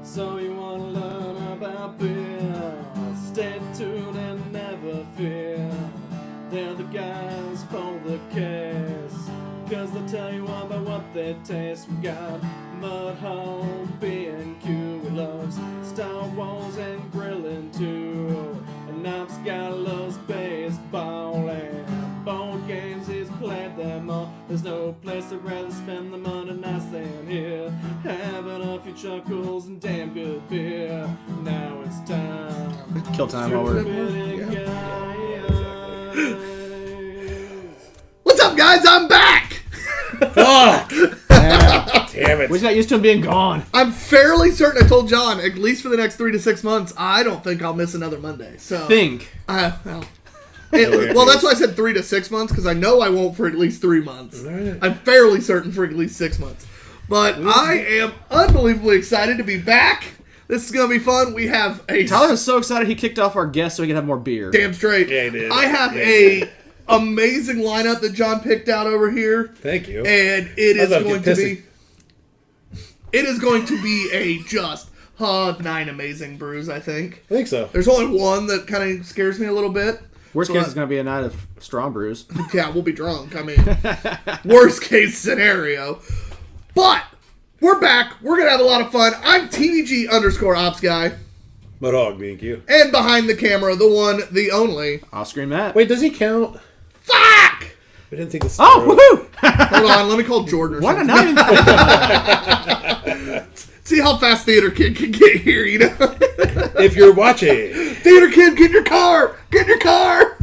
So you wanna learn about beer? Stay tuned and never fear. They're the guys for the case, 'cause they'll tell you all about what they taste. We got Mudhole, B&Q, we loves Star Wars and grilling too. And Knobs guy loves baseball and board games, he's played them all. There's no place I'd rather spend the Monday nights than here, having a few chuckles and damn good beer. Now it's time. Kill time while we're... What's up, guys? I'm back! Fuck! Damn it. We just got used to him being gone. I'm fairly certain I told John, at least for the next 3 to 6 months, I don't think I'll miss another Monday. So Think. well, that's why I said 3 to 6 months, because I know I won't for at least 3 months. Right. I'm fairly certain for at least 6 months. But I am unbelievably excited to be back. This is going to be fun. We have a... Tyler was so excited he kicked off our guest so he could have more beer. Damn straight. Yeah, he did. I have a amazing lineup that John picked out over here. Thank you. And it is How's that going get to pissy? be... It is going to be a just 9 amazing brews, I think. I think so. There's only one that kind of scares me a little bit. Worst case is going to be a night of strong brews. Yeah, we'll be drunk. I mean, worst case scenario. But we're back. We're going to have a lot of fun. I'm TVG_ops guy. Mudhog, B&Q. And behind the camera, the one, the only. Oscar and Matt. Wait, does he count? Fuck! We didn't think this Oh, woohoo! Hold on, let me call Jordan or What a something. night! See how fast Theater Kid can get here, you know? If you're watching. Theater Kid, get in your car! Get in your car!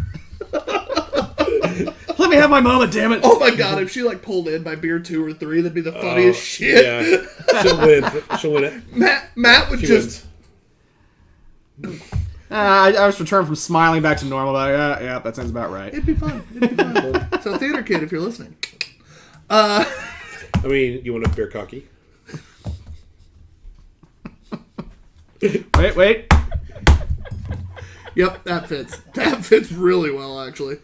Let me have my moment, damn it! Oh my god, if she like pulled in by beer 2 or 3, that'd be the funniest shit. Yeah. She'll win. She'll win it. Matt would She just... wins. I just returned from smiling back to normal. Like, yeah, that sounds about right. It'd be fun. It'd be fun. So Theater Kid, if you're listening. I mean, you want a beer cocky? Wait. Yep, that fits. That fits really well, actually.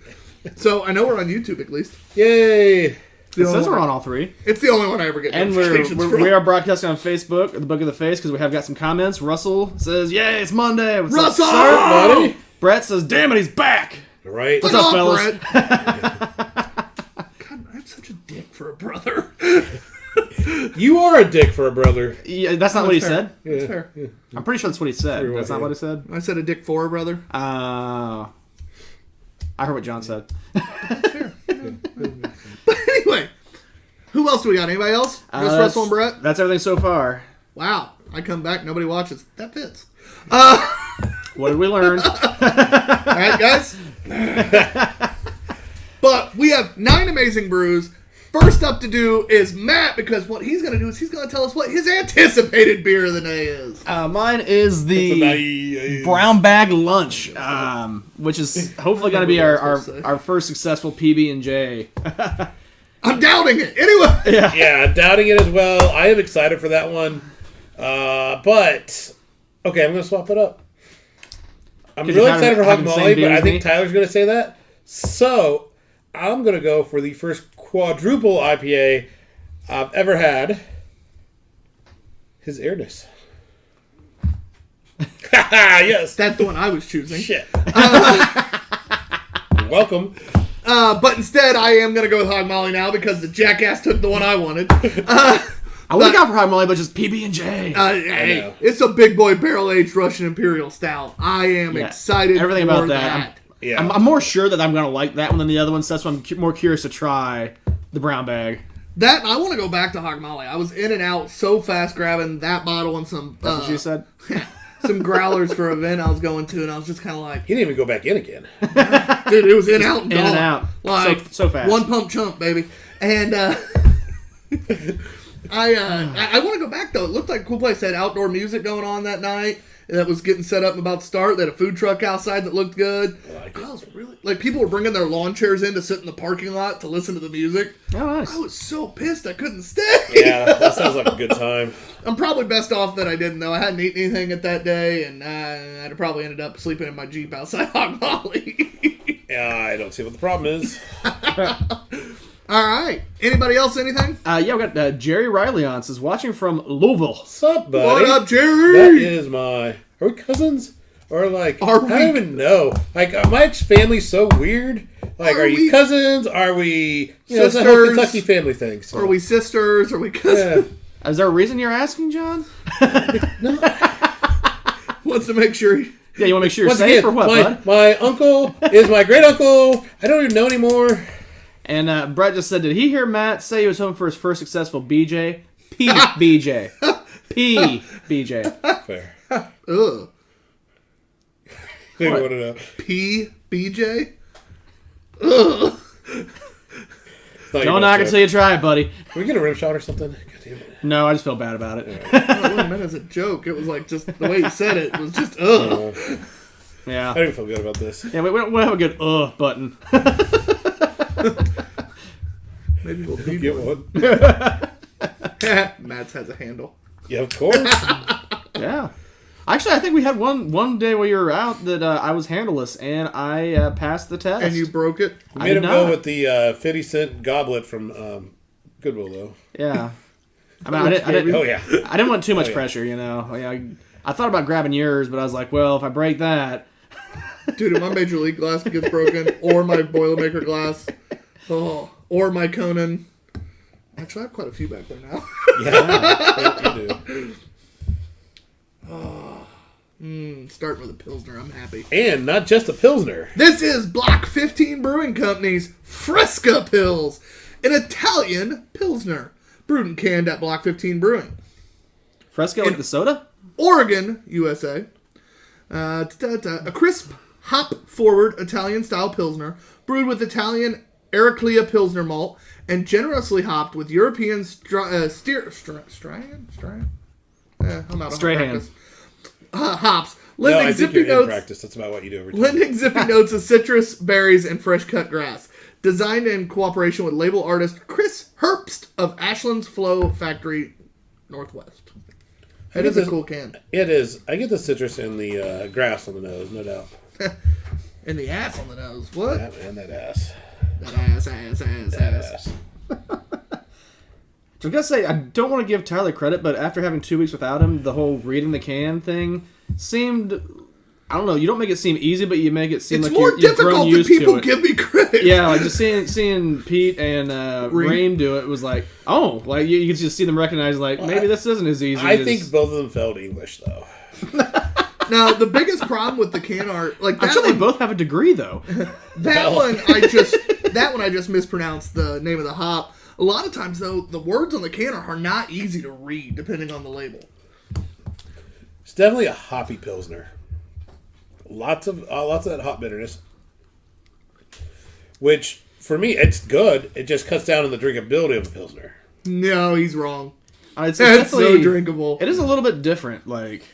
So I know we're on YouTube at least. Yay! It says we're on all three. It's the only one I ever get And notifications from. we are broadcasting on Facebook, the Book of the Face, because we have got some comments. Russell says, yay, it's Monday. What's Russell! up, sir? Buddy? Brett says, damn it, he's back. Right? What's up, fellas? Brett? God, I'm such a dick for a brother. You are a dick for a brother. Yeah, that's not what he fair. said. That's fair. I'm pretty sure that's what he said. Pretty That's well, not yeah. what he said. I said a dick for a brother. I heard what John said. Fair. But anyway, who else do we got? Anybody else? Just Russell and Brett? That's everything so far. Wow. I come back, nobody watches. That fits. What did we learn? Alright, guys? But we have 9 amazing brews. First up to do is Matt, because what he's going to do is he's going to tell us what his anticipated beer of the day is. Mine is the Brown Bag Lunch, which is hopefully going to be our first successful PB&J. I'm doubting it. Anyway. Yeah, doubting it as well. I am excited for that one. But, okay, I'm going to swap it up. I'm really excited for Hog Molly, but I think Tyler's going to say that. So, I'm going to go for the first quadruple IPA I've ever had. His Airness. Yes. That's the one I was choosing. Shit. Welcome. But instead, I am going to go with Hog Molly now because the jackass took the one I wanted. I would have gone for Hog Molly, but just PB&J. Hey, know. it's a big boy barrel-aged Russian Imperial Stout. I am excited Everything for about that. Yeah. I'm more sure that I'm going to like that one than the other one, so that's why I'm more curious to try the Brown Bag. That, I want to go back to Hog Molly. I was in and out so fast grabbing that bottle and some... That's what you said? some growlers for an event I was going to, and I was just kind of like... He didn't even go back in again. Dude, it was in, out, and In gone. and out. Like, So fast. One pump chump, baby. And, I want to go back, though. It looked like a cool place. They had outdoor music going on that night that was getting set up and about to start. They had a food truck outside that looked good. I was really... Like, people were bringing their lawn chairs in to sit in the parking lot to listen to the music. Oh, nice. I was so pissed I couldn't stay. Yeah, that sounds like a good time. I'm probably best off that I didn't, though. I hadn't eaten anything at that day, and I'd have probably ended up sleeping in my Jeep outside Hog Molly. Yeah, I don't see what the problem is. All right. Anybody else? Anything? Yeah, we got Jerry Riley on. Says watching from Louisville. What's up, buddy? What up, Jerry? That is my... Are we cousins? Or like... I don't even know. Like, my family's so weird. Like, are you cousins? Are we... Sisters? It's a whole Kentucky family thing. So. Are we sisters? Are we cousins? Yeah. Is there a reason you're asking, John? No. Wants to make sure... Yeah, you want to make sure you're Once safe again, or what, bud? My uncle is my great uncle. I don't even know anymore. And Brett just said, did he hear Matt say he was home for his first successful BJ? PBJ. PBJ. Fair. Ugh. I want to know. PBJ? Ugh. Don't knock until you try it, buddy. Can we get a rim shot or something? God damn it. No, I just feel bad about it. Oh, it wasn't meant as a joke. It was like just the way you said it was just ugh. Yeah. I don't even feel good about this. Yeah, we don't have a good button. Maybe we'll Get one. Matt's has a handle. Yeah, of course. Yeah. Actually, I think we had one day where you were out that I was handleless, and I passed the test. And you broke it? We made him go with the 50-cent goblet from Goodwill, though. Yeah. I mean, I didn't. Oh, yeah. I didn't want too much pressure, you know. Yeah, I thought about grabbing yours, but I was like, well, if I break that, Dude, if my Major League glass gets broken, or my Boilermaker glass, or my Conan. Actually, I have quite a few back there now. Yeah, you do. Starting with a Pilsner, I'm happy. And not just a Pilsner. This is Block 15 Brewing Company's Fresca Pils, an Italian Pilsner, brewed and canned at Block 15 Brewing. Fresco like the soda? Oregon, USA. A crisp, hop-forward Italian-style Pilsner, brewed with Italian Ericlea Pilsner malt, and generously hopped with European Strahan? I'm out of practice. Hops. Lending I think zippy you're in notes. practice. That's about what you do every time. Lending zippy notes of citrus, berries, and fresh cut grass. Designed in cooperation with label artist Chris Herbst of Ashland's Flow Factory, Northwest. It is a cool can. It is. I get the citrus and the grass on the nose, no doubt. And the ass on the nose. What? That and that ass. That ass. I was gonna say, I don't want to give Tyler credit, but after having 2 weeks without him, the whole reading the can thing seemed, I don't know, you don't make it seem easy, but you make it seem like you've grown used to it. It's more difficult than people give me credit. Yeah, like just seeing Pete and Reem do it was like, oh, like you could just see them recognize, like, maybe this isn't as easy I think both of them failed English, though. Now, the biggest problem with the can art, like that I'm sure they both have a degree, though. That one I just mispronounced the name of the hop. A lot of times, though, the words on the can are not easy to read, depending on the label. It's definitely a hoppy Pilsner. Lots of that hop bitterness. Which, for me, it's good. It just cuts down on the drinkability of a Pilsner. No, he's wrong. It's That's so drinkable. It is a little bit different. Like,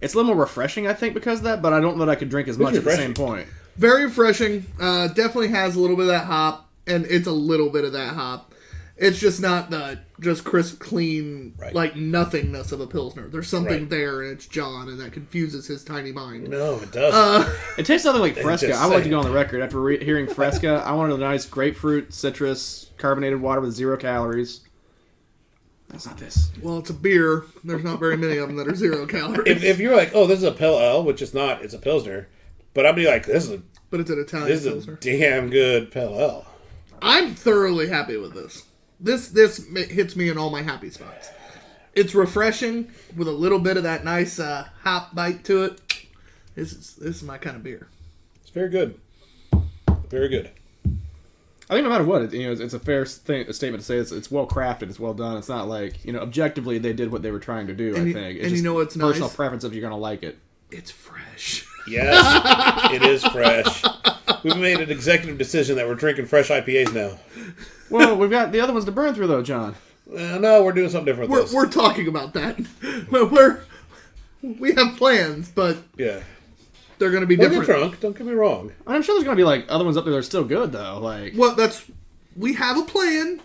it's a little more refreshing, I think, because of that, but I don't know that I could drink as much at the same point. Very refreshing. Definitely has a little bit of that hop, and it's a little bit of that hop. It's just not the just crisp, clean, like nothingness of a Pilsner. There's something there, and it's John, and that confuses his tiny mind. No, it doesn't. It tastes something like Fresca. I would like to go on the record. After hearing Fresca, I wanted a nice grapefruit, citrus, carbonated water with 0 calories. That's not this. Well, it's a beer. There's not very many of them that are 0 calories. If you're like, oh, this is a Pale Ale, which it's not, it's a Pilsner. But I'd be like, but it's an Italian Pilsner. This is a damn good Pale Ale. I'm thoroughly happy with this. This hits me in all my happy spots. It's refreshing with a little bit of that nice hop bite to it. This is my kind of beer. It's very good. Very good. I think no matter what, it's a fair statement to say it's well crafted, it's well done. It's not like, objectively they did what they were trying to do, I think. It's and just what's personal nice? preference if you're going to like it. It's fresh. Yes, it is fresh. We've made an executive decision that we're drinking fresh IPAs now. Well, we've got the other ones to burn through, though, John. No, we're doing something different with this. We're talking about that. We have plans, but yeah, they're going to be different. Get drunk. Don't get me wrong. I'm sure there's going to be like other ones up there that are still good, though. Like, well, we have a plan.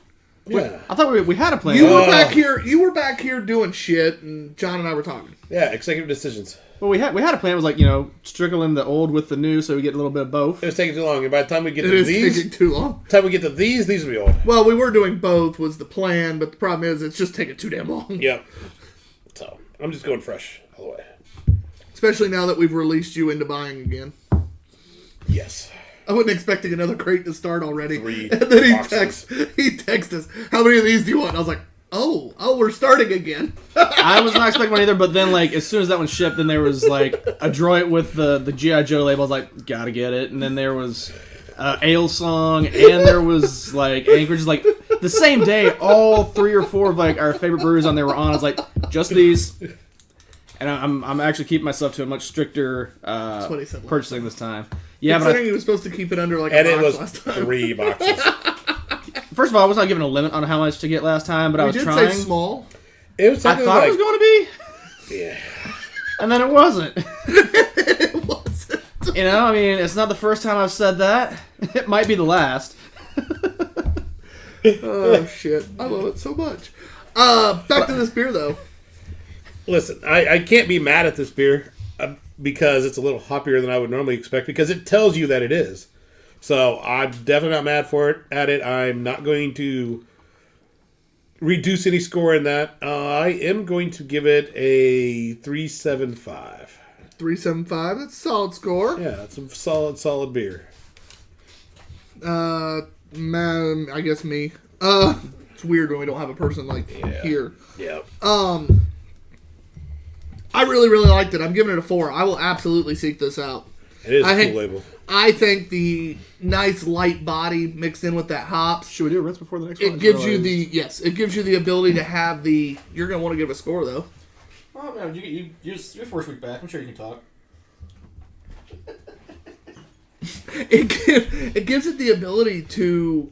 Yeah, I thought we had a plan. You were back here. You were back here doing shit, and John and I were talking. Yeah, executive decisions. Well, we had a plan. It was like, trickling the old with the new, so we get a little bit of both. It was taking too long, and by the time we get It to is these, taking too long. will be old. Well, we were doing both was the plan, but the problem is it's just taking too damn long. Yep. So I'm just going fresh all the way. Especially now that we've released you into buying again. Yes. I wasn't expecting another crate to start already. 3 and then boxes. he texted us, how many of these do you want? And I was like, oh, we're starting again. I was not expecting one either, but then, like, as soon as that one shipped, then there was, like, a droid with the G.I. Joe label. I was like, gotta get it. And then there was Ale Song, and there was, like, Anchorage. Like, the same day, all 3 or 4 of, like, our favorite breweries on there were on. I was like, just these. And I'm actually keeping myself to a much stricter purchasing this time. Yeah, Considering he was supposed to keep it under, like, and a it box was last time. 3 boxes. First of all, I was not given a limit on how much to get last time, but I was trying. Say small. It was I thought it was going to be. Yeah. And then it wasn't. It wasn't. I mean, it's not the first time I've said that. It might be the last. Oh, shit. I love it so much. Back to this beer, though. Listen, I can't be mad at this beer because it's a little hoppier than I would normally expect because it tells you that it is. So I'm definitely not mad at it. I'm not going to reduce any score in that. I am going to give it a 3.75. 3.75. That's a solid score. Yeah, it's a solid beer. Man, I guess me. It's weird when we don't have a person here. Yeah. I really, really liked it. I'm giving it a 4. I will absolutely seek this out. It is a cool label. I think the nice light body mixed in with that hops. Should we do a rinse before the next one? It gives you it gives you the ability to have the. You're gonna want to give a score though. Well, no, you're your first week back. I'm sure you can talk. It gives it the ability to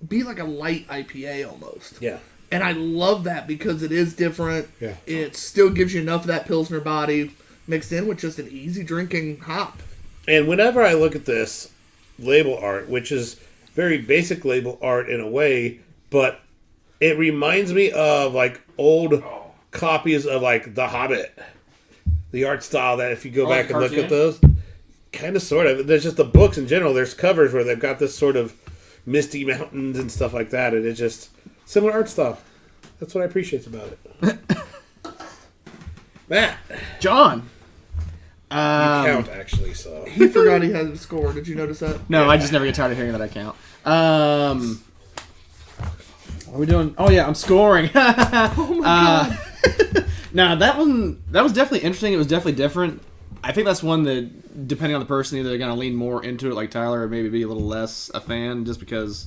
be like a light IPA almost. Yeah. And I love that because it is different. Yeah. It still gives you enough of that Pilsner body mixed in with just an easy drinking hop. And whenever I look at this label art, which is very basic label art in a way, but it reminds me of like old copies of like The Hobbit. The art style that if you go back and look at those, kind of sort of. There's just the books in general. There's covers where they've got this sort of misty mountains and stuff like that. And it's just similar art style. That's what I appreciate about it. Matt. John. You count, actually, so. He forgot he had a score. Did you notice that? No, I just never get tired of hearing that I count. What are we doing? Oh, yeah, I'm scoring. Oh, my God. Nah, that was definitely interesting. It was definitely different. I think that's one that, depending on the person, either they're going to lean more into it like Tyler or maybe be a little less a fan just because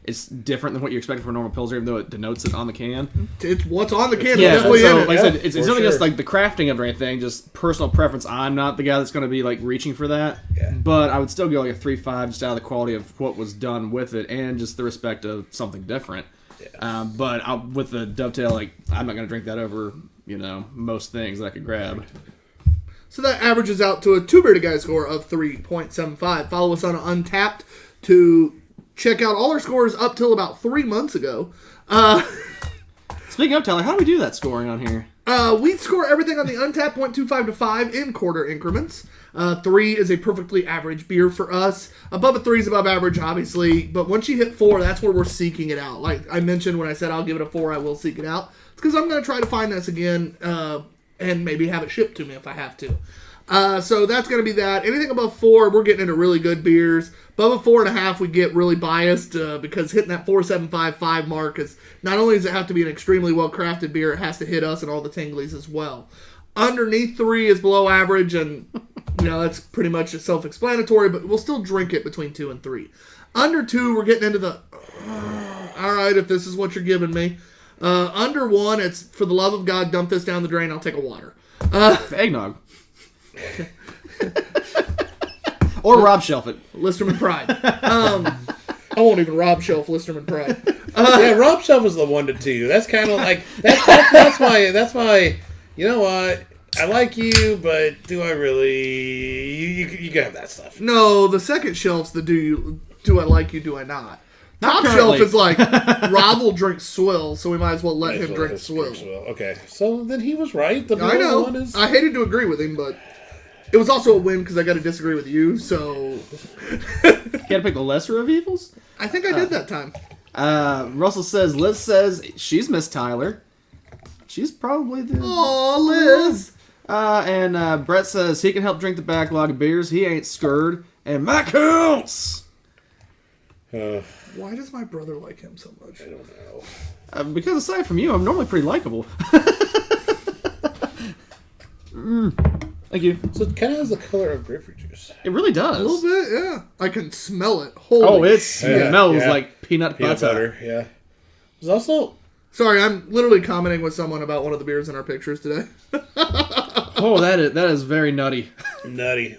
it's different than what you expect from a normal Pilsner, even though it denotes it on the can. It's what's on the can. Yeah, Definitely so in it. like I said, it's not sure. just like the crafting of it or anything, just personal preference. I'm not the guy that's going to be like reaching for that, Yeah. but I would still go like a 3.5 just out of the quality of what was done with it and just the respect of something different. Yeah. But with the dovetail, like I'm not going to drink that over most things that I could grab. So that averages out to a Two Beerded Guys score of 3.75. Follow us on Untapped to check out all our scores up till about 3 months ago. Speaking of Tyler, how do we do that scoring on here? We score everything on the Untapped 0.25 to 5 in quarter increments. 3 is a perfectly average beer for us. Above a 3 is above average, obviously. But once you hit 4, that's where we're seeking it out. Like I mentioned when I said I'll give it a 4, I will seek it out. It's because I'm going to try to find this again and maybe have it shipped to me if I have to. So that's going to be that. Anything above 4, we're getting into really good beers. Above a 4.5, we get really biased because hitting that 4.755 mark is not only does it have to be an extremely well-crafted beer, it has to hit us and all the tinglies as well. Underneath 3 is below average, and that's pretty much self-explanatory, but we'll still drink it between 2 and 3. Under 2, we're getting into the, all right, if this is what you're giving me. Under 1, it's, for the love of God, dump this down the drain, I'll take a water. Eggnog. Or Rob Shelf it. Listerman Pride. I won't even Rob Shelf Listerman Pride. Yeah, Rob Shelf is the 1 to 2. That's kind of like that's my. You know what? I like you, but do I really? You can have that stuff. No, the second shelf's the do I like you, do I not? Top currently. shelf is like, Rob will drink swill, so we might as well let him drink swill. Okay, so then he was right. The I know. one is... I hated to agree with him, but it was also a win because I got to disagree with you, so... You gotta pick the lesser of evils? I think I did that time. Russell says, Liz says she's Miss Tyler. She's probably the... Aw, Liz! And Brett says he can help drink the backlog of beers. He ain't scared. And Matt counts! Why does my brother like him so much? I don't know. Because aside from you, I'm normally pretty likable. Thank you. So it kind of has the color of grapefruit juice. It really does. A little bit, yeah. I can smell it. It smells like peanut butter. Yeah. There's also... Sorry, I'm literally commenting with someone about one of the beers in our pictures today. That is very nutty. Nutty.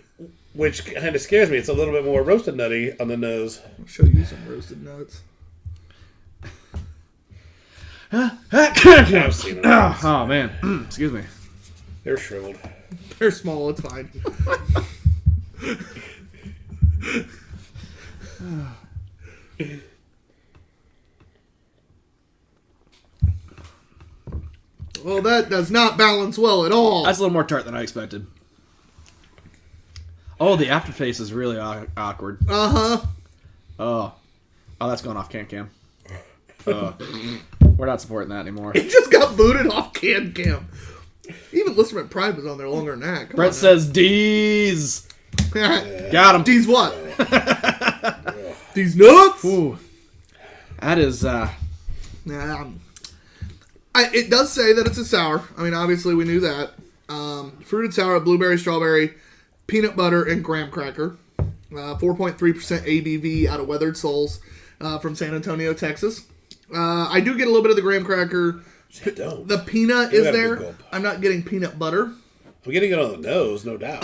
Which kind of scares me. It's a little bit more roasted nutty on the nose. I'll show you some roasted nuts. I've seen it. Oh, man. Excuse me. They're shriveled. They're small, it's fine. Well, that does not balance well at all. That's a little more tart than I expected. Oh, the aftertaste is really awkward. Uh-huh. Oh, that's going off cam. We're not supporting that anymore. He just got booted off Cam. Even Listerman Pride was on there longer than that. Brett says D's. Got him. D's what? D's nuts? Ooh. That is... it does say that it's a sour. I mean, obviously we knew that. Fruited sour, blueberry, strawberry, peanut butter, and graham cracker. 4.3% ABV out of Weathered Souls from San Antonio, Texas. I do get a little bit of the graham cracker. The peanut is there. I'm not getting peanut butter. I'm getting it on the nose, no doubt.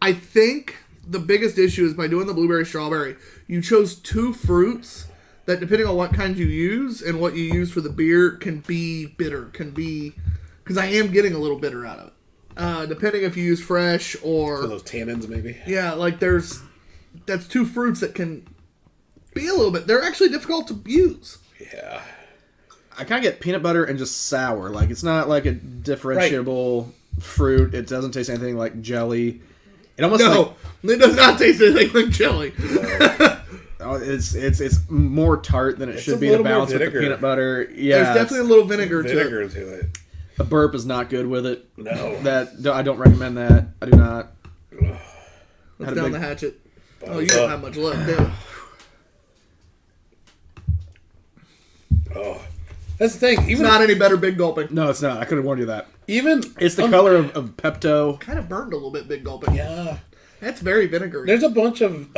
I think the biggest issue is by doing the blueberry strawberry, you chose two fruits that, depending on what kind you use and what you use for the beer, can be bitter. Because I am getting a little bitter out of it. Depending if you use fresh or... So those tannins, maybe? Yeah, like that's two fruits that can be a little bit... They're actually difficult to use. Yeah. I kind of get peanut butter and just sour. Like, it's not like a differentiable fruit. It doesn't taste anything like jelly. It almost it does not taste anything like jelly. It's more tart than it should be to balance with the peanut butter. Yeah, there's definitely a little vinegar to it. A burp is not good with it. No. I don't recommend that. I do not. Let's down the hatchet. Oh, you don't have much left, do you? Oh. That's the thing. It's not any better big gulping. No, it's not. I could have warned you that. It's the the color of Pepto. Kind of burned a little bit big gulping. Yeah. That's very vinegary. There's a bunch of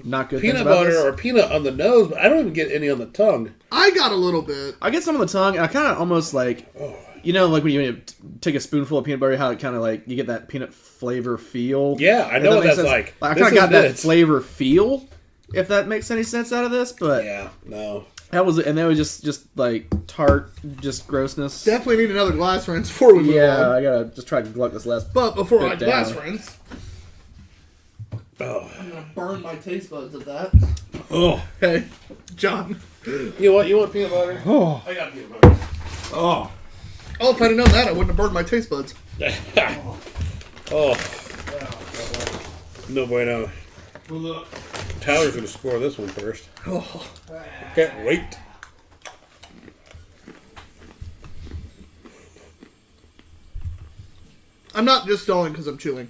not good peanut butter or peanut on the nose, but I don't even get any on the tongue. I got a little bit. I get some on the tongue, and I kind of almost like, like when you take a spoonful of peanut butter, how it kind of like you get that peanut flavor feel. Yeah, I know what that's like. I kind of got that flavor feel, if that makes any sense out of this. But yeah, no. That was just like tart, just grossness. Definitely need another glass rinse before we move on. Yeah, I gotta just try to glut this last. But before I glass rinse, I'm gonna burn my taste buds of that. Oh, hey, John. You want peanut butter? Oh, I got peanut butter. Oh, if I'd have known that, I wouldn't have burned my taste buds. Oh, no bueno. Tyler's gonna score this one first. Oh. Can't wait. I'm not just stalling because I'm chewing.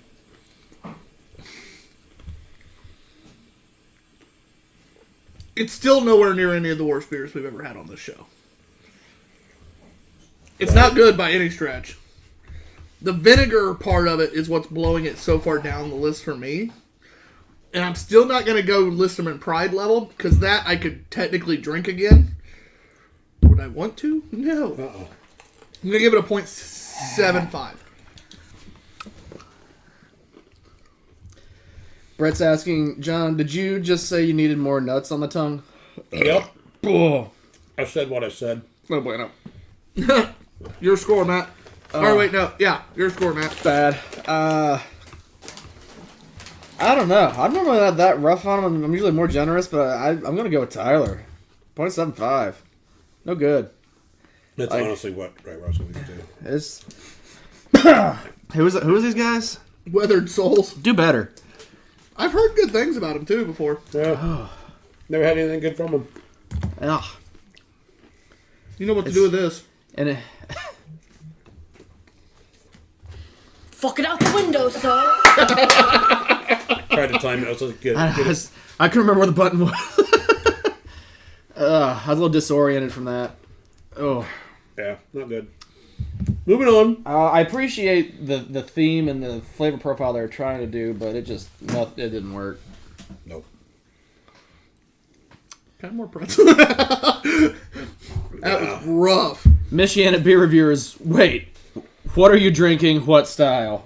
It's still nowhere near any of the worst beers we've ever had on this show. It's not good by any stretch. The vinegar part of it is what's blowing it so far down the list for me. And I'm still not going to go Listerman Pride level, because that I could technically drink again. Would I want to? No. Uh-oh. I'm going to give it a 0.75. Brett's asking, John, did you just say you needed more nuts on the tongue? Yep. Oh. I said what I said. No bueno. Your score, Matt. Or wait, no. Yeah, your score, Matt. Bad. I don't know. I'm normally not that rough on him. I'm usually more generous, but I'm going to go with Tyler. 0.75. No good. That's honestly what Right Ross going to do. It's... Who is these guys? Weathered Souls. Do better. I've heard good things about him, too, before. Yeah. Never had anything good from him. Ugh. You know what to do with this. And it... Fuck it out the window, sir. Tried to time it. I was like, good. I couldn't remember where the button was. I was a little disoriented from that. Oh. Yeah, not good. Moving on. I appreciate the theme and the flavor profile they were trying to do, but it didn't work. Nope. Kind of more pretzel. That was rough. Michiana beer reviewers, wait. What are you drinking? What style?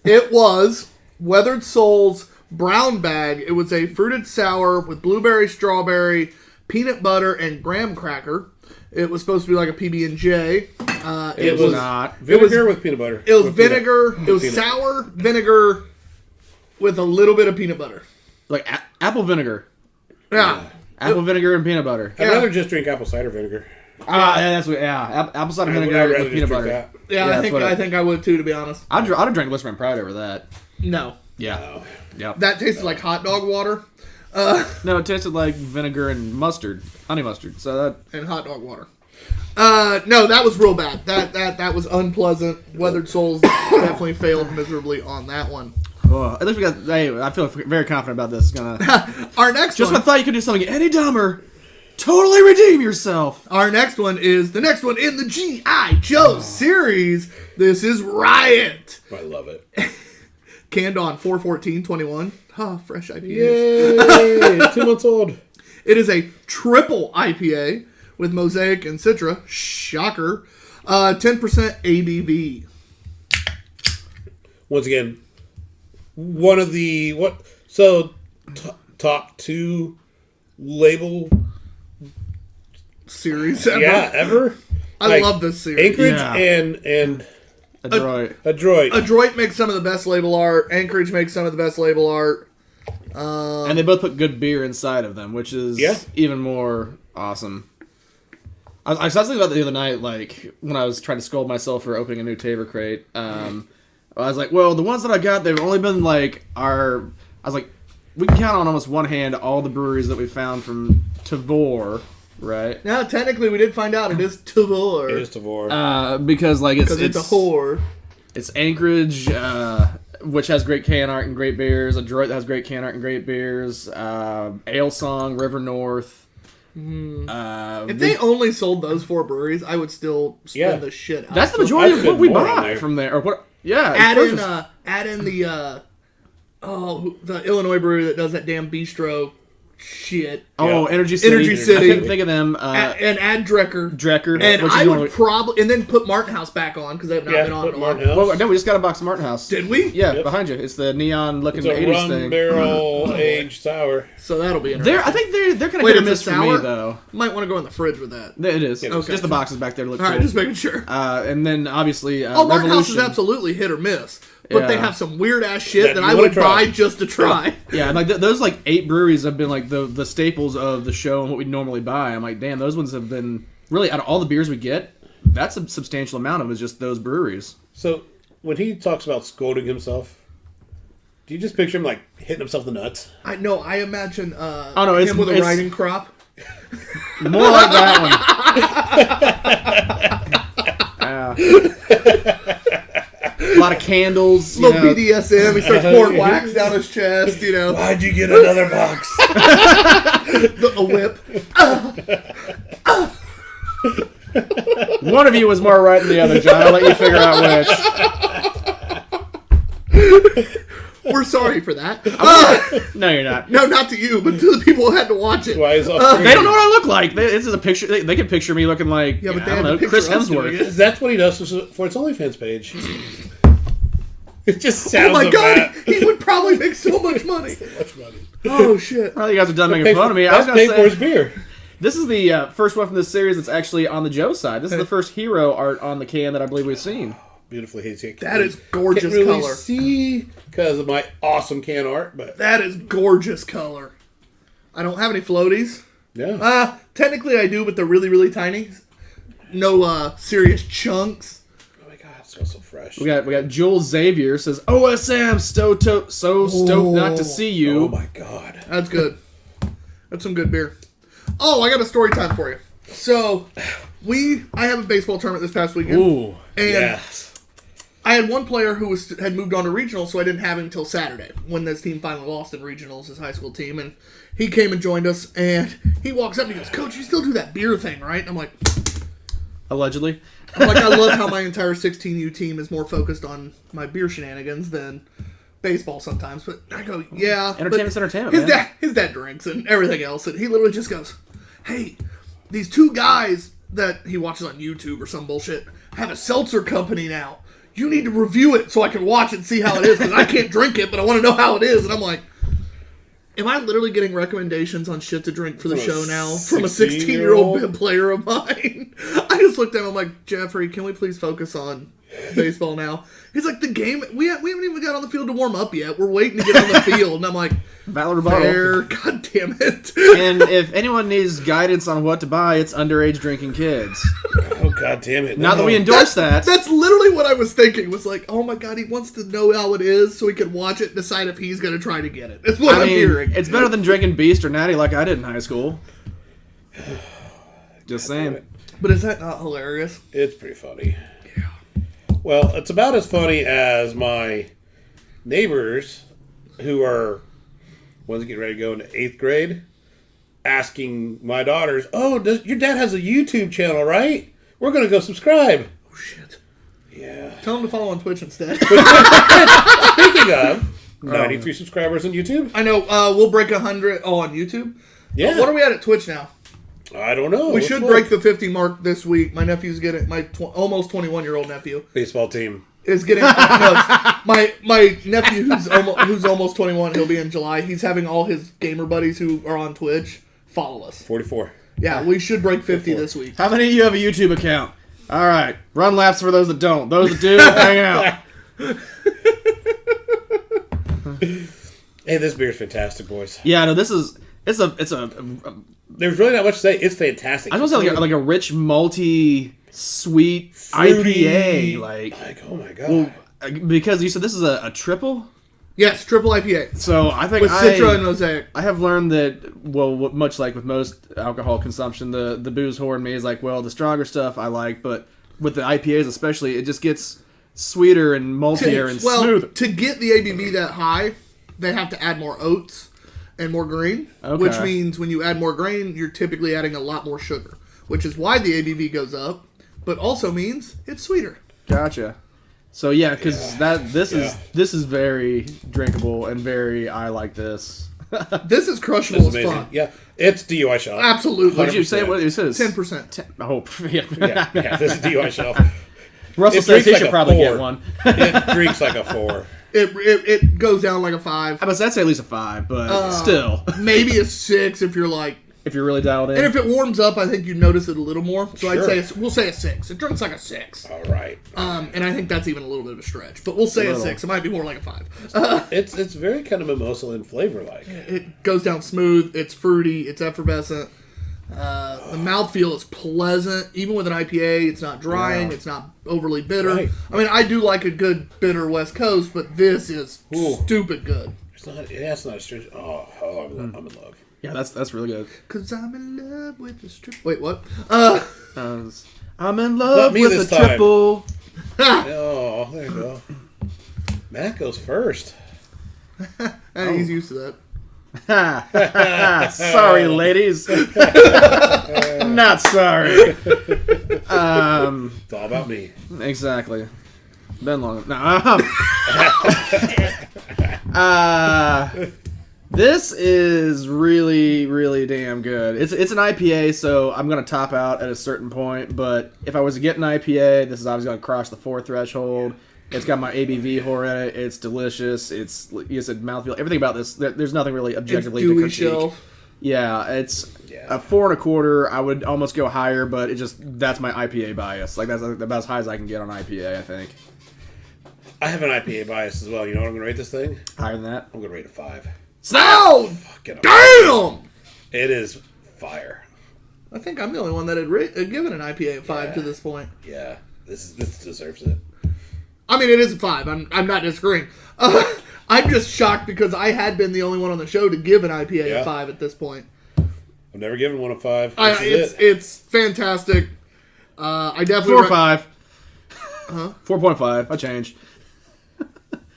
It was Weathered Souls Brown Bag. It was a fruited sour with blueberry, strawberry, peanut butter, and graham cracker. It was supposed to be like a PB&J. It was not. Vinegar with peanut butter. It was vinegar. It was sour vinegar with a little bit of peanut butter. Like apple vinegar. Yeah. Apple vinegar and peanut butter. I'd rather just drink apple cider vinegar. Apple cider vinegar I'd rather with peanut just butter. drink that. Yeah, I think I would too, to be honest. I'd have drank Whisper and Pride over that. No. Yeah. Yep. That tasted like hot dog water. No, it tasted like vinegar and mustard, honey mustard. So that And hot dog water. No, that was real bad. That was unpleasant. Weathered Souls definitely failed miserably on that one. at least we got. Hey, I feel very confident about this. Our next Just one. when I thought you could do something any dumber, totally redeem yourself. Our next one is the next one in the G.I. Joe series. This is Riot. I love it. Canned on 4/14/21. Fresh IPAs. Yay! 2 months old. It is a triple IPA with Mosaic and Citra. Shocker. 10% ABV. Once again, one of the top 2 label Series ever. ever. I love this series. Anchorage Yeah. and Adroit. Adroit. Adroit makes some of the best label art. Anchorage makes some of the best label art. And they both put good beer inside of them, which is even more awesome. I was thinking about that the other night, like, when I was trying to scold myself for opening a new Tabor crate. I was like, well, the ones that I got, they've only been, like, I was like, we can count on almost one hand all the breweries that we found from Tavor, right? Now, technically, we did find out it is Tavor. It is Tavor. Because, like, it's a whore. It's Anchorage, which has great can art and great beers. Adroit that has great can art and great beers. Ale Song, River North. If they only sold those 4 breweries, I would still spend the shit out. That's the majority of what we more on buy there. from there. Or what? Yeah. Add in the Illinois brewery that does that damn bistro shit. Oh, Yeah. Energy City. Energy City. I couldn't think of them. And add Drecker. which And is I the would only- probably... And then put Martin House back on, because they have not been on put in a Martin while. House. Well, no, we just got a box of Martin House. Did we? Yeah, Yep. behind you. It's the neon-looking It's a 80s rum thing. barrel aged sour. So that'll be interesting. I think they're kind of Wait, hit or it's a miss for me, sour? though. Might want to go in the fridge with that. It is. Okay. Just the boxes back there look All right, cool. just making sure. And then, obviously, Martin House is Revolution. absolutely hit or miss. But Yeah. they have some weird-ass shit That that you I wanna would try. buy just to try. Yeah, and like those 8 breweries have been like the staples of the show and what we normally buy. I'm like, damn, those ones have been really out of all the beers we get. That's a substantial amount of it is just those breweries. So when he talks about scolding himself, do you just picture him like hitting himself in the nuts? I imagine no, him with a it's- riding crop. More like that one. A lot of candles. You Little know. BDSM. He starts pouring wax down his chest, Why'd you get another box? a whip. One of you was more right than the other, John. I'll let you figure out which. We're sorry for that. No, you're not. No, not to you, but to the people who had to watch it. Why is all They don't know what I look like. This is a picture. They can picture me looking like Yeah, but I they don't have know, to Chris picture us doing Hemsworth. it. That's what he does for its OnlyFans page. It just sounds Oh my god, about he would probably make so much money. much money. Oh shit. Well, you guys are done making fun of me. I was That's going paid to for his say beer. this is the first one from this series that's actually on the Joe side. This is the first hero art on the can that I believe we've seen. beautifully hazy. That is gorgeous can't really color. see because of my awesome can art, but That is gorgeous color. I don't have any floaties. yeah. Technically I do, but they're really, really tiny. No serious chunks. Oh my god, it smells so fresh. We got Joel Xavier says, OSM, so stoked not to see you. Oh my god. That's good. That's some good beer. Oh, I got a story time for you. So, I have a baseball tournament this past weekend. Ooh. And Yes. I had one player who had moved on to regionals, so I didn't have him until Saturday when this team finally lost in regionals, his high school team. And he came and joined us, and he walks up and he goes, Coach, you still do that beer thing, right? And I'm like, Allegedly. I love how my entire 16U team is more focused on my beer shenanigans than baseball sometimes. But I go, yeah. Entertainment's entertainment, his man. His dad drinks and everything else. And he literally just goes, hey, these two guys that he watches on YouTube or some bullshit have a seltzer company now. You need to review it so I can watch it and see how it is. Because I can't drink it, but I want to know how it is. And I'm like, am I literally getting recommendations on shit to drink for the show now from a 16-year-old player of mine? I just looked at him. I'm like, Jeffrey, can we please focus on baseball now? He's like, the game, we haven't even got on the field to warm up yet. We're waiting to get on the field. And I'm like, Valid rebuttal. fair, god damn it. And if anyone needs guidance on what to buy, it's underage drinking kids. Oh god damn it. Not that we endorse that. That's literally what I was thinking. Was like, oh my god, he wants to know how it is so he can watch it and decide if he's going to try to get it. That's what I'm hearing. It's better than drinking Beast or Natty like I did in high school. Just saying. But is that not hilarious? It's pretty funny. Yeah. Well, it's about as funny as my neighbors who are ones getting ready to go into 8th grade asking my daughters, oh, your dad has a YouTube channel, right? We're going to go subscribe. Oh, shit. Yeah. Tell him to follow on Twitch instead. Speaking of, 93 subscribers on YouTube? I know. We'll break 100. Oh, on YouTube? Yeah. What are we at Twitch now? I don't know. We should break the 50 mark this week. My nephew's getting, my almost 21-year-old nephew baseball team. is getting, my nephew who's almost 21, he'll be in July. He's having all his gamer buddies who are on Twitch follow us. 44. Yeah, we should break 50 this week. How many of you have a YouTube account? All right. Run laps for those that don't. Those that do, hang out. Hey, this beer's fantastic, boys. Yeah, no, it's a There's really not much to say. It's fantastic. I was gonna say like a rich, malty, sweet Fruity. IPA. Like, oh my god. because you said this is a triple? Yes, triple IPA. So I think With Citra and Mosaic. I have learned that, well, much like with most alcohol consumption, the booze whore in me is like, well, the stronger stuff I like, but with the IPAs especially, it just gets sweeter and maltier and smoother. To get the ABV that high, they have to add more oats and more grain, which means when you add more grain, you're typically adding a lot more sugar, which is why the ABV goes up, but also means it's sweeter. Gotcha. So yeah, because this is very drinkable and very I like this. This is crushable as fuck. Yeah, it's DUI shelf. Absolutely. What did you say? What you said? 10%. Oh, yeah. Yeah, this is DUI shelf. Russell It says drinks he like should a probably 4. get one. It drinks like a 4. It goes down like a 5. I'd say at least a 5, but still, Maybe a 6 if you're like. if you're really dialed in. And if it warms up, I think you notice it a little more. So Sure. I'd say we'll say a 6. It drinks like a 6. All right. And I think that's even a little bit of a stretch. But we'll say a 6. It might be more like a 5. It's very kind of mimosa in flavor, like. It goes down smooth. It's fruity. It's effervescent. The mouthfeel is pleasant. Even with an IPA, it's not drying. Yeah. It's not overly bitter. Right. I mean, I do like a good bitter West Coast, but this is stupid good. It's not. It's not a strange. Oh, I'm in love. Yeah, that's really good. Cause I'm in love with the strip. Wait, what? I'm in love Not me with this a time. triple. Oh, there you go. Matt goes first. He's used to that. Sorry, ladies. Not sorry. It's all about me. Exactly. Been long. This is really, really damn good. It's an IPA, so I'm gonna top out at a certain point. But if I was to get an IPA, this is obviously gonna cross the 4 threshold. It's got my ABV whore in it. It's delicious. It's, like you said, mouthfeel. Everything about this, there's nothing really objectively to dewy critique. shelf. Yeah, it's a 4 1/4. I would almost go higher, but that's my IPA bias. Like that's about as high as I can get on IPA, I think. I have an IPA bias as well. You know what I'm going to rate this thing? Higher than that. I'm going to rate it 5. Oh, Fucking damn! It is fire. I think I'm the only one that had given an IPA a 5 to this point. Yeah, this deserves it. I mean, it is a 5. I'm not disagreeing. I'm just shocked because I had been the only one on the show to give an IPA a 5 at this point. I've never given one a 5. It's fantastic. I definitely 4 or 5. Huh? 4.5. I changed.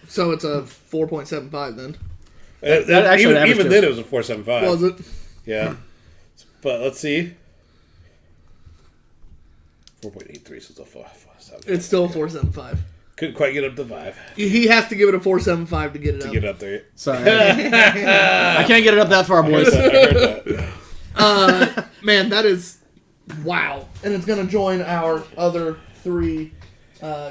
So it's a 4.75 then. Even then, it was a 4.75. Was it? Yeah. But let's see. 4.83, so it's a 4. It's still a 4.75. Couldn't quite get up to 5. He has to give it a 4.75 to get it up. Get up there. Sorry. I can't get it up that far, boys. I heard that. Man, that is wow. And it's going to join our other 3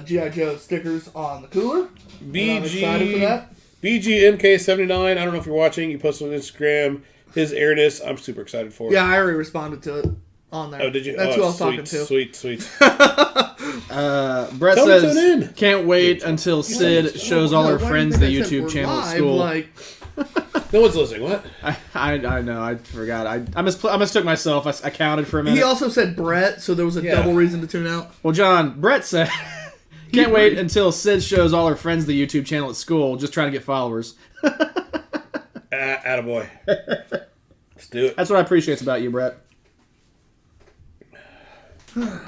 G.I. Joe stickers on the cooler. I'm excited for that. BGMK79, I don't know if you're watching. You posted on Instagram his airness. I'm super excited for it. Yeah, I already responded to it on there. Oh, did you? That's who I was talking to. Sweet. Brett Tell him to tune says, in. can't wait until Sid shows all her friends the YouTube channel at school. No one's listening. What? I know. I forgot. I mistook myself. I counted for a minute. He also said Brett, so there was a double reason to tune out. Well, John, Brett said, can't wait until Sid shows all her friends the YouTube channel at school, just trying to get followers. Attaboy. Let's do it. That's what I appreciate about you, Brett. I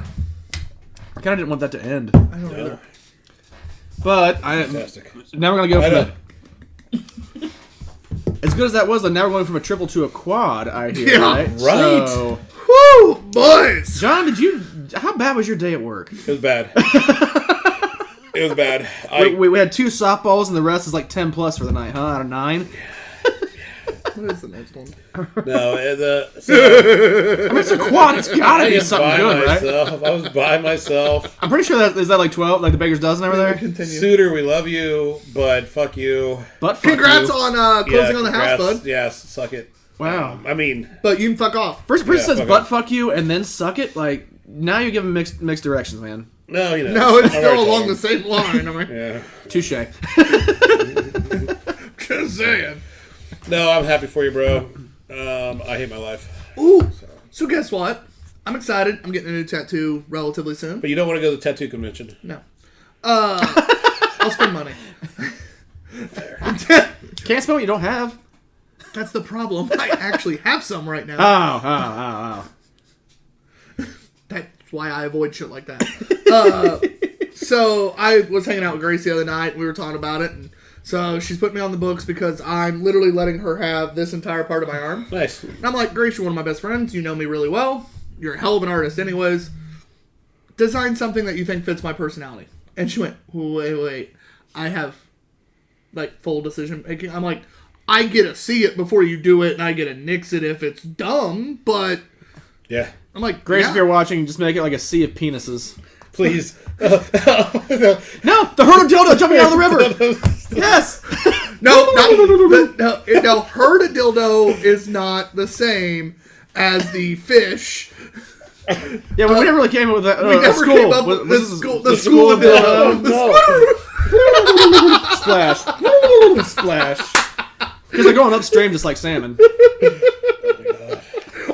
kind of didn't want that to end. I don't know. But Fantastic. now we're going to go from as good as that was, though, now we're going from a triple to a quad, I hear, Yeah, right? right. So, Woo, boys! John, how bad was your day at work? It was bad. It was bad. We had 2 softballs, and the rest is like 10 plus for the night, huh? Out of 9? What is the next one? No, I mean, it's a quad. It's got to be something good, right? I was by myself. I'm pretty sure is that like 12, like the Baker's Dozen over there? Continue. Suitor, we love you, but fuck you. But fuck Congrats you. on closing on the house, bud. Yes, suck it. Wow. I mean, But you can fuck off. First says fuck butt off. fuck you and then suck it. Like now you're giving mixed directions, man. no, you know. No, it's I've still already along told the same line. I mean, Yeah. Touche. just saying. No, I'm happy for you, bro. I hate my life. Ooh. So guess what? I'm excited. I'm getting a new tattoo relatively soon. But you don't want to go to the tattoo convention. No. I'll spend money. Can't spell what you don't have. That's the problem. I actually have some right now. Oh. That's why I avoid shit like that. So I was hanging out with Grace the other night. We were talking about it, and so she's put me on the books because I'm literally letting her have this entire part of my arm. Nice. And I'm like, Grace, you're one of my best friends. You know me really well. You're a hell of an artist anyways. Design something that you think fits my personality. And she went, wait. I have, like, full decision making. I'm like, I get to see it before you do it, and I get to nix it if it's dumb, but... Yeah. I'm like, Grace, yeah. if you're watching, just make it like a sea of penises. Please. No, the herd of dildo jumping out of the river. Yes. No, herd a dildo is not the same as the fish. Yeah, we never really came up with that. We never came up with the school of dildo. Splash. Splash. Because they're going upstream just like salmon.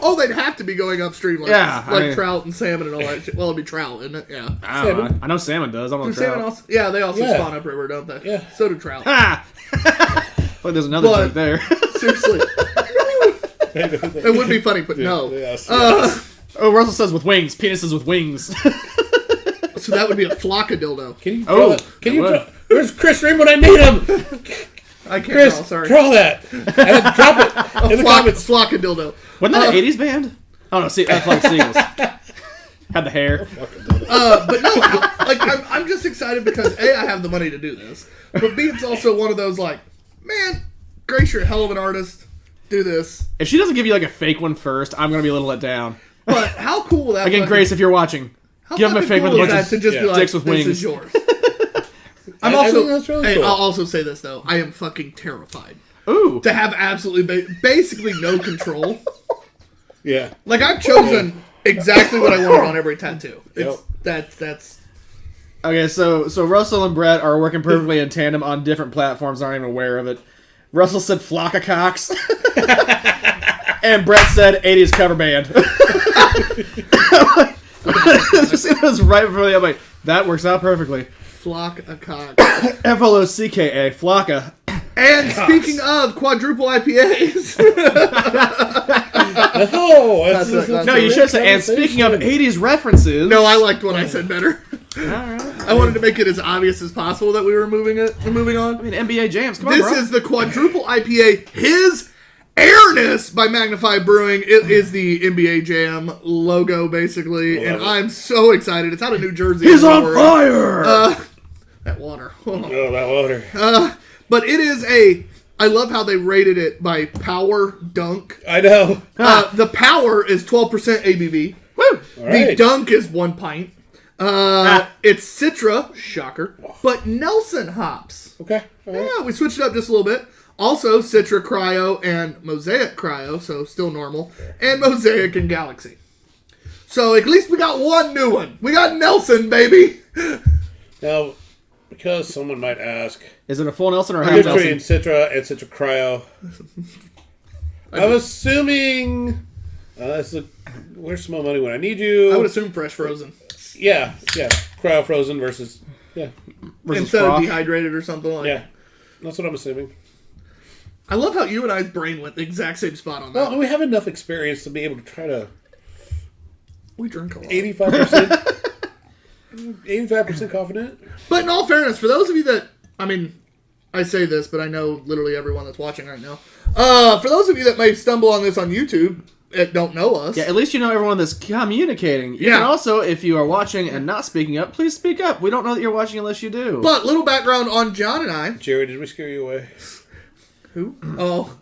Oh, they'd have to be going upstream like, I mean, trout and salmon and all that shit. Well, it'd be trout, isn't it? Yeah. I don't know. I know salmon does. I don't know Salmon trout. also, they also spawn upriver, don't they? Yeah. So do trout. Ah! Like there's another joke there. Seriously. It would be funny, but no. Yes. Oh, Russell says with wings. Penises with wings. So that would be a flock of dildo. Can you Oh, draw that? Can you it would. draw? Where's Chris Raymond? I need him. I can't Chris, draw, sorry. draw that. And then drop it in the comments. Flock of dildo. Wasn't that an 80s band? Oh no, see, that's like Seagulls. Had the hair. But no, I'm just excited because A, I have the money to do this, but B, it's also one of those like, man, Grace, you're a hell of an artist. Do this. If she doesn't give you like a fake one first, I'm gonna be a little let down. But how cool will that Again, fucking- Grace, if you're watching, how give him a fucking fake cool with a is bunch that of to just be like, dicks with this wings. is yours. I think that's really Hey, cool. I'll also say this though. I am fucking terrified Ooh. to have absolutely basically no control. Yeah. Like I've chosen exactly what I wanted on every tattoo. Yep. That's Okay, so Russell and Brett are working perfectly in tandem on different platforms. Aren't even aware of it. Russell said "Flock of Cocks," and Brett said "80s cover band." It was right before the. I'm like, that works out perfectly. Flock of Cocks. FLOCKA, Flocka. And speaking of quadruple IPAs. No, you should say. And speaking of 80s references. No, I liked what I said better. All right. I wanted to make it as obvious as possible that we were moving on. I mean, NBA jams. Come on, This bro. is the quadruple IPA. His Airness by Magnified Brewing. It is the NBA Jam logo, basically, and I'm so excited. It's out of New Jersey. He's on fire. That water. Oh, that water. But it is I love how they rated it by power dunk. I know. The power is 12% ABV. Woo. The Right. dunk is 1 pint. It's Citra, shocker, but Nelson hops. Okay. All right. Yeah, we switched it up just a little bit. Also, Citra Cryo and Mosaic Cryo, so still normal, and Mosaic and Galaxy. So at least we got one new one. We got Nelson, baby. Now, because someone might ask, Is it a full Nelson or a half between Nelson? Citra and Citra Cryo, I'm assuming where's small money when I need you? I would assume fresh frozen. Yeah, cryo frozen versus Versus Instead of froth? dehydrated or something like that. yeah. That's what I'm assuming. I love how you and I's brain went the exact same spot on that. Well, we have enough experience to be able to try to We drink a lot. 85% confident. But in all fairness, for those of you that, I say this, but I know literally everyone that's watching right now. For those of you that may stumble on this on YouTube that don't know us. Yeah, at least you know everyone that's communicating. You Yeah. can also, if you are watching and not speaking up, please speak up. We don't know that you're watching unless you do. But little background on John and I. Jerry, did we scare you away? Who? Oh.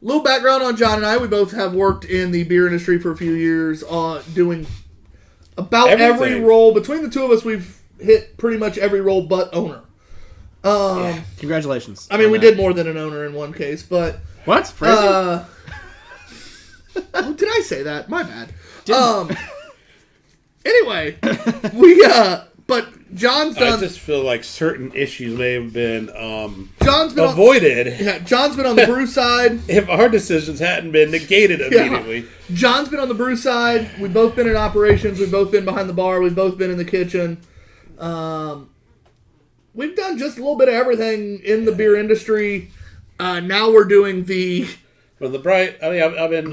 Little background on John and I. We both have worked in the beer industry for a few years, doing about every Everything. role. Between the two of us, we've hit pretty much every role but owner. Congratulations. I mean, on we that. did more than an owner in one case, but... What? Phrasing? Oh, did I say that? My bad. Anyway, but John's I done... just feel like certain issues may have been John's been avoided John's been on the brew side. if our decisions hadn't been negated immediately. John's been on the brew side. We've both been in operations. We've both been behind the bar. We've both been in the kitchen. We've done just a little bit of everything in the beer industry. Now we're doing the... From the bright, I've been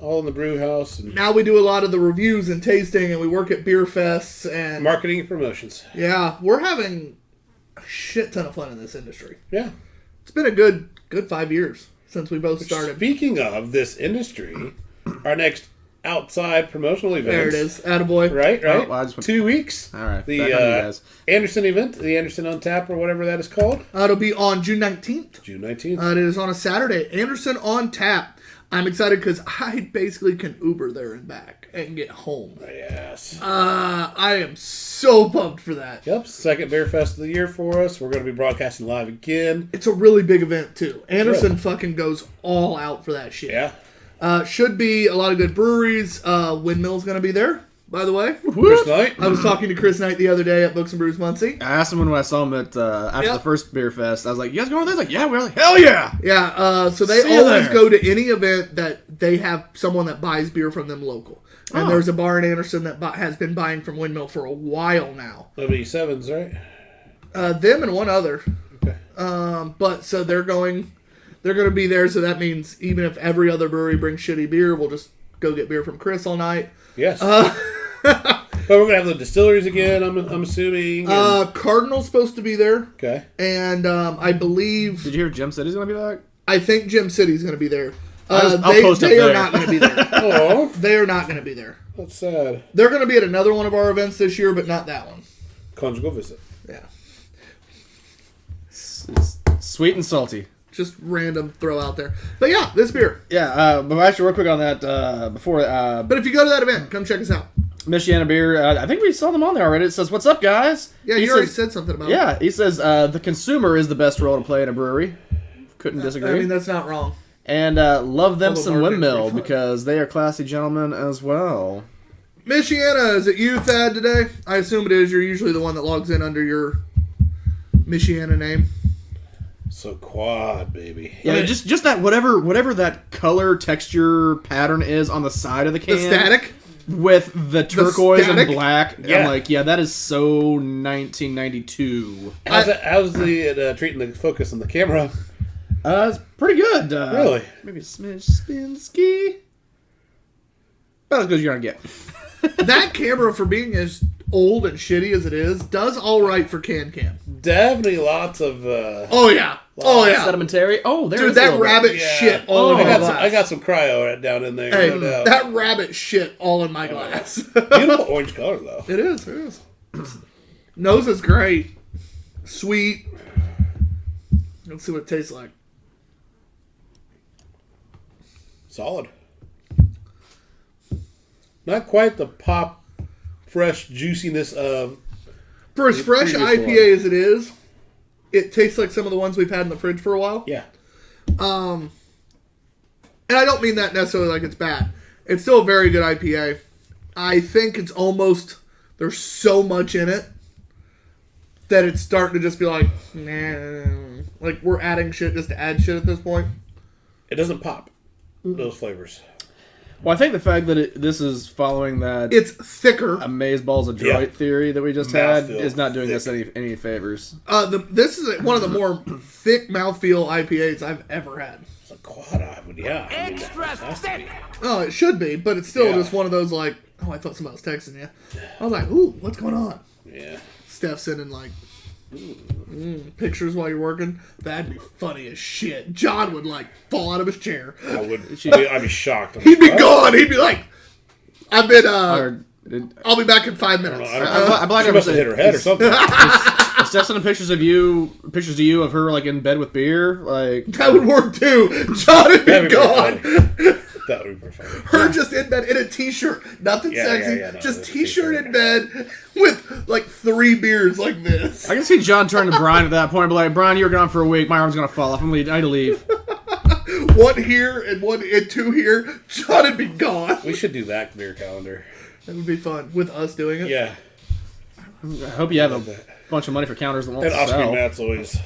all in the brew house and Now we do a lot of the reviews and tasting, and we work at beer fests and... marketing and promotions. Yeah, we're having a shit ton of fun in this industry. Yeah. It's been a good 5 years since we both started. Speaking of this industry, our next outside promotional event. There it is. Attaboy. Right. Oh, well, I just went- 2 weeks. All right. The back on you guys. Anderson event, the Anderson on Tap or whatever that is called. It'll be on June 19th. June 19th. It is on a Saturday. Anderson on Tap. I'm excited because I basically can Uber there and back and get home. Yes. I am so pumped for that. Yep. Second Beer Fest of the year for us. We're going to be broadcasting live again. It's a really big event, too. Anderson fucking goes all out for that shit. Yeah. Should be a lot of good breweries. Windmill's going to be there, by the way. Chris Knight. I was talking to Chris Knight the other day at Books and Brews Muncie. I asked him when I saw him at after Yep. the first beer fest. I was like, "You guys going there?" He's like, "Yeah, we're like, hell yeah!" Yeah, so they See you always there. go to any event that they have someone that buys beer from them local. And Oh. there's a bar in Anderson that has been buying from Windmill for a while now. That'll be Sevens, right? Them and one other. Okay. But so they're going to be there, so that means even if every other brewery brings shitty beer, we'll just go get beer from Chris all night. Yes. But we're going to have the distilleries again, I'm assuming. and- Cardinal's supposed to be there, okay. and I believe, Did you hear Gem City's gonna be back? I think Gym City's going to be there. I'll They post up are there. not going to be there. Oh, They are not going to be there. that's sad. They're going to be at another one of our events this year, but not that one. Conjugal visit. Yeah. It's sweet and salty. Just random throw out there. But yeah, this beer. Yeah, but actually, real quick on that, before But if you go to that event, come check us out. Michiana Beer, I think we saw them on there already. It says, "What's up, guys?" Yeah, He you already says- said something about it. Yeah, he says the consumer is the best role to play in a brewery. Couldn't disagree. I mean, that's not wrong. And love them Although some marketing's Windmill pretty fun. because they are classy gentlemen as well. Michiana, is it you, Thad, today? I assume it is. You're usually the one that logs in under your Michiana name. So quad, baby. Yeah, just that whatever that color texture pattern is on the side of the can. The static? With the turquoise and black. Yeah. I'm like, yeah, that is so 1992. How's the treating the focus on the camera? It's pretty good. Really? Maybe a smidge spin ski. About as good as you're going to get. That camera, for being as old and shitty as it is, does all right for Cam. Definitely lots of... Oh, yeah. Oh, yeah. Sedimentary. Oh, there Dude, is that rabbit shit all in my glass. I got some cryo down in there. Hey, No doubt. that rabbit shit all in my glass. Beautiful orange color, though. It is. Nose is great. Sweet. Let's see what it tastes like. Solid. Not quite the pop, fresh juiciness of... For as fresh IPA as it is, it tastes like some of the ones we've had in the fridge for a while. Yeah. And I don't mean that necessarily like it's bad. It's still a very good IPA. I think it's almost... There's so much in it that it's starting to just be like, nah. Like, we're adding shit just to add shit at this point. It doesn't pop, those flavors. Well, I think the fact that this is following that It's thicker. amazeballs of droid theory that we just had Mouthfeel is not doing thick. us any favors. This is one of the more thick mouthfeel IPAs I've ever had. It's a quad, yeah. Extra thick. Oh, it should be, but it's still Yeah. just one of those like, oh, I thought somebody was texting you. I was like, ooh, what's going on? Yeah. Steph's sending like pictures while you're working. That'd be funny as shit. John would like fall out of his chair. I'd be shocked. He'd be gone. He'd be like, I've been, Or, I'll be back in 5 minutes. I blacked She out must have hit her head or something. Steph sending pictures to you of her like in bed with beer. Like That would work too. John would That'd be be gone. pretty That would be pretty funny. Her just in bed in a t-shirt. Nothing Yeah, sexy. yeah, no, just that's a t-shirt t-shirt. in bed with like 3 beers like this. I can see John turning to Brian at that point and be like, Brian, you were gone for a week. My arm's gonna fall off. I need to leave. One here and 2 here. John would be gone. We should do that beer calendar. That would be fun with us doing it. Yeah. I hope you have a bunch of money for counters that won't And Oscar sell. Matt's always...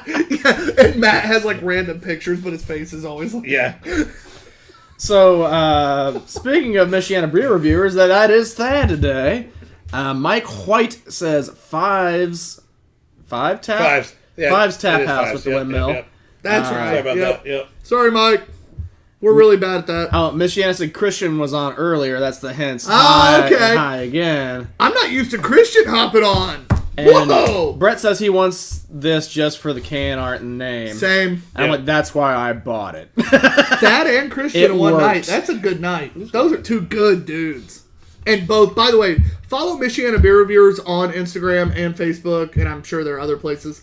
Yeah, and Matt has like random pictures, but his face is always like, Yeah. So, speaking of Michiana beer reviewers, that is Thad today. Mike White says Fives tap? Fives. Yeah, Fives it tap is house Fives. with the Yep, windmill. yep. That's Sorry right. about Yep. that. Yep. Sorry, Mike. We're really bad at that. Oh, Michiana said Christian was on earlier. That's the hints. Oh, Hi, okay. Hi again. I'm not used to Christian hopping on. And Whoa! Brett says he wants this just for the can art and name. Same. And I'm Yeah. like, that's why I bought it. That and Christian It in one works. night. That's a good night. Those are 2 good dudes. And both, by the way, follow Michiana Beer Reviewers on Instagram and Facebook, and I'm sure there are other places.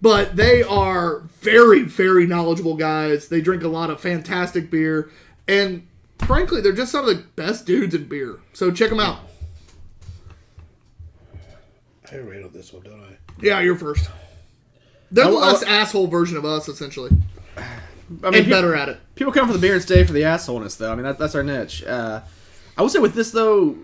But they are very, very knowledgeable guys. They drink a lot of fantastic beer. And frankly, they're just some of the best dudes in beer. So check them out. I rate on this one, don't I? Yeah, you're first. They're the I- less asshole version of us, essentially. I And mean, better at it. people come for the beer and stay for the assholeness, though. I mean, that's our niche. I would say with this, though,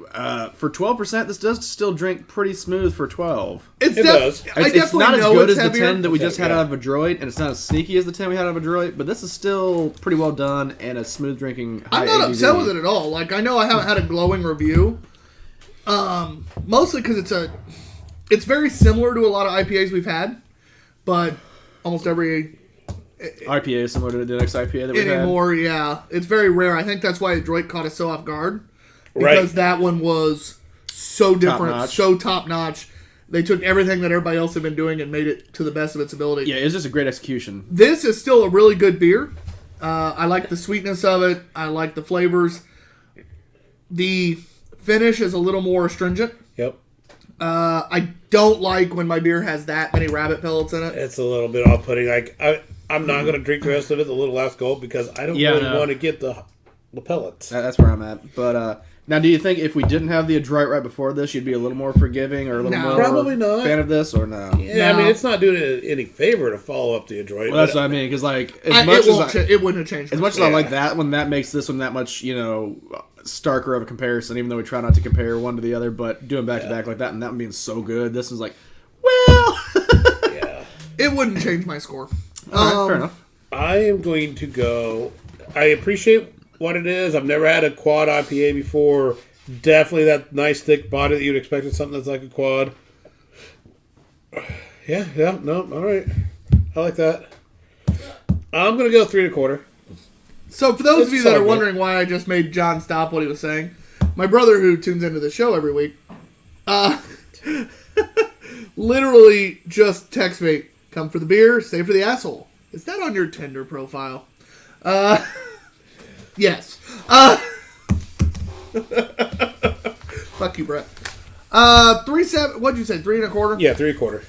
for 12%, this does still drink pretty smooth for 12. It does. It's not as good as the 10 that we Okay, just had yeah. out of a droid, and it's not as sneaky as the 10 we had out of a droid, but this is still pretty well done and a smooth drinking high I'm not ABV. upset with it at all. Like, I know I haven't had a glowing review. Mostly because it's very similar to a lot of IPAs we've had, but almost every IPA is similar to the next IPA that we had. anymore, yeah, it's very rare. I think that's why Droid caught us so off guard, because Right. that one was so different, Top-notch. so top notch. They took everything that everybody else had been doing and made it to the best of its ability. Yeah, it's just a great execution. This is still a really good beer. I like the sweetness of it. I like the flavors. The finish is a little more astringent. Yep. I don't like when my beer has that many rabbit pellets in it. It's a little bit off-putting. I'm not going to drink the rest of it, the little last gulp, because I don't Yeah, really no. want to get the pellets. That's where I'm at. But Now, do you think if we didn't have the Adroit right before this, you'd be a little more forgiving or a little more probably not. fan of this, or no? Yeah, No. I mean, it's not doing it any favor to follow up the Adroit. Well, that's what I mean, because like it wouldn't have changed. as much as I like that one, that makes this one that much starker of a comparison. Even though we try not to compare one to the other, but doing back to back like that, and that one being so good, this one's like, well, yeah, it wouldn't change my score. all right, fair enough. I am going to go. I appreciate what it is. I've never had a quad IPA before. Definitely that nice thick body that you'd expect in something that's like a quad. Yeah, no, all right. I like that. I'm going to go 3 1/4. So for those of you that are solid. wondering why I just made John stop what he was saying, my brother who tunes into the show every week, literally just text me, come for the beer, stay for the asshole. Is that on your Tinder profile? Yes. Fuck you, Brett. 3-7. What'd you say? 3 1/4. Yeah, 3 1/4.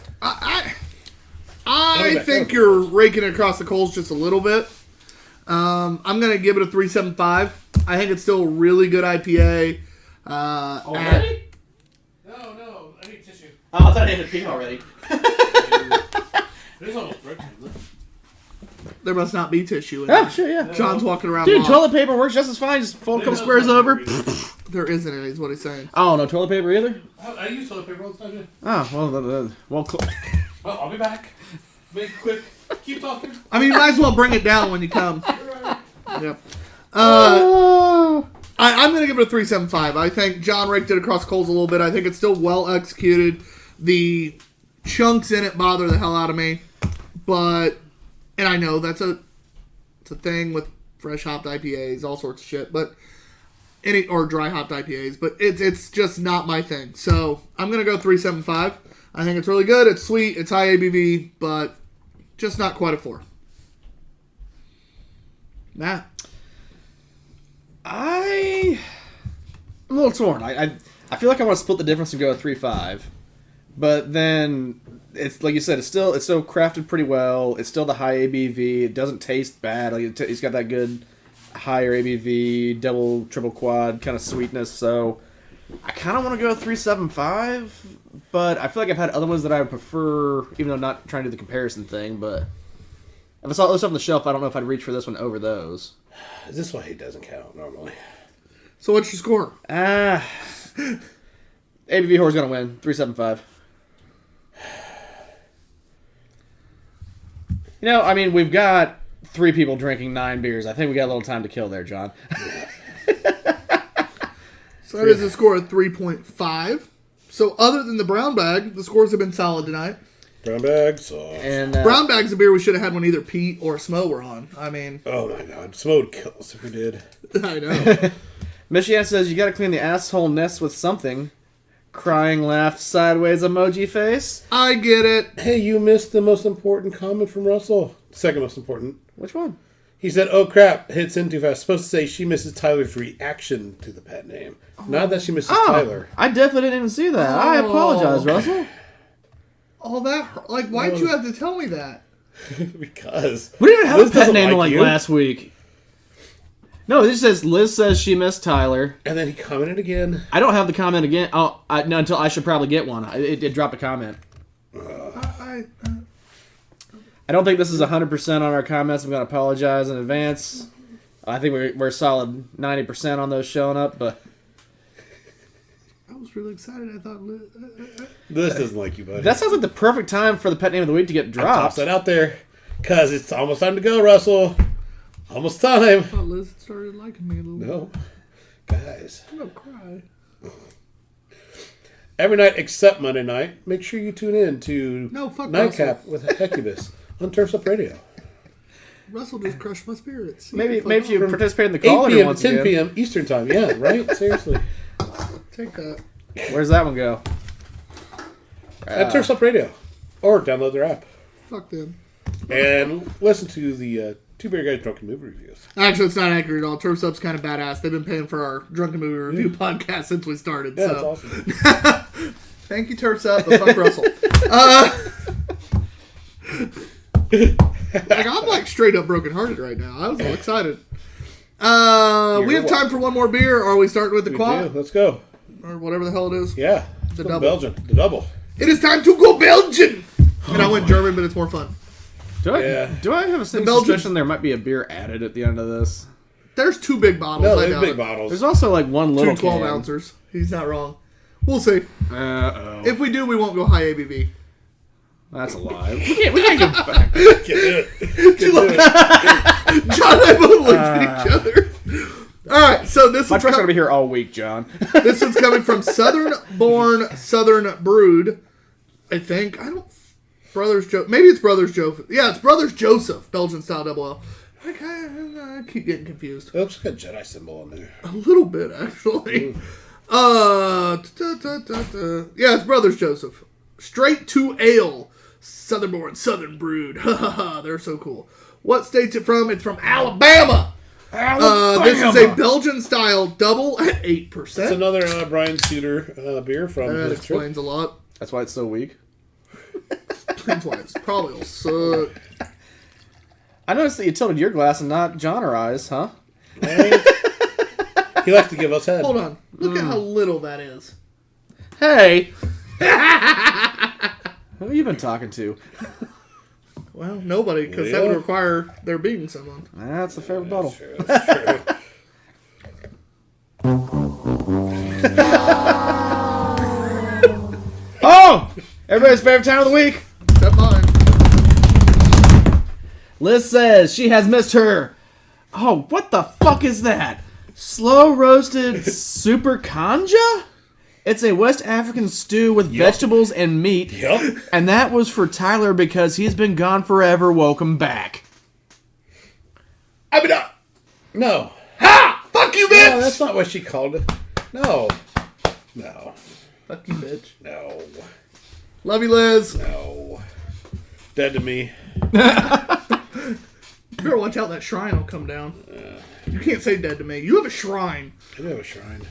I think you're raking it across the coals just a little bit. I'm gonna give it a 3.75. I think it's still a really good IPA. Already? No, I need tissue. Oh, I thought I had a pee already. It is almost broken. There must not be tissue in Oh, there. shit, yeah. John's walking around. Dude, lost. toilet paper works just as fine. Just fold a couple squares over. There isn't any, is what he's saying. Oh, no toilet paper either? I use toilet paper all the time. Oh, well, Well, I'll be back. Make it quick. Keep talking. I mean, you might as well bring it down when you come. Yep. I'm going to give it a 3.75. I think John raked it across coals a little bit. I think it's still well executed. The chunks in it bother the hell out of me. But, and I know it's a thing with fresh hopped IPAs, all sorts of shit, but or dry hopped IPAs, but it's just not my thing. So I'm going to go 3.75. I think it's really good. It's sweet. It's high ABV, but just not quite a 4. Matt? I'm a little torn. I feel like I want to split the difference and go a 3.5, but then it's like you said, it's still crafted pretty well. It's still the high ABV. It doesn't taste bad. Like it's got that good higher ABV, double, triple quad kind of sweetness. So I kind of want to go 3.75, but I feel like I've had other ones that I would prefer, even though not trying to do the comparison thing. But if I saw this on the shelf, I don't know if I'd reach for this one over those. Is this why he doesn't count normally? So what's your score? ABV Whore's gonna win 3.75. I mean, we've got 3 people drinking 9 beers. I think we got a little time to kill there, John. So that is a score of 3.5. So other than the brown bag, the scores have been solid tonight. Brown bag sauce. And Brown bag's a beer we should have had when either Pete or Smo were on. I mean, Oh my god, Smo would kill us if we did. I know. Michigan says you gotta clean the asshole nest with something. Crying, laughed, sideways emoji face. I get it. Hey, you missed the most important comment from Russell. Second most important. Which one? He said, "Oh crap, hits in too fast." Supposed to say she misses Tyler's reaction to the pet name, not that she misses Tyler. I definitely didn't even see that. I apologize, Russell. All that, like, why'd you have to tell me that? Because We didn't even have Liz a pet doesn't name like like you. last week. No, it just says Liz says she missed Tyler. And then he commented again. I don't have the comment again. No, until I should probably get one. It dropped a comment. I I don't think this is 100% on our comments. I'm going to apologize in advance. I think we're solid 90% on those showing up, but was really excited. I thought, Liz doesn't like you, buddy. that sounds like the perfect time for the pet name of the week to get Toss dropped. that out there, because it's almost time to go, Russell. Almost time. I thought Liz started liking me a little bit. No, guys. I'm gonna cry. Every night except Monday night, make sure you tune in to Fuck Nightcap with Hecubus on Turfs Up Radio. Russell just crushed my spirits. Maybe if you From participate in the 8 call p.m. once to 10 again. p.m. Eastern Time. Yeah, right? Seriously. Take that. Where's that one go? At Turfs Up Radio. Or download their app. Fuck them. And listen to the Two Beerded Guys Drunken Movie Reviews. Actually, it's not accurate at all. Turf's Up's kind of badass. They've been paying for our Drunken Movie Review podcast since we started. Yeah, so. that's awesome. Thank you, Turf's Up, but fuck Russell. I'm like straight up brokenhearted right now. I was all excited. We have time for one more beer. Or are we starting with the quad? Let's go. Or whatever the hell it is. Yeah. The double. Belgian. The double. It is time to go Belgian! And I went German, but it's more fun. Do I have a suspicion there might be a beer added at the end of this? There's 2 big bottles. No, there's big bottles. There's also like one little 2 12 can. ounces. He's not wrong. We'll see. Uh-oh. If we do, we won't go high ABV. That's a lie. We can't go back. Can't do it. John and I both looked at each other. All right, so this My is truck's going to be here all week, John. this one's coming from Southern Born, Southern Brewed. I think. Brothers Joseph. Maybe it's Brothers Joseph. Yeah, it's Brothers Joseph. Belgian style double L. I keep getting confused. It looks like a Jedi symbol on there. A little bit, actually. Yeah, it's Brothers Joseph. Straight to ale. Southern Born, Southern Brewed. They're so cool. What state's it from? It's from Alabama. This is a Belgian style double at 8%. It's another Brian Suter beer from That his explains trip. a lot. That's why it's so weak. Explains why it's probably will suck. I noticed that you tilted your glass and not John or I's, huh? He likes to give us head. Hold on. Look at how little that is. Hey! Who have you been talking to? Well, nobody, because that would require there being someone. That's a fair rebuttal. That's true. Oh! Everybody's favorite time of the week. Except mine. Liz says she has missed her. Oh, what the fuck is that? Slow roasted super kanja? It's a West African stew with vegetables and meat. Yep. And that was for Tyler because he's been gone forever. Welcome back. I mean, No. ha! Fuck you, bitch! No, that's not what she called it. No. No. Fuck you, bitch. No. Love you, Liz. No. Dead to me. You better watch out, that shrine will come down. You can't say dead to me. You have a shrine. I do have a shrine.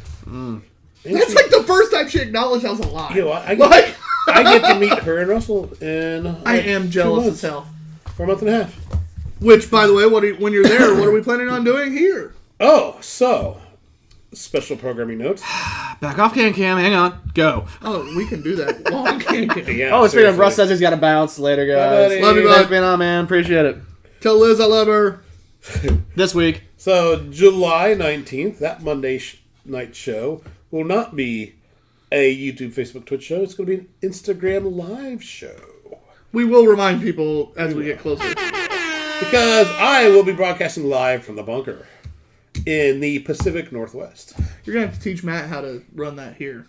That's like the first time she acknowledged I was alive. You know what? I get to meet her and Russell in I am jealous as hell. for a month and a half. Which, by the way, when you're there, what are we planning on doing here? Oh, so special programming notes. Back off, Cam. Hang on. Go. Oh, we can do that. Long can. Yeah, Oh, speaking of seriously. Russ says he's got to bounce later, guys. Bye, buddy. Love you, Thanks bud. for being on, man. Appreciate it. Tell Liz I love her. This week. So July 19th, that Monday night show will not be a YouTube, Facebook, Twitch show. It's going to be an Instagram live show. We will remind people as we get closer. Because I will be broadcasting live from the bunker in the Pacific Northwest. You're going to have to teach Matt how to run that here.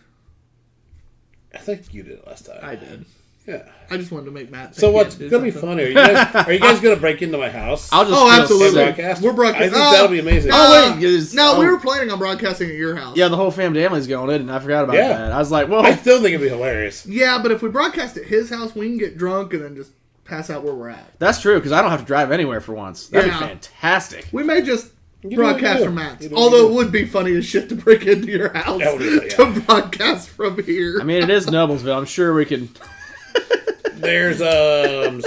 I think you did it last time. I did. Yeah. I just wanted to make Matt think So he what's had to going do to be something. funny? Are you guys going to break into my house? I'll just Oh, feel absolutely. sick. broadcast? We're broadcasting. I think that'll be amazing. Oh, wait. No, we were planning on broadcasting at your house. Yeah, the whole family's going in, and I forgot about Yeah. that. I was like, well, I still think it'd be hilarious. Yeah, but if we broadcast at his house, we can get drunk and then just pass out where we're at. that's true, because I don't have to drive anywhere for once. That'd Yeah. be fantastic. We may just You know what broadcast you do. from Matt's. You know what Although you it do. would be funny as shit to break into your house That would be, yeah. to broadcast from here. I mean, it is Noblesville. I'm sure we can... There's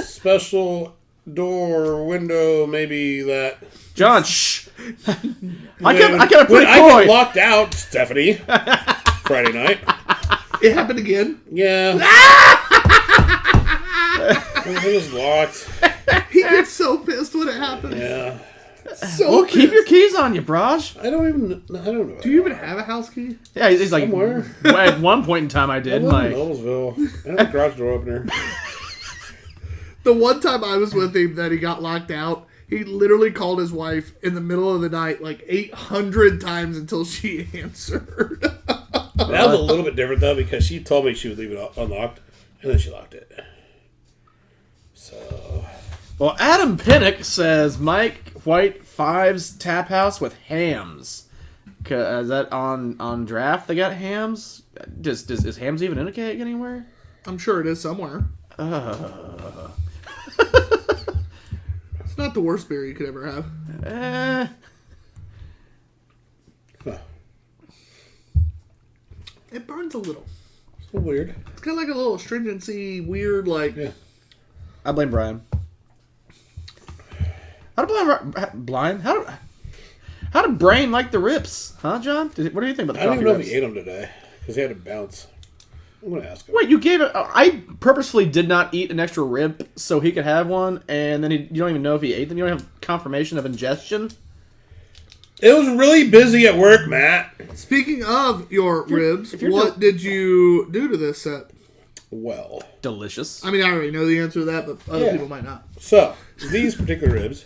special door, window, maybe that. John, shh! I kept it When pretty I coy. get locked out, Stephanie, Friday night. It happened again. Yeah. Everything was locked. He gets so pissed when it happens. Yeah. So Well, keep pissed. your keys on you, Braj. I don't know. Do you even have a house key? Yeah, he's like... Somewhere. At one point in time, I I did. live in Like, Noblesville. I don't have a garage door opener. The one time I was with him that he got locked out, he literally called his wife in the middle of the night like 800 times until she answered. That was a little bit different though because she told me she would leave it unlocked, and then she locked it. So well, Adam Pinnock says Mike White Five's Tap House with hams. Is that on draft? They got hams. Is hams even in a cake anywhere? I'm sure it is somewhere. It's not the worst beer you could ever have. It burns a little. it's a little weird. It's got like a little astringency, weird, like... Yeah. I blame Brian. How do How did Brain like the rips? Huh, John? What do you think about the I don't coffee even know if rips? he ate them today because he had to bounce. I'm gonna ask him. Wait, you gave it... I purposefully did not eat an extra rib so he could have one, and then you don't even know if he ate them? You don't have confirmation of ingestion? It was really busy at work, Matt. Speaking of your ribs, what did you do to this set? Well, Delicious. I mean, I already know the answer to that, but other people might not. So, these particular ribs,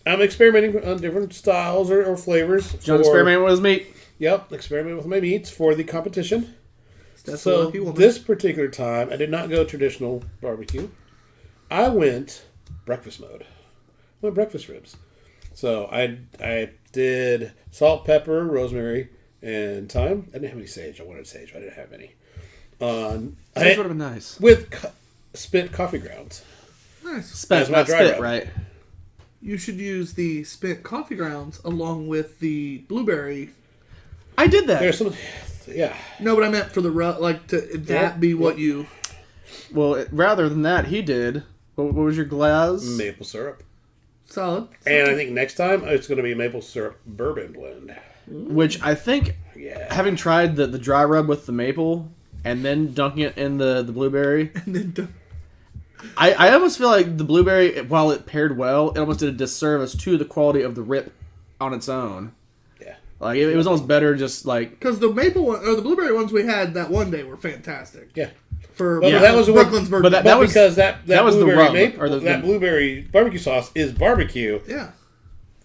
I'm experimenting on different styles or flavors. John experimented with his meat. Yep, experimenting with my meats for the competition. That's So, this particular time, I did not go traditional barbecue. I went breakfast mode. I went breakfast ribs. So, I did salt, pepper, rosemary, and thyme. I didn't have any sage. I wanted sage, but I didn't have any. That would have been nice. With spent coffee grounds. Nice. Spent, my not dry spit, rub. right? You should use the spent coffee grounds along with the blueberry. I did that. There's some, yeah. No, but I meant for the that be what you. Well, rather than that, he did. What was your glass? Maple syrup. Solid. And I think next time it's going to be maple syrup bourbon blend. Which I think, having tried the dry rub with the maple and then dunking it in the blueberry, And then I almost feel like the blueberry, while it paired well, it almost did a disservice to the quality of the rip on its own. Yeah. Like, it was almost better just like... because the maple one, or the blueberry ones we had that one day were fantastic. Yeah. For But that was Brooklyn's birthday. But That was- because that was the blueberry rub, maple, or that blueberry barbecue sauce is barbecue. yeah.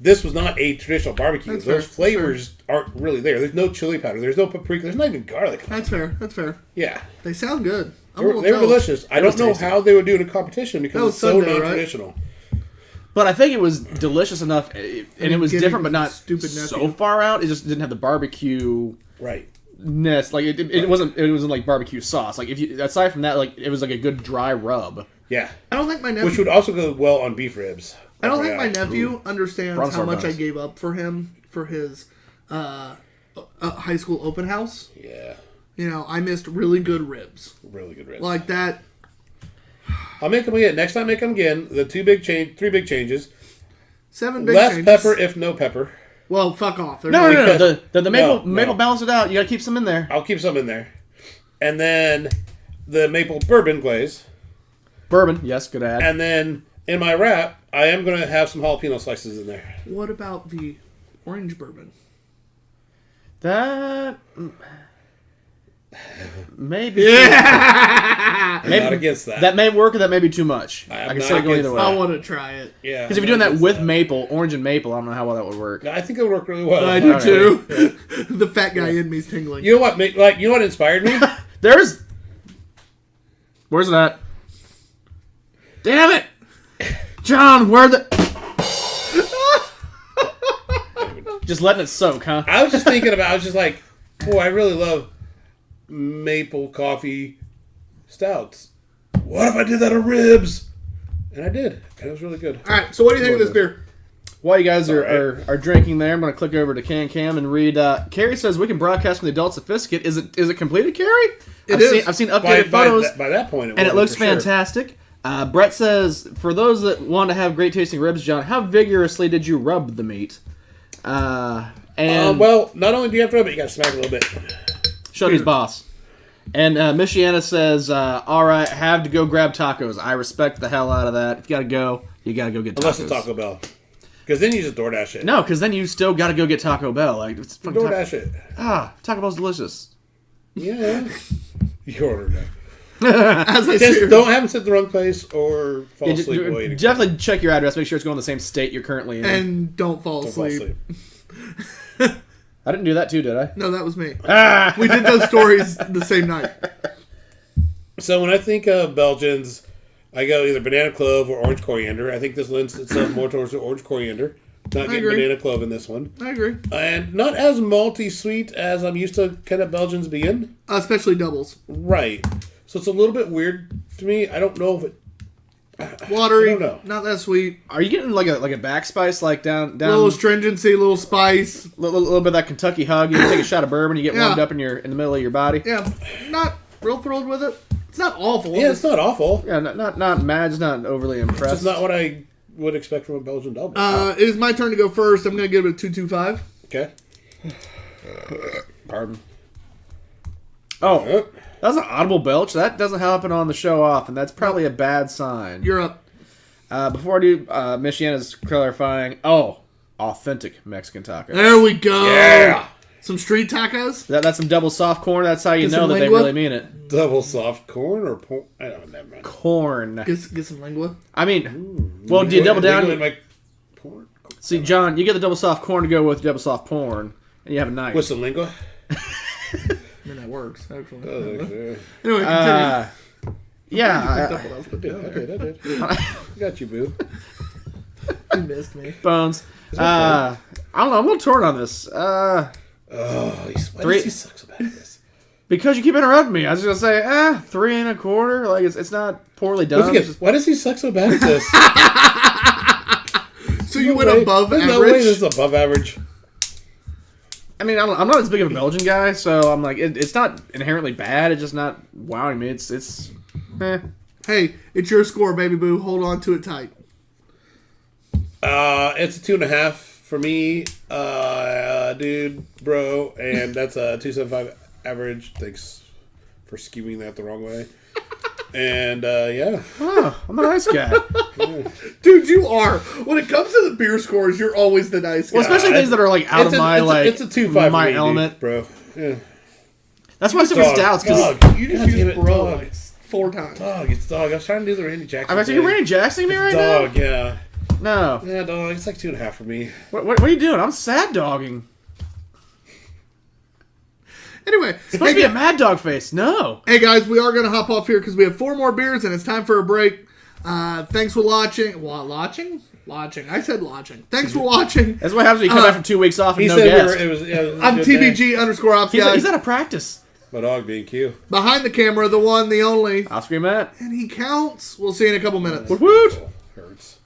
This was not a traditional barbecue. That's Those fair. flavors aren't really there. There's no chili powder. There's no paprika. There's not even garlic. That's fair. That's fair. Yeah. They sound good. They were delicious. I don't know how they would do it in a competition That because was it's so Sunday, right? non-traditional. But I think it was delicious enough, and it was Getting different, but not stupid so nephew. far out. It just didn't have the barbecue... Right. ness. Like it wasn't like barbecue sauce. Like if you aside from that, like it was like a good dry rub. Yeah. I don't think my nephew. Which would also go well on beef ribs. I don't think my FYI. nephew understands Bronze how much I bones. gave up for him for his high school open house. Yeah. You know, I missed really good ribs Really good ribs. like that. I'll make them again. Next time, make them again. The three big changes. 7 big Less changes. pepper if no pepper. Well, fuck off. There's No. The maple No. maple balanced it out. You gotta keep some in there. I'll keep some in there. And then the maple bourbon glaze. Bourbon, yes, good add. And then in my wrap, I am going to have some jalapeno slices in there. What about the orange bourbon? That maybe I'm not against that. that may work or that may be too much. I am I can not see it going against either I way. want to try it. Yeah. Because if you're doing that with maple, orange and maple, I don't know how well that would work. I think it would work really well. I do Alright. too. The fat guy in me's tingling. You know what? You know what inspired me? Where's that? Damn it, John. Where the? Just letting it soak, huh? I was just thinking about. I was just like, boy, I really love maple coffee stouts. What if I did that on ribs? And I did, and it was really good. All right. So, what do you think of this beer? While you guys are drinking there, I'm going to click over to CanCam and read. Carrie says we can broadcast from the adult sophisticate. Is it completed, Carrie? It is. I've seen updated photos, By that point, and it looks fantastic. Brett says, for those that want to have great tasting ribs, John, how vigorously did you rub the meat? And well, not only do you have to rub it, you got to smack it a little bit. Shuddy's boss. And Michiana says, all right, have to go grab tacos. I respect the hell out of that. If you got to go, you got to go get tacos. Unless it's Taco Bell. Because then you just DoorDash it. No, because then you still got to go get Taco Bell. Like, it's fucking DoorDash it. Taco Bell's delicious. Yeah. You ordered it. As I Just see- don't have them sit in the wrong place or fall Yeah, asleep while eating. definitely check your address. Make sure it's going to the same state you're currently in. and don't fall Don't fall asleep. asleep. I didn't do that too, did I? No, that was me. We did those stories the same night. So when I think of Belgians, I go either banana clove or orange coriander. I think this lends itself more towards the orange coriander. Not getting agree. banana clove in this one. I agree. And not as malty sweet as I'm used to kind of Belgians being. Especially doubles. Right. So it's a little bit weird to me. I don't know if it... Watery. I don't know. Not that sweet. Are you getting like a back spice, like down A little stringency, a little spice. little bit of that Kentucky hug? You take a shot of bourbon, you get warmed Yeah. up in the middle of your body. Yeah. Not real thrilled with it. It's not awful. Yeah, it's not awful. Yeah, not mad, just not overly It's impressed. just not what I would expect from a Belgian double. It is my turn to go first. I'm going to give it a 2.25. Okay. Pardon. Oh, that was an audible belch. That doesn't happen on the show often. That's probably a bad sign. You're up. Before I do, Michiana's clarifying. Oh, authentic Mexican tacos. There we go. Yeah. Some street tacos. That's some double soft corn. That's how you Get know some that they lingua? really mean it. Double soft corn or pork? I don't know. Never mind. Corn. Get some lingua. I mean, well, do you double down? In my porn? See, John, you get the double soft corn to go with double soft porn, and you have a knife. With some lingua? I mean, that works, actually. Okay. Anyway, continue. Yeah. Picked up what I was putting down I there. did. I got you, boo. You missed me. Bones. I don't know. I'm a little torn on this. Why does he suck so bad at this? Because you keep interrupting me. I was just gonna say, 3.25. Like it's not poorly done. Why does he suck so bad at this? So you went above There's average? no way this is above average. I mean, I'm not as big of a Belgian guy, so I'm like, it's not inherently bad. It's just not wowing me. It's. Hey, it's your score, baby boo. Hold on to it tight. It's a 2.5 for me, dude, bro, and that's a 2.75 average. Thanks for skewing that the wrong way. And yeah, I'm a nice guy. Dude, you are. When it comes to the beer scores, you're always the nice guy. Well, especially things that are like out of my it's a 2.5 my for me, element, dude, bro. Yeah. That's why I stick with stouts because Dog. You just God damn used it, bro dog. like 4 times. Dog, it's dog. I was trying to do the Randy Jackson. I'm actually Randy Jackson me right Dog, yeah. now. No. Yeah, dog. It's like 2.5 for me. What are you doing? I'm sad dogging. Anyway, It's supposed to be a mad dog face. No. hey guys, we are going to hop off here because we have 4 more beers and it's time for a break. Thanks for watching. Watching? I said watching. Thanks for watching. That's what happens when you come back from 2 weeks off and He no said guest. it was I'm a good day. TBG_ops, guys. He's out of practice. My dog being Q. Behind the camera, the one, the only. I'll scream at. And he counts. We'll see you in a couple minutes. Woot woot. Hurts.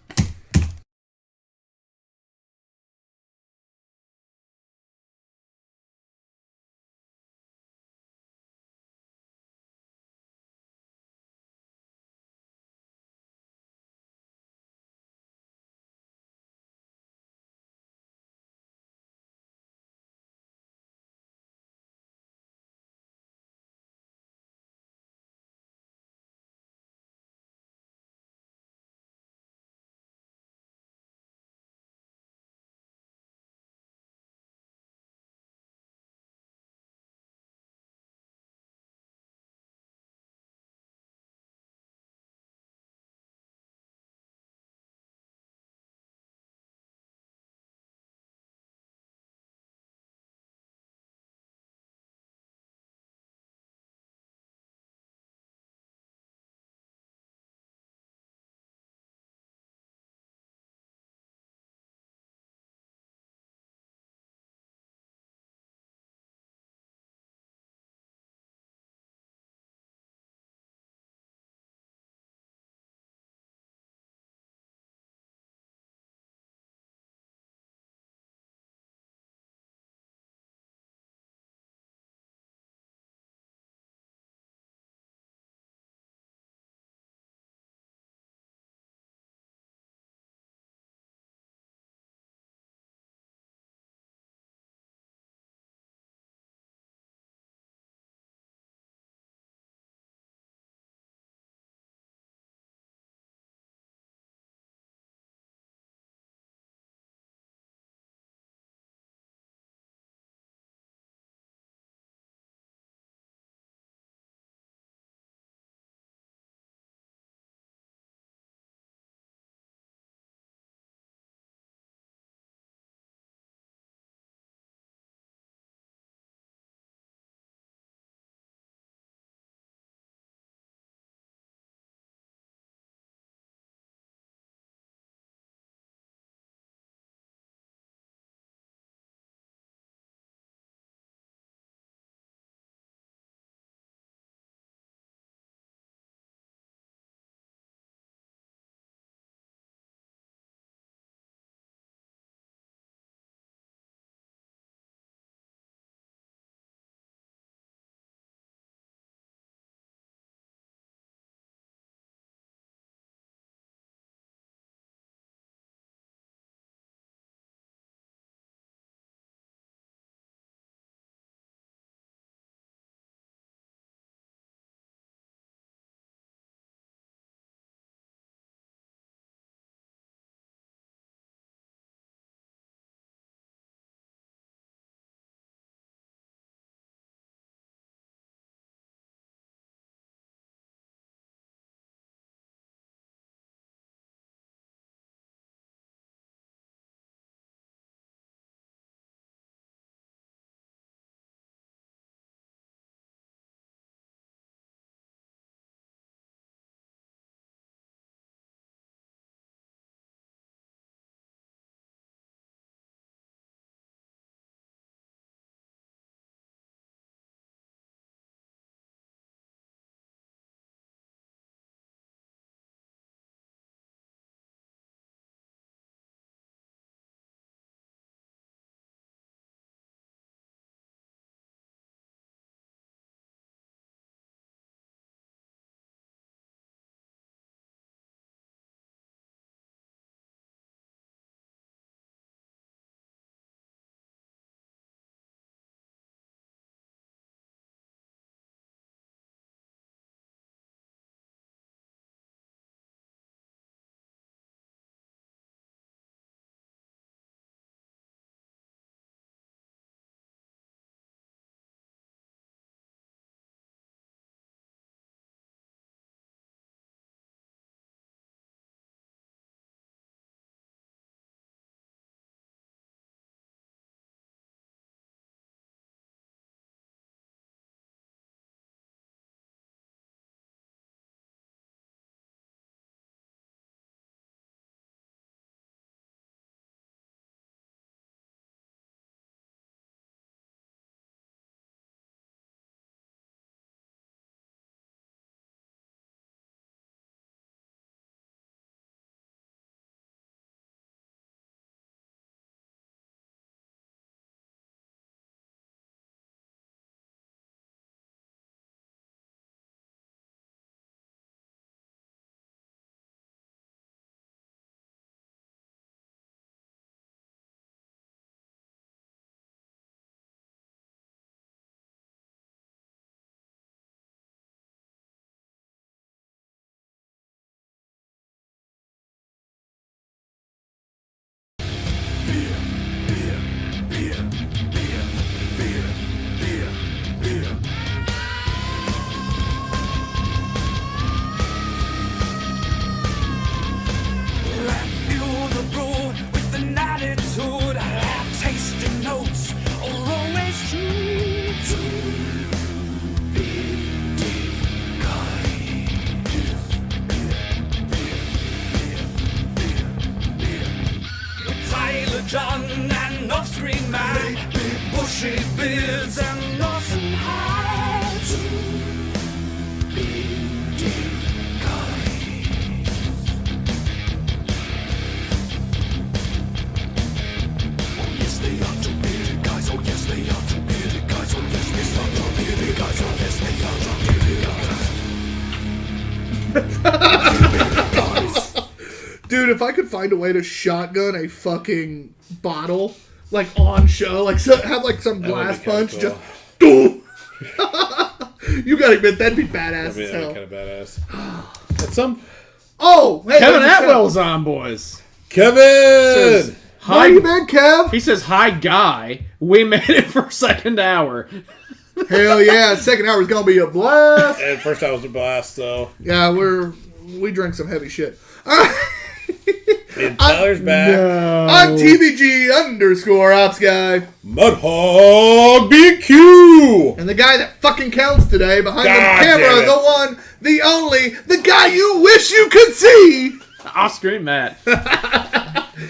John and off-screen man, big bushy beards and nothing hides. Two bearded guys. Oh yes, they are two bearded guys. Oh yes, they are two bearded guys. Oh yes, they are two bearded guys. Oh yes, they are two bearded guys. Dude, if I could find a way to shotgun a fucking bottle, like on show, like have like some glass punch, cool. just boom. You gotta admit that'd be badass That'd as be hell. kind of badass. At some Oh, hey, Kevin there's a Atwell's on, boys. Kevin. Says, show. Where hi, you been, Kev? he says, hi, guy. We made it for second hour. Hell yeah, second hour is gonna be a blast. And first I was a blast, so. Yeah, we drink some heavy shit. All right. And Tyler's back. I'm TBG_ops guy. Mudhog BQ. And the guy that fucking counts today behind God the camera, damn it. the one, the only, the guy you wish you could see. Off-screen Matt.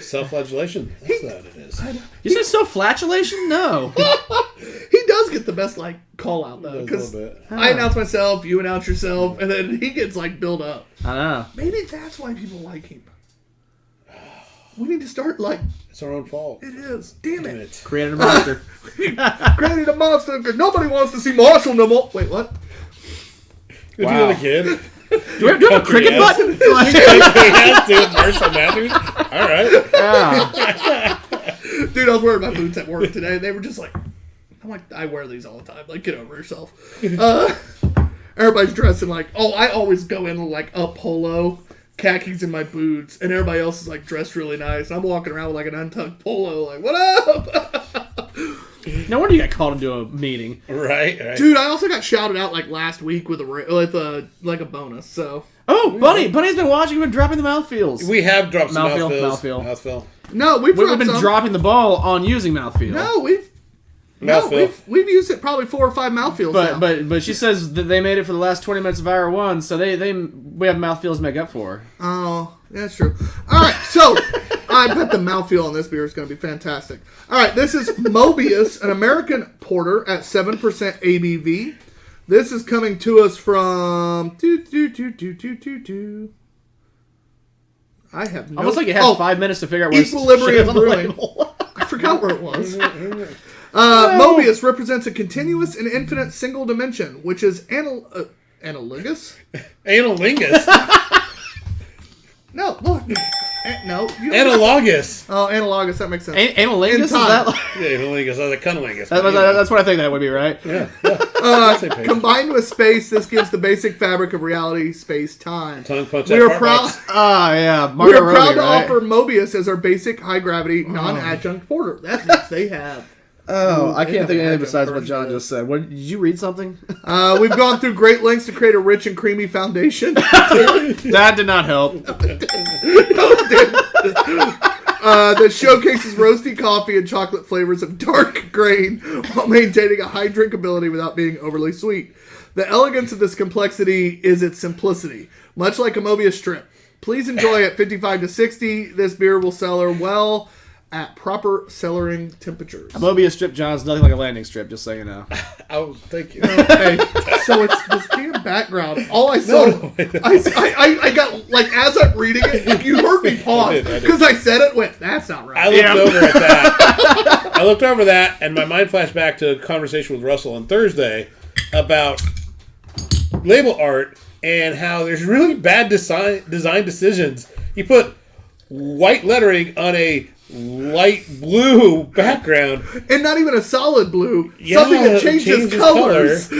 Self-flagellation. That's what it is. You say self-flatulation? No. He does get the best, like, call out, though. A Because little bit. I announce myself, you announce yourself, and then he gets, like, built up. I know. Maybe that's why people like him. We need to start, like, It's our own fault. it is. Damn Damn it. it. Created a monster. Created a monster because nobody wants to see Marshall no more. Wait, what? Did Wow. you have a kid? Do we have a cricket Yes. button? Yes, dude. Marshall Matthews. All right. Yeah. Dude, I was wearing my boots at work today. They were just like, I'm like, I wear these all the time. Like, get over yourself. Everybody's dressed in like, oh, I always go in like a polo, khakis in my boots, and everybody else is like dressed really nice. I'm walking around with like an untucked polo, like, what up? No wonder you got called into a meeting. Right. Dude, I also got shouted out like last week with a bonus. So Oh, Bunny's been watching. We've been dropping the mouthfeels. We have dropped some Mouthfeel. Mouthfeel. no, we've We've dropped been some. dropping the ball on using mouthfeel. No, we've Mouthfeel. we've used it probably 4 or 5 mouthfeels now. But she says that they made it for the last 20 minutes of hour one, so we have mouthfeels to make up for. Oh, that's true. All right, so I bet the mouthfeel on this beer is going to be fantastic. All right, this is Mobius, an American porter at 7% ABV. This is coming to us from I have no. Almost like you had 5 minutes to figure out where Equilibrium shit is on the Brewing. label. I forgot where it was. Mobius represents a continuous and infinite single dimension, which is analogous. Analingus. No, look. No. Analogous. Oh, analogous. That makes sense. Analingus? In Is time. that like... Yeah, analingus. That's a cunnilingus. That's what I think that would be, right? Yeah. Same page. Combined with space, this gives the basic fabric of reality, space, time. Tongue punch We that are fart proud. box. Yeah. We Margot are proud Robbie, to right? offer Mobius as our basic high gravity non-adjunct porter. That means they have. Oh, I they can't have think of anything adjunct besides what version John of just said. What, did you read something? We've gone through great lengths to create a rich and creamy foundation. That did not help. That showcases roasty coffee and chocolate flavors of dark grain while maintaining a high drinkability without being overly sweet. The elegance of this complexity is its simplicity, much like a Mobius strip. Please enjoy at 55 to 60. This beer will cellar well at proper cellaring temperatures. Mobius strip, John, is nothing like a landing strip, just so you know. Oh, thank you. Okay, so it's this damn background. All I saw, I got, like, as I'm reading it, you heard me pause, I did. because I said it, went, that's not I right. looked over at that. I looked over that, and my mind flashed back to a conversation with Russell on Thursday about label art and how there's really bad design decisions. You put white lettering on a light blue background. And not even a solid blue, Yeah, something that it changes changes colors.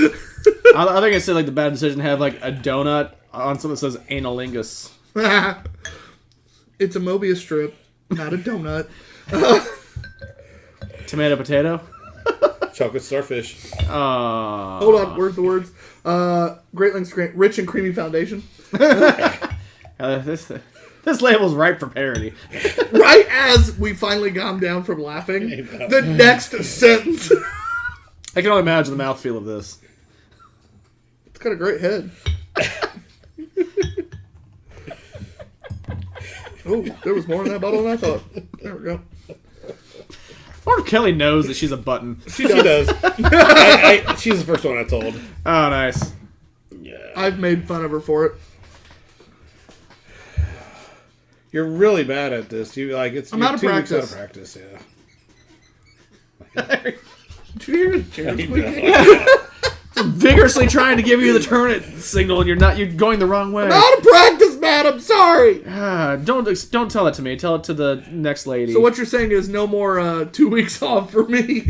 I think I said like the bad decision to have like a donut on something that says analingus. It's a Mobius strip, not a donut. Tomato potato. Chocolate starfish. Hold on, where's the words? Great Lengths, rich and creamy foundation. This label's ripe for parody. Right as we finally calm down from laughing, the next sentence. I can only imagine the mouthfeel of this. It's got a great head. Oh, there was more in that bottle than I thought. There we go. wonder if Kelly knows that she's a button. She does. She's the first one I told. Oh, nice. Yeah. I've made fun of her for it. You're really bad at this. I'm out of 2 weeks out of practice. practice, yeah. Did you hear the chair squeaking? Vigorously trying to give you the turn it signal, and you're going the wrong way. I'm out of practice, Matt. I'm sorry. Don't tell it to me. Tell it to the next lady. So what you're saying is no more 2 weeks off for me.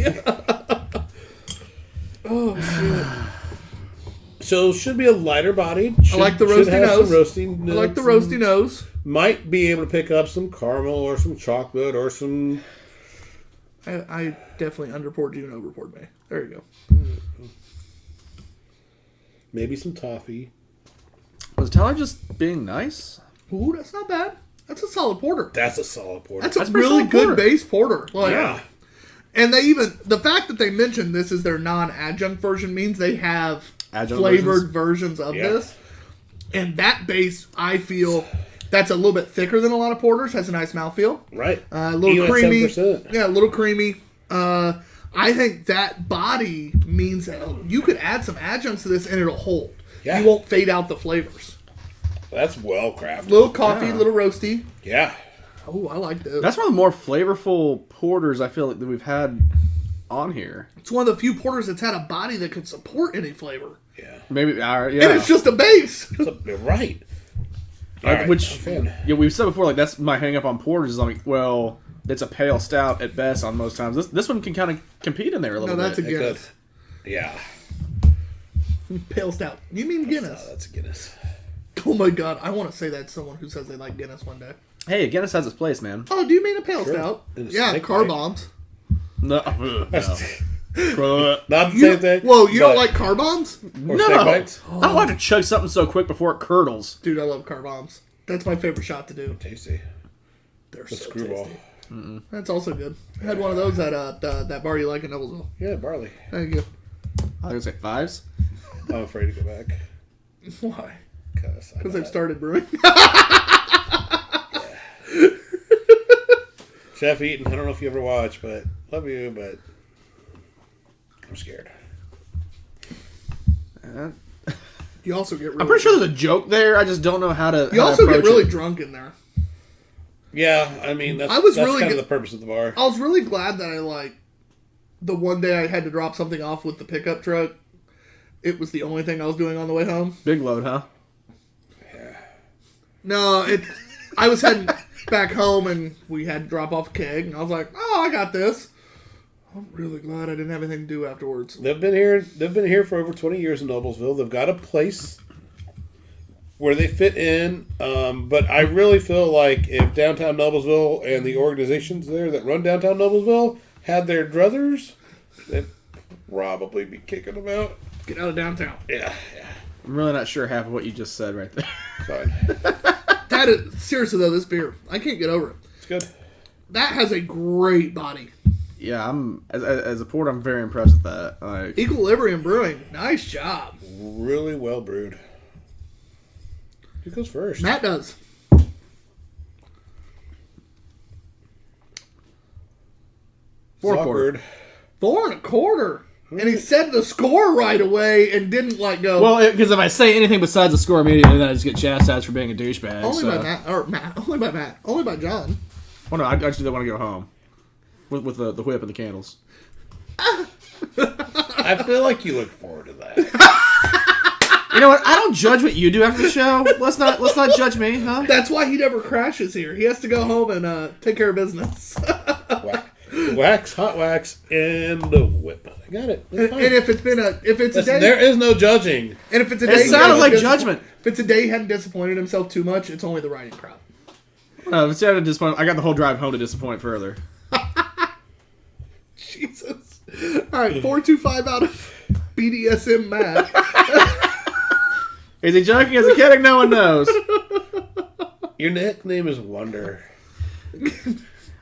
Oh shit! So should be a lighter body. I like the roasty nose. Roasting I like the roasty nose. Might be able to pick up some caramel or some chocolate or some. I definitely underpoured you and overpoured me. There you go. Maybe some toffee. Was Tyler just being nice? Ooh, that's not bad. That's a solid porter. That's a solid porter. That's a That's pretty really solid good porter. base porter. Like, Yeah. And the fact that they mentioned this is their non-adjunct version means they have Adjunct flavored versions of Yeah. this. And that base, I feel, that's a little bit thicker than a lot of porters. Has a nice mouthfeel. Right. A little Even at creamy. 7%. Yeah, a little creamy. I think that body means that you could add some adjuncts to this and it'll hold. Yeah. You won't fade out the flavors. That's well crafted. Little coffee, Yeah. little roasty. Yeah. Oh, I like this. That's one of the more flavorful porters I feel like that we've had on here. It's one of the few porters that's had a body that could support any flavor. Yeah. Maybe, yeah. And it's just a base. You're right. All right, Which, I'm a fan. yeah, we've said before, like, that's my hang up on porters is like, well, it's a pale stout at best on most times. This one can kind of compete in there a little No, that's a bit. Guinness. Yeah. Pale stout. You mean Guinness? That's a Guinness. Oh my god, I want to say that to someone who says they like Guinness one day. Hey, Guinness has its place, man. Oh, do you mean a pale Sure. stout? And a Yeah, snake car bite. bombs. No. Not the You, same thing. whoa, you don't but- like car bombs? or No. snake bites? I don't like to chug something so quick before it curdles. Dude, I love car bombs. That's my favorite shot to do. Tasty. They're The so screwball. tasty. That's also good. I had one of those at that bar you like in Noblesville. Yeah, barley. Thank you. I was gonna say fives. I'm afraid to go back. Why? Because Because they've started brewing. Chef Eaton, I don't know if you ever watch, but love you, but I'm scared. You also get really I'm pretty sure there's a joke there. I just don't know how to. You how to also get approach really it. drunk in there. Yeah, I mean, that's, I was that's really kind of good- the purpose of the bar. I was really glad that the one day I had to drop something off with the pickup truck. It was the only thing I was doing on the way home. Big load, huh? No, I was heading back home and we had to drop off a keg and I was like, oh, I got this. I'm really glad I didn't have anything to do afterwards. They've been here for over 20 years in Noblesville. They've got a place where they fit in, but I really feel like if downtown Noblesville and the organizations there that run downtown Noblesville had their druthers, they'd probably be kicking them out. Get out of downtown. Yeah, I'm really not sure half of what you just said right there. fine. That is, seriously though, this beer, I can't get over it. It's good. That has a great body. Yeah, I'm as a porter, I'm very impressed with that. Like, Equilibrium Brewing, nice job. Really well brewed. Who goes first? Matt does. 4 It's awkward. 4 1/4. And he said the score right away and didn't go. well, because if I say anything besides the score immediately, then I just get chastised for being a douchebag. only so. by Matt. Only by John. Oh no, I just don't want to go home with the whip and the candles. I feel like you look forward to that. You know what? I don't judge what you do after the show. Let's not judge me, huh? That's why he never crashes here. He has to go home and take care of business. Wax, hot wax, and the whip. I got it. It's And fine. if it's a Listen, day, there is no judging. and if it's a day, It he sounded hasn't like disappoint- judgment. If it's a day he hadn't disappointed himself too much, it's only the writing crowd. Instead of disappoint, I got the whole drive home to disappoint further. Jesus. All right, 4.25 out of BDSM Matt. Is he joking? Is he kidding? No one knows. Your nickname is Wonder.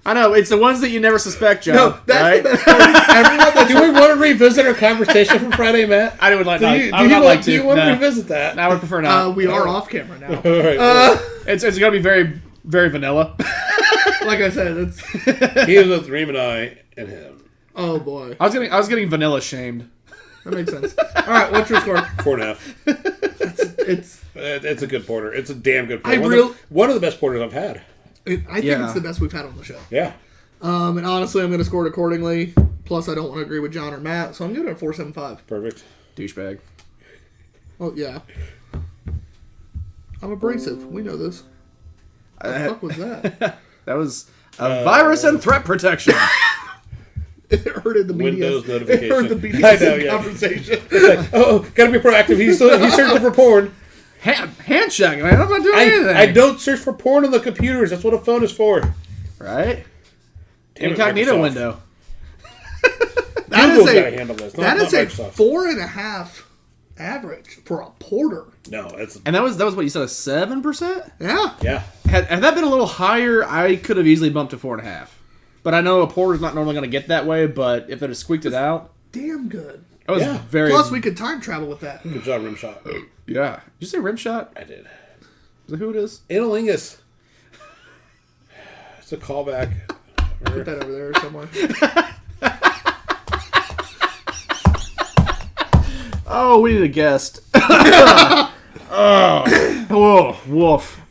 I know it's the ones that you never suspect, John. No, that's right? the best part. Everyone that Do we want to revisit our conversation from Friday, Matt? I would like. Do I you, would not like to. do you want to No. revisit that? I would prefer not. we are off camera now. All right, well, It's going to be very very vanilla. Like I said, it's. He was with Reem and I and him. Oh boy, I was getting vanilla shamed. that makes sense. All right, what's your score? 4.5. It's. It's a good porter. It's a damn good porter. I one of the best porters I've had. I think it's the best we've had on the show. Yeah. And honestly, I'm going to score it accordingly. Plus, I don't want to agree with John or Matt, so I'm giving it a 4.75. Perfect. Douchebag. Oh yeah. I'm abrasive. We know this. What the fuck was that? That was a virus and threat protection. It hurted the Windows BDS. notification. It hurt the BDS I know, yeah. conversation. It's like, oh, gotta be proactive. He's searching for porn. Hand checking, man. I'm not doing anything. I don't search for porn on the computers. That's what a phone is for. Right? Damn it, Incognito Microsoft. window. That Google's is gotta handle this. that Not is a Microsoft. 4.5 average for a porter. No, it's And that was what you said, a 7%? Yeah. yeah. Had that been a little higher, I could have easily bumped to 4.5. But I know a porter's not normally going to get that way. But if it had squeaked it out, Damn good. that was Yeah. very. Plus, we could time travel with that. Good job, Rimshot. Yeah. Did you say rim shot? I did. Is that who it is? Analingus. It's a callback. Put that over there somewhere. Oh, we need a guest. Oh, woof.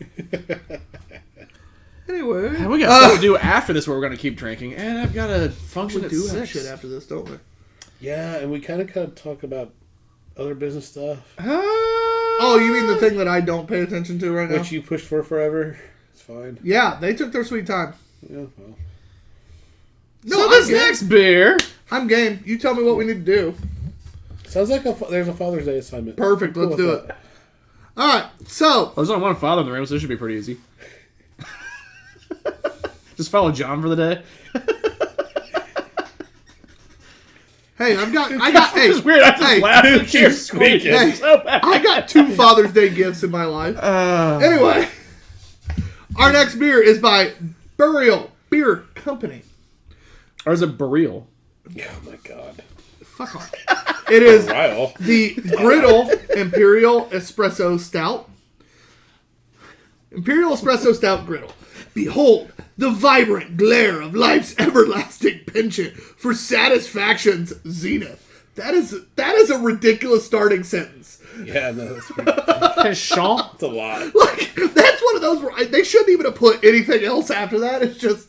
Anyway, And we got stuff to do after this where we're going to keep drinking. And I've got a function we at do have 6. shit after this, don't we? Yeah, and we kind of talk about other business stuff, Oh, you mean the thing that I don't pay attention to right now? which you pushed for forever. It's fine. Yeah, they took their sweet time. Yeah, well. No, So I'm this game. next beer. I'm game. You tell me what we need to do. Sounds like there's a Father's Day assignment. Perfect. Cool Let's with do that. it. All right. So, Well, there's only one father in the room, so this should be pretty easy. Just follow John for the day. hey, I got. Hey, It's weird. I just hey, laughed and You're she's squeaking. squeaking. So bad. I got 2 Father's Day gifts in my life. Anyway, our next beer is by Burial Beer Company. Or is it Burial? Oh my god. Fuck off. It is Ryle. the Griddle Imperial Espresso Stout. Imperial Espresso Stout Griddle. Behold the vibrant glare of life's everlasting penchant for satisfaction's zenith. That is a ridiculous starting sentence. Yeah, no, that's pretty, Sean? that's a lot. Like, that's one of those where they shouldn't even have put anything else after that. It's just,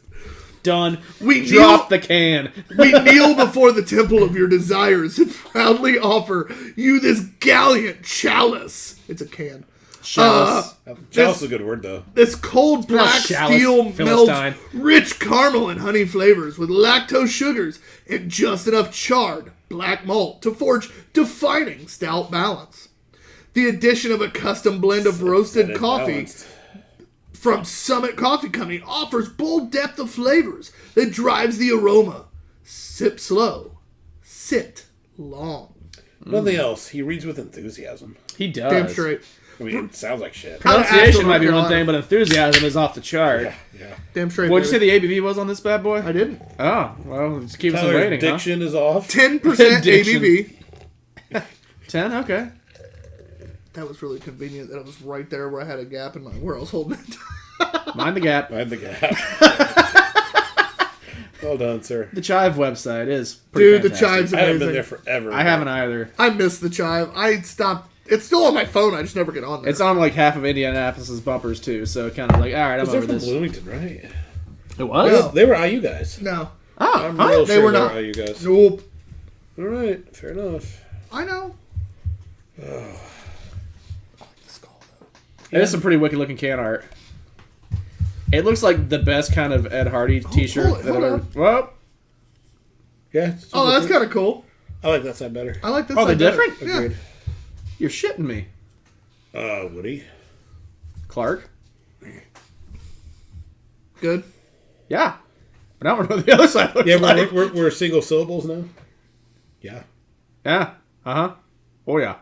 Done. We Drop the can. we kneel before the temple of your desires and proudly offer you this gallant chalice. It's a can. Chalice. Chalice is a good word, though. This cold black chalice, steel Philistine. melds rich caramel and honey flavors with lactose sugars and just enough charred black malt to forge defining stout balance. The addition of a custom blend of roasted That is coffee balanced. from Summit Coffee Company offers bold depth of flavors that drives the aroma. Sip slow, sit long. Nothing else. He reads with enthusiasm. He does. Damn straight. I mean, it sounds like shit. Pronunciation might be North one thing, but enthusiasm is off the chart. Yeah. Damn straight. What'd you say baby. the ABV was on this bad boy? I didn't. Oh, well, just keep us Tyler's waiting, huh? diction is off. 10% Addiction. ABV. 10? Okay. That was really convenient that it was right there where I had a gap in my where I was holding it. Mind the gap. Mind the gap. Well done, sir. The Chive website is pretty Dude, the fantastic. chive's I haven't amazing. been there forever. I haven't either. I miss the chive. I stopped. It's still on my phone. I just never get on there. It's on like half of Indianapolis's bumpers too, so kind of like, all right, I'm Was there over from this. Bloomington, right? It was? No. They were IU guys. No. Oh, I'm huh? real They sure were they not. were IU guys. Nope. All right, fair enough. I know. It is some pretty wicked looking can art. It looks like the best kind of Ed Hardy t-shirt hold it, that I've hold ever. on. Whoa. Yeah. Oh, that's kind of cool. I like that side better. I like this. Oh, they're side better. different? Yeah. Agreed. You're shitting me, Woody. Clark. Good. Yeah, but I don't know what the other side looks Yeah, like. we're single syllables now. Yeah. Yeah. Uh huh. Oh yeah.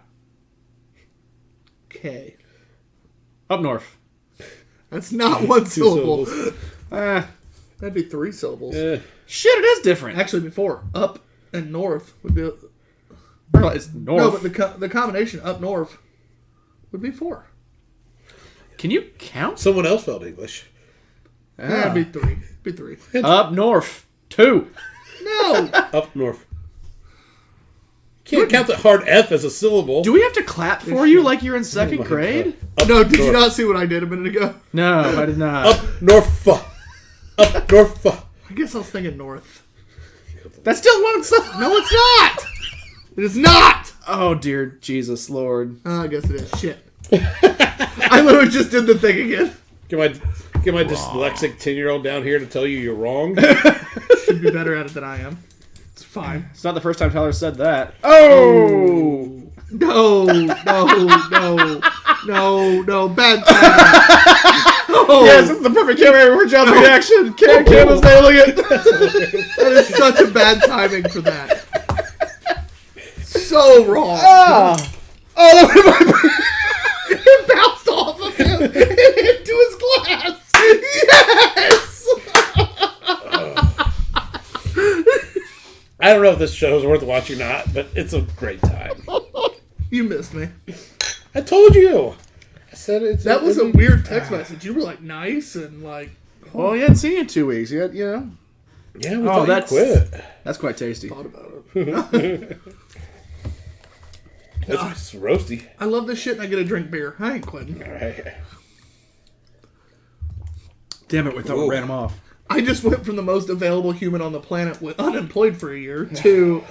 Okay. Up north. That's not one Two syllable. syllables. That'd be 3 syllables. Shit, it is different. Actually, before up and north would be. It's north. No, but the combination up north would be 4. Can you count? Someone else felt English. Yeah, be 3. Be 3. Up north. 2. No. Up north. Can't count the hard F as a syllable. Do we have to clap for you like you're in second grade? No, did you not see what I did a minute ago? No, I did not. Up north. Up north. I guess I was thinking north. That still won't. No, it's not. It is not. Oh dear Jesus Lord. I guess it is. Shit. I literally just did the thing again. Get my dyslexic 10-year-old down here to tell you you're wrong. Should be better at it than I am. It's fine. It's not the first time Tyler said that. Oh! No. Bad timing. Oh, Yes, it's the perfect camera for John's reaction. Cam was nailing it. that is such a bad timing for that. So wrong. Oh, It bounced off of him and into his glass. Yes! I don't know if this show is worth watching or not, but it's a great time. You missed me. I told you. I said it's. That was a weird text message. You were like nice and like. well, you hadn't seen you in 2 weeks yet, you know. Yeah, we thought you quit. That's quite tasty. Thought about it. It's roasty. I love this shit and I get to drink beer. I ain't quitting. All right. Damn it, we thought we ran him off. I just went from the most available human on the planet with unemployed for a year to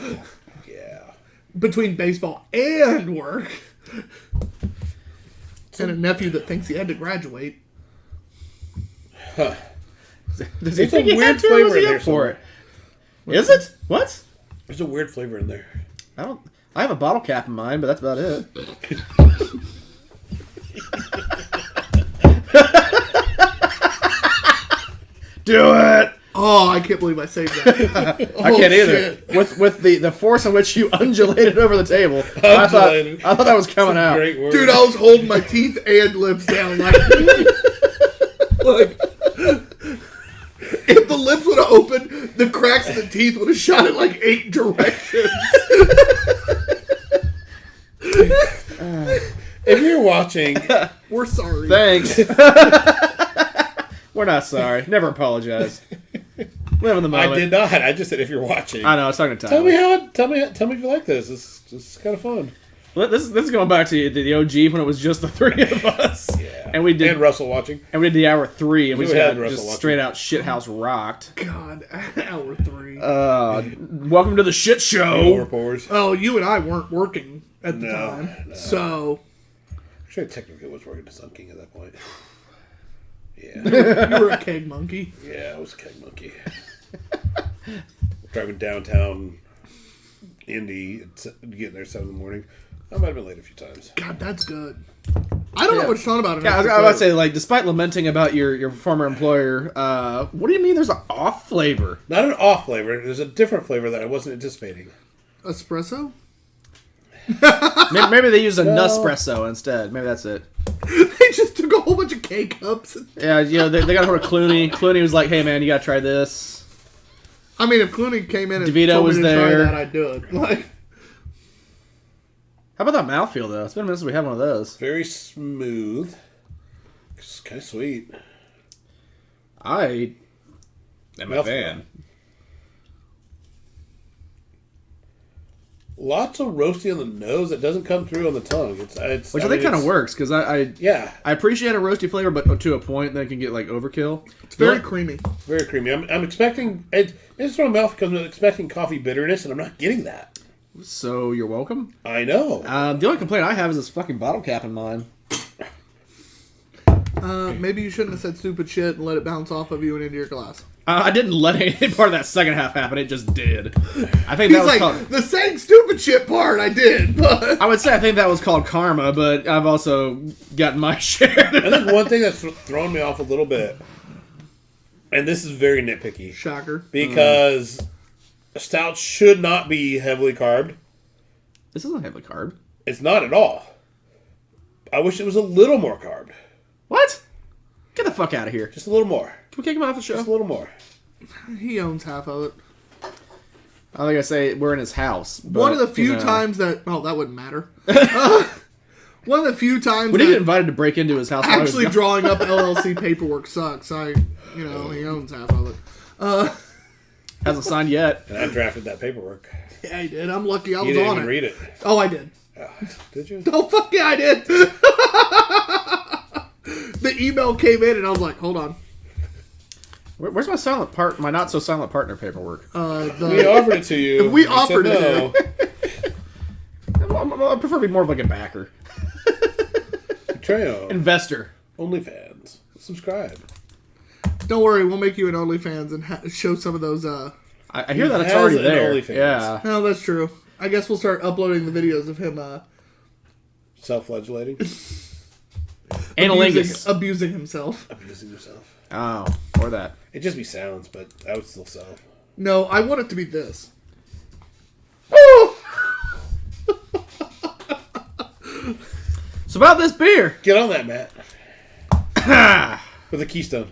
between baseball and work. And a nephew that thinks he had to graduate. Does There's he a think he weird had to, or flavor was he in there up for it? somewhere. Is it? What? There's a weird flavor in there. I have a bottle cap in mind, but that's about it. Do it! Oh, I can't believe I saved that. I can't either. Shit. With the force in which you undulated over the table, I thought that was coming out. Great word. Dude, I was holding my teeth and lips down like if the lips would have opened, the cracks in the teeth would have shot in like 8 directions. If you're watching, We're sorry. Thanks. We're not sorry. Never apologize. Live in the moment. I did not. I just said if you're watching. I know. I was talking to Tell Tyler. me tell me if you like this. It's kind of fun. This is going back to the OG when it was just the 3 of us. Yeah. And we did And Russell watching. the hour 3, and we You just had got Russell just watching. straight out shithouse rocked. God, hour 3. Welcome to the shit show. Reporters. Oh, you and I weren't working at the No, time. no. So, Sure, technically was working to Sun King at that point. Yeah. you were a keg monkey. Yeah, I was a keg monkey. Driving downtown Indy, getting there at 7 in the morning. I might have been late a few times. God, that's good. I don't know what you're talking about. Yeah, I was about to say, like, despite lamenting about your former employer, what do you mean there's an off flavor? Not an off flavor. There's a different flavor that I wasn't anticipating. Espresso? Maybe they use a Nespresso instead. Maybe that's it. They just took a whole bunch of K-cups. Yeah, you know, they got hold of Clooney. Clooney was like, hey, man, you got to try this. I mean, if Clooney came in and DeVito told was me to there. try that, I'd do it. Like, How about that mouthfeel, though? It's been a minute since we had one of those. Very smooth. It's kind of sweet. I am a Mouthfeel. fan. Lots of roasty on the nose that doesn't come through on the tongue. It's Which I think kind of works, because I appreciate a roasty flavor, but to a point, then it can get, like, overkill. it's very creamy. very creamy. I'm expecting it's from my mouth because I'm expecting coffee bitterness, and I'm not getting that. So, you're welcome. I know. The only complaint I have is this fucking bottle cap in mine. Maybe you shouldn't have said stupid shit and let it bounce off of you and into your glass. I didn't let any part of that second half happen. It just did. I think He's that was like, called... the saying stupid shit part I did, but... I would say I think that was called karma, but I've also gotten my share. I think one thing that's thrown me off a little bit, and this is very nitpicky, Shocker. because a stout should not be heavily carbed. This isn't heavily carb. It's not at all. I wish it was a little more carbed. What? Get the fuck out of here. Just a little more. Can we kick him off the show? Just a little more. He owns half of it. I think I say we're in his house. But, One of the few you know. times that... Oh, that wouldn't matter. One of the few times When he get invited to break into his house, actually drawing up LLC paperwork sucks. He owns half of it. hasn't signed yet. And I drafted that paperwork. Yeah, I did. I'm lucky I You was didn't on even it. read it. Oh, I did. Did you? Oh, fuck yeah, I did. The email came in and I was like, hold on. Where's my my not so silent partner paperwork? We offered it to you. We You offered said it no. I prefer to be more of like a backer. Betrayal. Investor. OnlyFans. Subscribe. Don't worry, we'll make you an OnlyFans and show some of those. I hear that it's has already an there. OnlyFans. Yeah. No, that's true. I guess we'll start uploading the videos of him Self-flagellating. Analingus. abusing himself. Abusing yourself. Oh, or that. It'd just be sounds, but I would still sell. No, I want it to be this. So about this beer. Get on that, Matt. With a Keystone.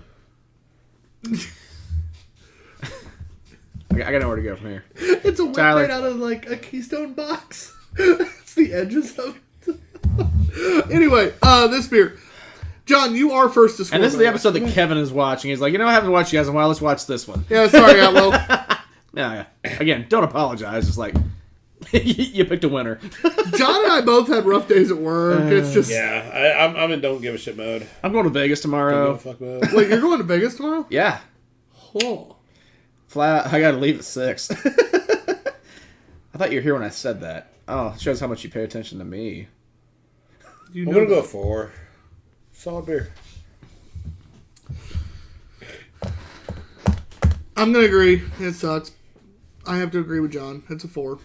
I gotta know where to go from here. It's a whip Tyler. made out of like a Keystone box. It's the edges of it. Anyway, this beer. John, you are first to score. And this is the episode that Kevin is watching. He's like, I haven't watched you guys in a while. Let's watch this one. Yeah, sorry, Atwell. Yeah. Again, don't apologize. It's like, you picked a winner. John and I both had rough days at work. It's just... Yeah, I'm in don't give a shit mode. I'm going to Vegas tomorrow. Don't give a fuck mode. Wait, you're going to Vegas tomorrow? Yeah. Oh. I gotta leave at 6. I thought you were here when I said that. Oh, it shows how much you pay attention to me. You I'm know gonna go 4. Solid beer. I'm going to agree. It sucks. I have to agree with John. It's a 4.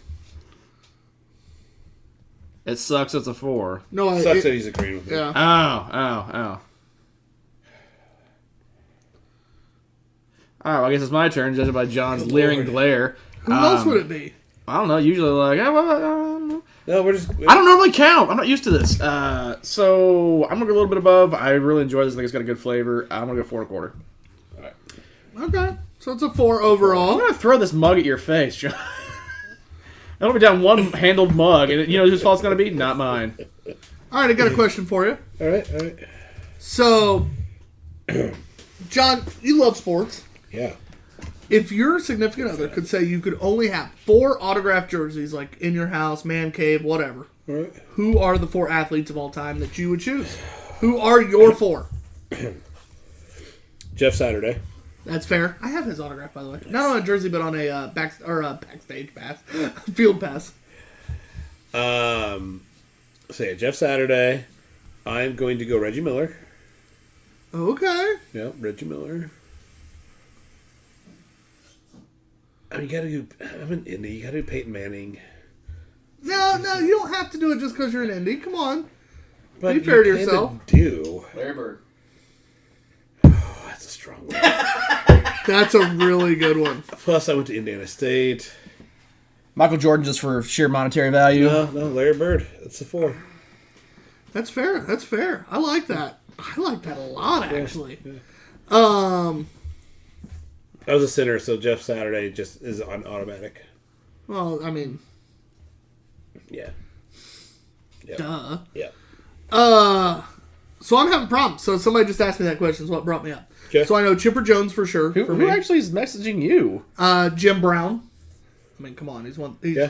It sucks. It's a 4. No, Sucks that he's agreeing with me. Yeah. Oh. All right, well, I guess it's my turn, judging by John's Good leering Lord. glare. Who else would it be? I don't know. Usually, like, No, we're just. I don't normally count. I'm not used to this. So I'm gonna go a little bit above. I really enjoy this. I think it's got a good flavor. I'm gonna go 4.25. Okay. So it's a 4 overall. I'm gonna throw this mug at your face, John. That'll be down one handled mug, and you know whose fault it's gonna be? Not mine. All right, I got a question for you. All right. So, John, you love sports. Yeah. If your significant other could say you could only have 4 autographed jerseys, like in your house, man cave, whatever, All right. who are the 4 athletes of all time that you would choose? Who are your 4? Jeff Saturday. That's fair. I have his autograph, by the way. Not on a jersey, but on a backstage pass, field pass. So yeah, Jeff Saturday. I'm going to go Reggie Miller. Okay. Yeah, Reggie Miller. I mean, you gotta do. I'm an Indy. You gotta do Peyton Manning. No, you don't have to do it just because you're an indie. Come on. But Be fair to you kinda yourself. Do. Larry Bird. Oh, that's a strong one. That's a really good one. Plus, I went to Indiana State. Michael Jordan, just for sheer monetary value. No, Larry Bird. That's a 4. That's fair. That's fair. I like that. I like that a lot, actually. Yeah. I was a sinner, so Jeff Saturday just is on automatic. Well, I mean, Yeah. Yep. duh. Yeah. So I'm having problems. So somebody just asked me that question. Is what brought me up. Okay. So I know Chipper Jones for sure. for Who me. actually is messaging you? Jim Brown. I mean, come on. He's one. He's Yeah.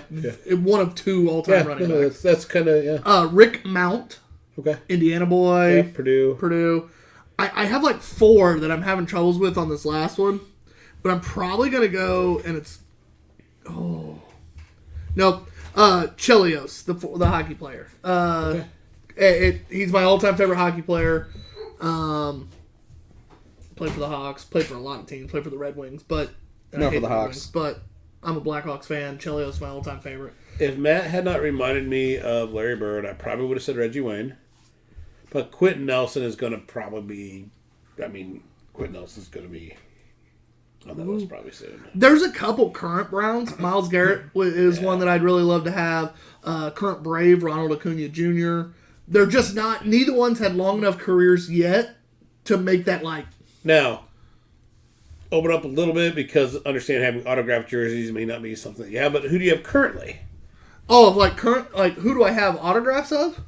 one of 2 all-time Yeah, running no, backs. that's kind of, yeah. Rick Mount, Okay. Indiana boy. Yeah, Purdue. I have like 4 that I'm having troubles with on this last one, but I'm probably gonna go and it's Chelios, the hockey player. He's my all-time favorite hockey player. Played for the Hawks, played for a lot of teams, played for the Red Wings, but I No, hate for the Red Hawks. Wings, but I'm a Blackhawks fan. Chelios is my all-time favorite. If Matt had not reminded me of Larry Bird, I probably would have said Reggie Wayne. But Quentin Nelson is going to probably be... I mean, Quentin Nelson's going to be on that list probably soon. There's a couple current Browns. Miles Garrett is one that I'd really love to have. Current Brave, Ronald Acuna Jr. They're just not... Neither one's had long enough careers yet to make that, like... Now, open up a little bit because understand having autographed jerseys may not be something that you have, but who do you have currently? Oh, like current... Like, who do I have autographs of?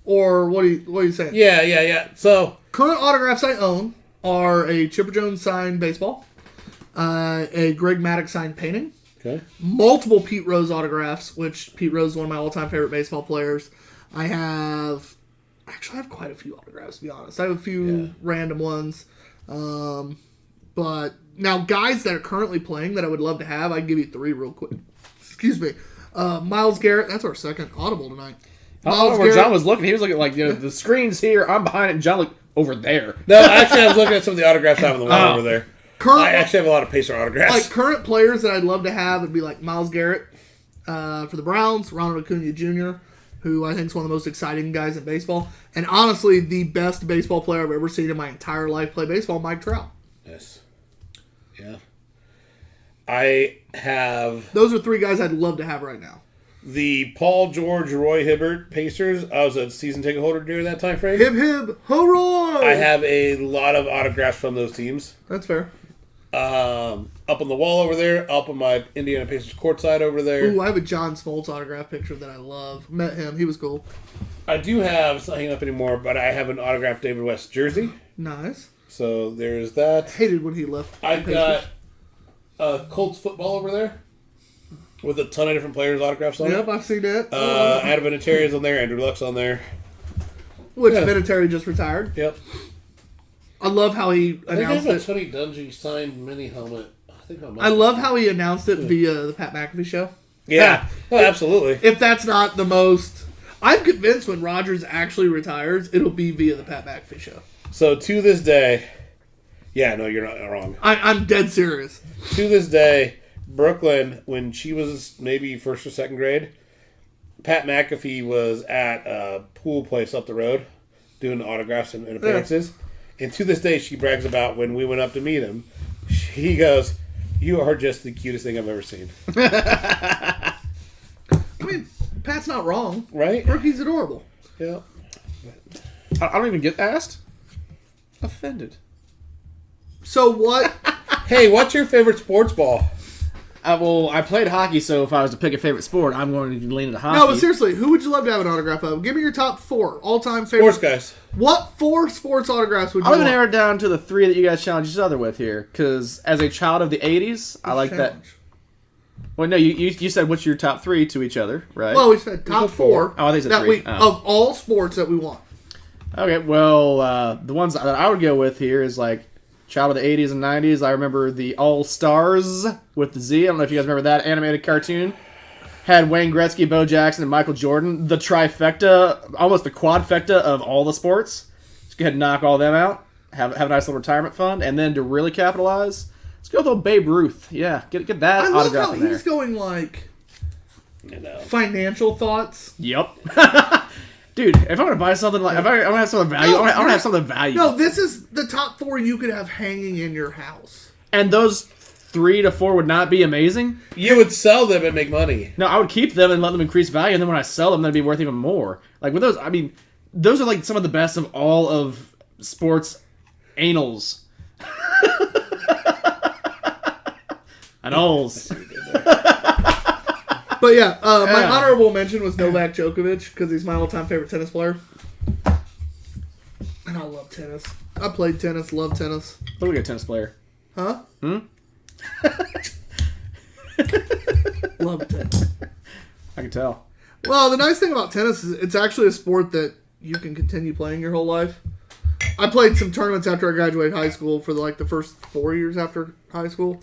Or what are you saying? Yeah. So Current autographs I own are a Chipper Jones signed baseball, a Greg Maddux signed painting, okay. multiple Pete Rose autographs, which Pete Rose is one of my all-time favorite baseball players. I have quite a few autographs, to be honest. I have a few random ones. But now guys that are currently playing that I would love to have, I can give you 3 real quick. Excuse me. Miles Garrett, that's our second audible tonight. I don't know where John was looking. He was looking like, the screen's here, I'm behind it, and John looked over there. No, actually, I was looking at some of the autographs I have on the wall over there. I actually have a lot of Pacer autographs. Like, current players that I'd love to have would be like Miles Garrett for the Browns, Ronald Acuna Jr., who I think is one of the most exciting guys in baseball. And honestly, the best baseball player I've ever seen in my entire life play baseball, Mike Trout. Yes. Yeah. I have... Those are 3 guys I'd love to have right now. The Paul George, Roy Hibbert Pacers. I was a season ticket holder during that time frame. Hib, hurrah! I have a lot of autographs from those teams. That's fair. Up on the wall over there. Up on my Indiana Pacers courtside over there. Ooh, I have a John Smoltz autograph picture that I love. Met him. He was cool. I do have, it's not hanging up anymore, but I have an autographed David West jersey. Nice. So there's that. Hated when he left. I've got Colts football over there with a ton of different players' autographs on it. Yep, I've seen that. Adam Vinatieri's on there. Andrew Luck's on there. Which Vinatieri just retired. Yep. I love how he announced I it. think I have a Tony Dungy signed mini helmet. I love how he announced it via the Pat McAfee show. Yeah. Oh, absolutely. If that's not the most... I'm convinced when Rodgers actually retires, it'll be via the Pat McAfee show. So to this day... Yeah, no, you're not wrong. I'm dead serious. To this day, Brooklyn, when she was maybe 1st or 2nd grade, Pat McAfee was at a pool place up the road doing autographs and appearances. Yeah. And to this day, she brags about when we went up to meet him. He goes, "You are just the cutest thing I've ever seen." I mean, Pat's not wrong. Right? Rookie's adorable. Yeah. I don't even get asked. Offended. So what? Hey, what's your favorite sports ball? Well, I played hockey, so if I was to pick a favorite sport, I'm going to lean into hockey. No, but seriously, who would you love to have an autograph of? Give me your top 4 all-time favorite. Sports guys. What 4 sports autographs would you I'm going want? to narrow it down to the 3 that you guys challenged each other with here, because as a child of the 80s, I like that. Well, no, you said what's your top 3 to each other, right? Well, we said top 4. Oh, I think it's that 3. Of all sports that we want. Okay, well, the ones that I would go with here is like child of the 80s and 90s. I remember the All Stars with the Z. I don't know if you guys remember that animated cartoon. Had Wayne Gretzky, Bo Jackson, and Michael Jordan. The trifecta, almost the quadfecta of all the sports. Let's go ahead and knock all them out. Have a nice little retirement fund. And then to really capitalize, let's go with old Babe Ruth. Yeah, get that I love autograph how in there. he's going like You know. financial thoughts. Yep. Dude, if I'm going to buy something like... If I'm going to have something value, I want to have something value. No, this is the top 4 you could have hanging in your house. And those 3 to 4 would not be amazing? You would sell them and make money. No, I would keep them and let them increase value, and then when I sell them, they'd be worth even more. Like, with those, I mean, those are like some of the best of all of sports anals. Anoles. But yeah, my honorable mention was Novak Djokovic because he's my all-time favorite tennis player. And I love tennis. I played tennis, love tennis. Look like a tennis player. Huh? Love tennis. I can tell. Well, the nice thing about tennis is it's actually a sport that you can continue playing your whole life. I played some tournaments after I graduated high school for the first 4 years after high school.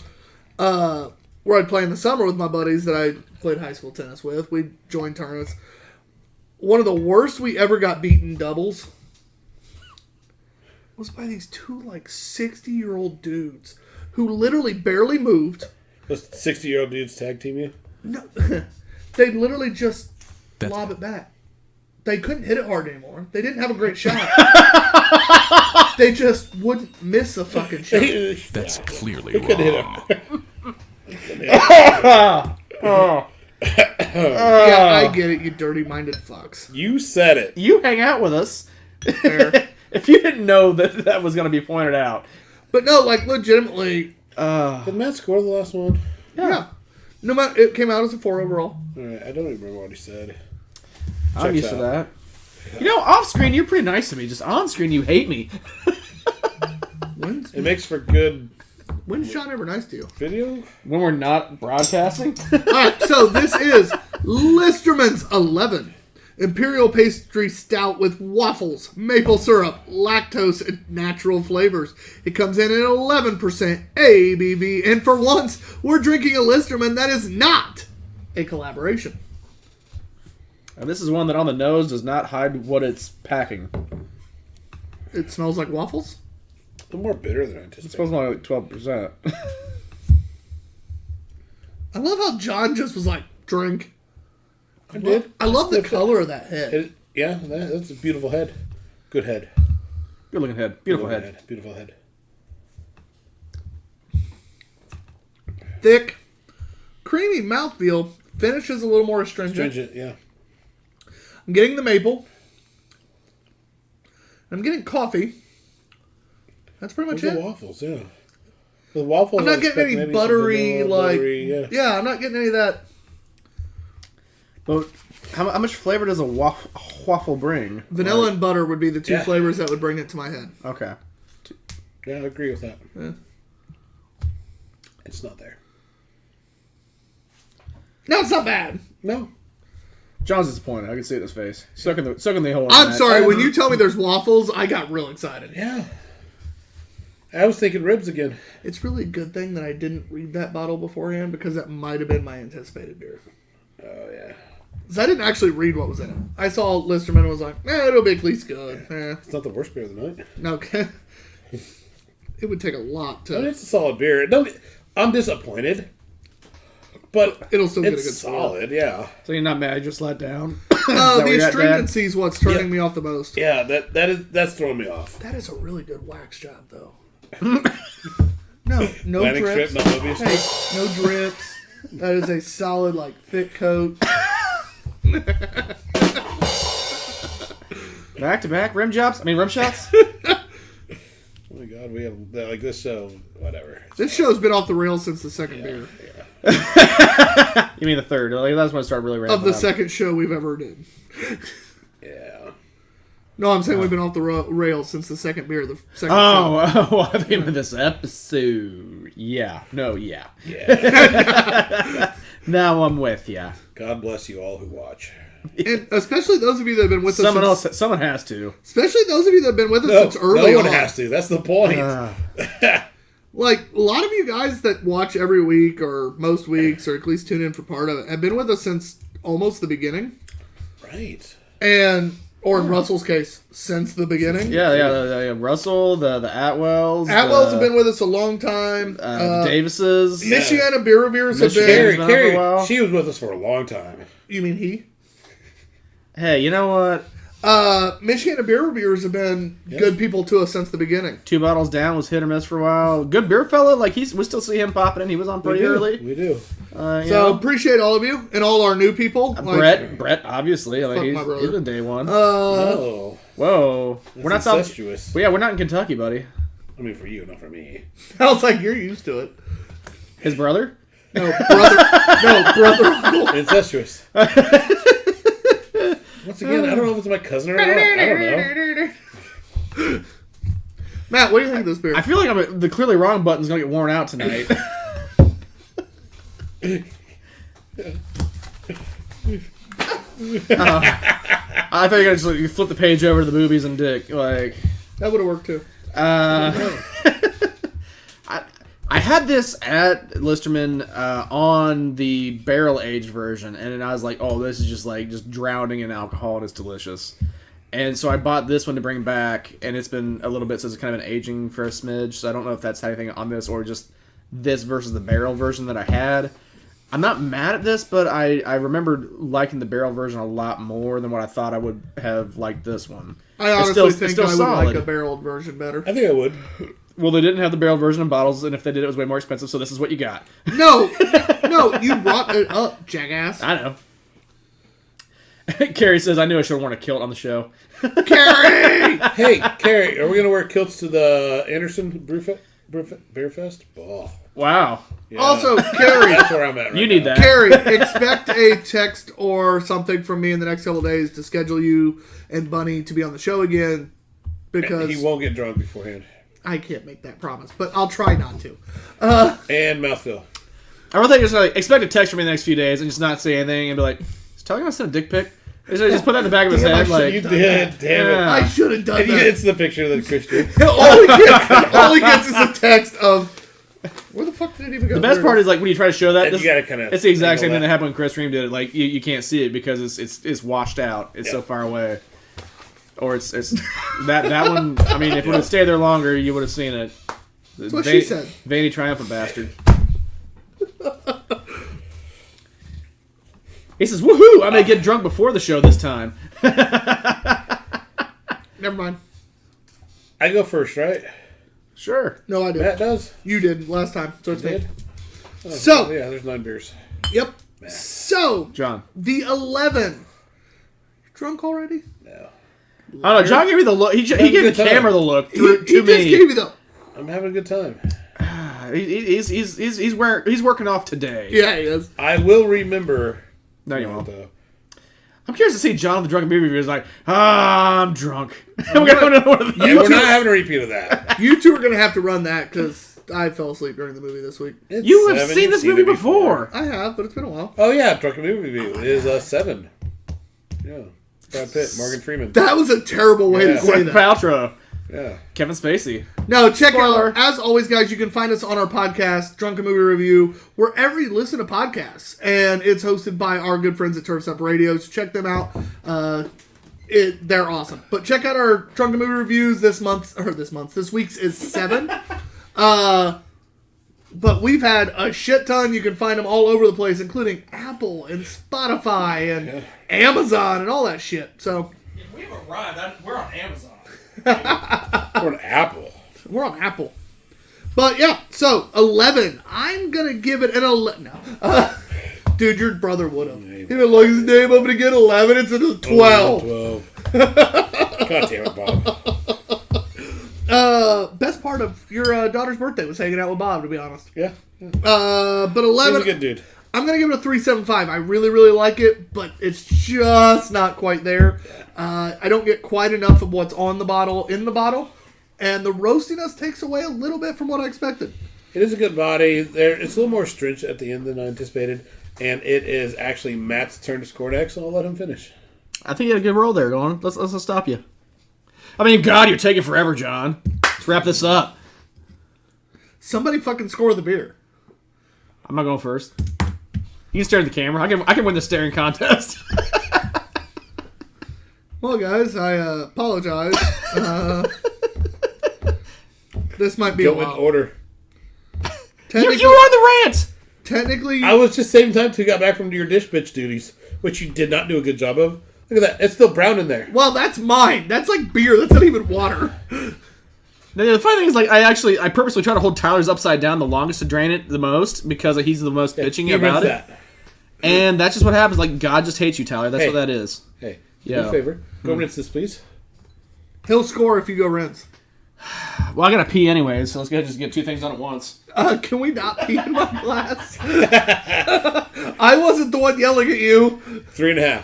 Where I'd play in the summer with my buddies that I played high school tennis with. We'd join tournaments. One of the worst we ever got beaten doubles was by these 2 60-year-old dudes who literally barely moved. Those 60-year-old dudes tag team you? No, they'd literally just lob it back. They couldn't hit it hard anymore. They didn't have a great shot. They just wouldn't miss a fucking shot. That's clearly They couldn't hit wrong. it. Yeah, I get it, you dirty-minded fucks. You said it. You hang out with us. Fair. If you didn't know that was going to be pointed out. But no, legitimately, Did Matt score the last one? yeah. No matter, it came out as a 4 overall. All right, I don't even remember what he said. I'm Checks used to out. that. You know, off screen you're pretty nice to me. Just on screen you hate me. It makes for good When's Sean ever nice to you? video. When we're not broadcasting. Alright, so this is Listerman's 11. Imperial pastry stout with waffles, maple syrup, lactose, and natural flavors. It comes in at 11% ABV, and for once, we're drinking a Listerman that is not a collaboration. And this is one that on the nose does not hide what it's packing. It smells like waffles? The more bitter than I It's anticipated. supposed to be like 12%. I love how John just was like, drink. I did. I love the color of that head. That's a beautiful head. Good head. Good looking head. Beautiful head. Beautiful head. Thick, creamy mouthfeel. Finish is a little more astringent. Stringent, yeah. I'm getting the maple. I'm getting coffee. That's pretty much With the it. waffles, yeah. The waffles. I'm not getting any maybe some buttery, vanilla, like... buttery, Yeah, I'm not getting any of that. But how much flavor does a waffle bring? Vanilla and butter would be the two Yeah. flavors that would bring it to my head. Okay. Yeah, I agree with that. Yeah. It's not there. No, it's not bad. No. John's disappointed. I can see it in his face. Sucking the whole. I'm sorry, when you tell me there's waffles, I got real excited. Yeah. I was thinking ribs again. It's really a good thing that I didn't read that bottle beforehand because that might have been my anticipated beer. Oh, yeah. Because I didn't actually read what was in it. I saw Listerman and was like, it'll be at least good. It's not the worst beer of the night. No, it would take a lot I mean, to... it's a solid beer. I'm disappointed, but It'll still get a it's good score. solid, yeah. So you're not mad? You just let down. The where you're at, Dad? astringency is what's turning Yeah. me off the most. Yeah, that's throwing me off. That is a really good wax job, though. no Landing drips. strip, not Mobius Hey, no drips. That is a solid, thick coat. Back to back rim shots. Oh my god, we have this show, whatever. This show's been off the rails since the second beer. You mean the third? Like, that's when I start really ramping Of the up. second show we've ever did. Yeah. No, I'm saying we've been off the rails since the second beer. The second show. Oh, I think this episode. Yeah. No. Yeah. Yeah. Now I'm with ya. God bless you all who watch. And especially those of you that have been with us. Someone has to. Especially those of you that have been with us since early no one on. has to. That's the point. Like, a lot of you guys that watch every week or most weeks or at least tune in for part of it have been with us since almost the beginning. Right. Or in Russell's case, since the beginning. Yeah. Russell, the Atwells. Atwells have been with us a long time. Davises. Michiana Beer Reviewers have Michigan. been... Carrie, she was with us for a long time. You mean he? Hey, you know what? Michiana Beer Reviewers have been good people to us since the beginning. 2 Bottles Down was hit or miss for a while. Good beer fella. Like, we still see him popping in. He was on pretty early. We do. So appreciate all of you and all our new people. Brett, obviously. Like, Fuck my brother. he's been day one. Oh. Whoa. We're not South. Incestuous. Well, yeah, we're not in Kentucky, buddy. I mean, for you, not for me. I was like, you're used to it. His brother? No, brother. Uncle. Incestuous. Once again, I don't know if it's my cousin or not. I don't know. Matt, what do you think of this beer? I feel like the clearly wrong button's going to get worn out tonight. I thought you were going to flip the page over to the boobies and dick. Like, That would have worked too. I had this at Listerman on the barrel aged version, and I was like, "Oh, this is just drowning in alcohol, and it's delicious." And so I bought this one to bring back, and it's been a little bit since it's kind of been aging for a smidge. So I don't know if that's anything on this or just this versus the barrel version that I had. I'm not mad at this, but I remembered liking the barrel version a lot more than what I thought I would have liked this one. I honestly think I would like a barreled version better. I think I would. Well, they didn't have the barrel version in bottles, and if they did, it was way more expensive, so this is what you got. No, you brought it up, jackass. I know. Carrie says, I knew I should have worn a kilt on the show. Carrie! Hey, Carrie, are we going to wear kilts to the Anderson Brewfest? Beer Fest? Oh. Wow. Yeah. Also, Carrie, That's where I'm at right You need now. that. Carrie, expect a text or something from me in the next couple of days to schedule you and Bunny to be on the show again, because He won't get drunk beforehand. I can't make that promise, but I'll try not to. And mouthfeel. I really think just like expect a text from me in the next few days and just not say anything and be like, "Is Tyler gonna send a dick pic?" Just put that in the back of his Damn, I head, should've like You did. Damn it. Yeah. I should have done And that. it's the picture that Christian. all he gets is a text of, where the fuck did it even go? the best part is like when you try to show that. And you gotta kinda It's the exact same angle thing that that. happened when Chris Ream did it. Like you can't see it because it's washed out. It's so Yeah. far away. Or it's that one. I mean, if it would have stayed there longer, you would have seen it. That's what she said. Veiny triumphant bastard. He says, "Woohoo! I may get drunk before the show this time." Never mind. I go first, right? Sure. No, I did. Matt does? You did last time, so it's me. Did? Oh, So- yeah, there's 9 beers. Yep. So, John. the 11. You drunk already? No. I don't know. John gave me the look. He gave the good time. camera the look He to just me. gave you the... I'm having a good time. He's working off today. Yeah, he is. I will remember. No, you won't. Though. I'm curious to see John the drunken beer review is like, I'm drunk. We're gonna know one of Yeah, these. we're not having a repeat of that. You two are going to have to run that because I fell asleep during the movie this week. It's You have 7, seen you've this movie it before. I have, but it's been a while. Oh, yeah, Drunken Movie Review is 7. Yeah. Brad Pitt, Morgan Freeman. That was a terrible way to Yeah. say Gwyneth that. Paltrow, Yeah. Kevin Spacey. No, check Spoiler. out, as always, guys, you can find us on our podcast, Drunken Movie Review, wherever you listen to podcasts. And it's hosted by our good friends at Turf's Up Radio, so check them out. They're awesome. But check out our Drunken Movie Reviews this week's is 7. But we've had a shit ton. You can find them all over the place, including Apple and Spotify and Amazon and all that shit. So, We have arrived. We're on Amazon. Or an apple. we're on Apple. But yeah, so 11. I'm going to give it an 11. No. Dude, your brother would have. He would look his name up and again 11. It's a 12. 12. God damn it, Bob. Best part of your daughter's birthday was hanging out with Bob, to be honest. Yeah. But He's 11. a good dude. I'm going to give it a 3.75. I really, really like it, but it's just not quite there. I don't get quite enough of what's on the bottle in the bottle, and the roastiness takes away a little bit from what I expected. It is a good body. It's a little more stringent at the end than I anticipated. And it is actually Matt's turn to score next, so I'll let him finish. I think you had a good roll there. Go on. Let's stop you. I mean, God, you're taking forever, John. Let's wrap this up. Somebody fucking score the beer. I'm not going first. You can stare at the camera. I can win the staring contest. Well, guys, I apologize. This might be a Go in while. order. you were on the rant. Technically, I was just same time till you got back from your dish bitch duties, which you did not do a good job of. Look at that. It's still brown in there. well, that's mine. That's like beer. That's not even water. The funny thing is, like, I purposely try to hold Tyler's upside down the longest to drain it the most because he's the most bitching He about runs it. that. And that's just what happens. Like, God just hates you, Tyler. That's Hey. what that is. Hey, Yeah. do a favor. Go rinse this, please. He'll score if you go rinse. Well, I gotta pee anyways, so let's go just get two things done at once. Can we not pee in my glass? I wasn't the one yelling at you. 3.5.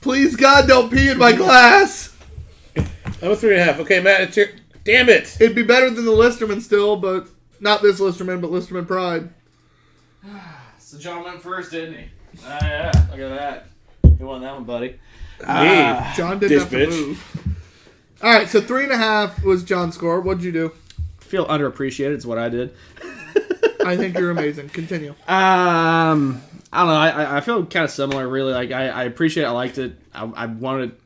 Please, God, don't pee in my glass. I'm a 3.5. Okay, Matt, it's your... Damn it! It'd be better than the Listerman still, but not this Listerman, but Listerman Pride. So John went first, didn't he? Yeah, look at that. You won that one, buddy. Me. John didn't Dish have to bitch. move. All right, so 3.5 was John's score. What'd you do? Feel underappreciated is what I did. I think you're amazing. Continue. I don't know. I feel kind of similar, really. Like I appreciate it. I liked it. I wanted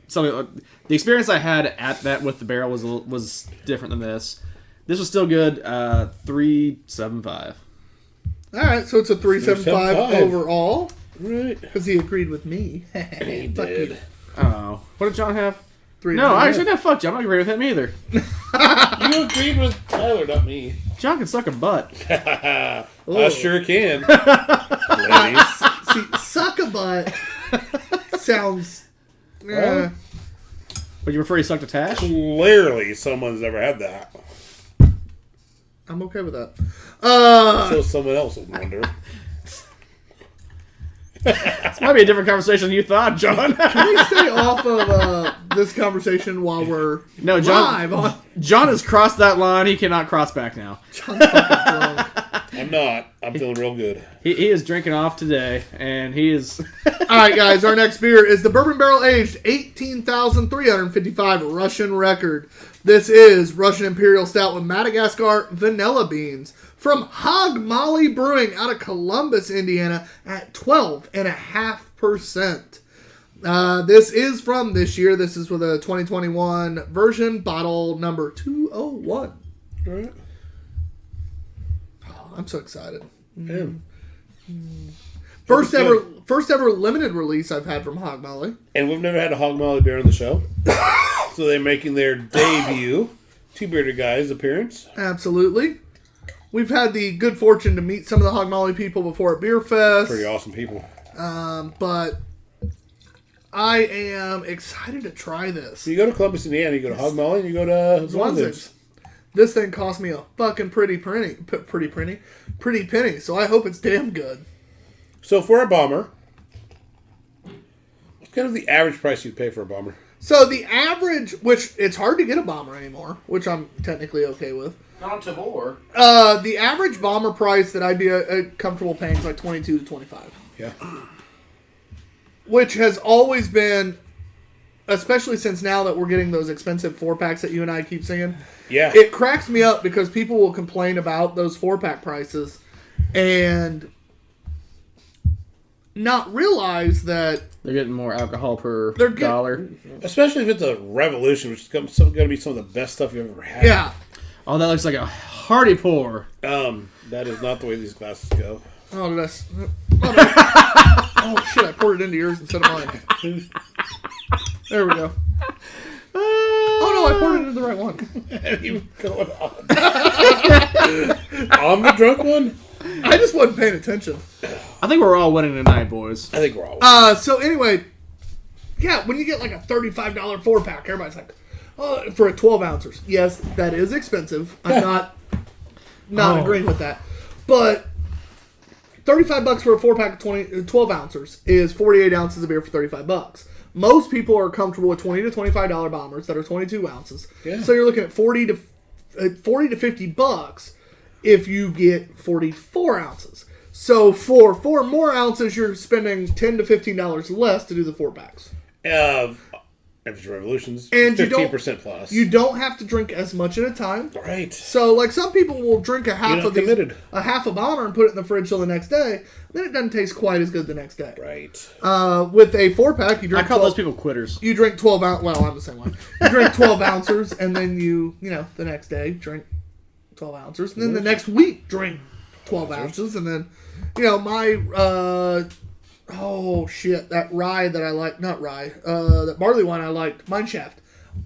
something. The experience I had at that with the barrel was different than this. This was still good. 3.75. All right, so it's a 3.75 3.75. overall Right. because he agreed with me. He Fuck did. you. Oh, what did John have? 3.5. No, I actually not fuck John. I'm not agree with him either. You agreed with Tyler, not me. John can suck a butt. I sure can. Ladies. See, suck a butt sounds. Well, Would you prefer he sucked a tash? Clearly, someone's ever had that. I'm okay with that. So someone else would wonder. This might be a different conversation than you thought, John. Can we stay off of this conversation while we're No, John. live on? John has crossed that line. He cannot cross back now. John's fucking drunk. I'm not. I'm feeling real good. He is drinking off today, and he is. All right, guys. Our next beer is the Bourbon Barrel Aged 18,355 Russian Record. This is Russian Imperial Stout with Madagascar vanilla beans from Hog Molly Brewing out of Columbus, Indiana at 12.5%. This is from this year. This is with a 2021 version, bottle number 201. All right. Oh, I'm so excited. Yeah. First ever limited release I've had from Hog Molly. And we've never had a Hog Molly beer on the show. So they're making their debut Two Beerded Guys appearance. Absolutely. We've had the good fortune to meet some of the Hog Molly people before at Beer Fest. Pretty awesome people. But I am excited to try this. So you go to Columbus, Indiana, you go to Hog Molly, and you go to Zwanzig's. This thing cost me a fucking pretty penny. So I hope it's damn good. So for a bomber, what's kind of the average price you'd pay for a bomber? So the average, which it's hard to get a bomber anymore, which I'm technically okay with. Not Tavor. The average bomber price that I'd be comfortable paying is like $22 to $25. Yeah. Which has always been, especially since now that we're getting those expensive 4-packs that you and I keep seeing. Yeah. It cracks me up because people will complain about those 4-pack prices and not realize that They're getting more alcohol per They're dollar. Especially if it's a Revolution, which is going to be some of the best stuff you've ever had. yeah. Oh, that looks like a hearty pour. That is not the way these glasses go. Oh, did I? Oh shit! I poured it into yours instead of mine. There we go. Oh no! I poured it into the right one. What are you going on? I'm the drunk one? I just wasn't paying attention. I think we're all winning tonight, boys. I think we're all. So anyway, yeah, when you get like a $35 4-pack, everybody's like, oh, for a 12 ounces. Yes, that is expensive. I'm not agreeing with that. But $35 for a 4-pack of 12 ounces is 48 ounces of beer for $35. Most people are comfortable with $20 to $25 bombers that are 22 ounces. Yeah. So you're looking at 40 to $50 if you get 44 ounces. So for 4 more ounces, you're spending $10 to $15 less to do the 4-packs. Average Revolutions, And 15% plus. You don't have to drink as much at a time. Right. So, like, some people will drink a half not of these, committed. a half a bomber and put it in the fridge till the next day. Then it doesn't taste quite as good the next day. Right. With a 4-pack, you drink. I call 12 those people quitters. You drink 12 ounces. Well, I'm the same one. You drink 12 ounces, and then the next day drink 12 ounces, and then the next week drink 12 ounces, and then, that rye that I like, not rye, that barley wine I liked, Mineshaft.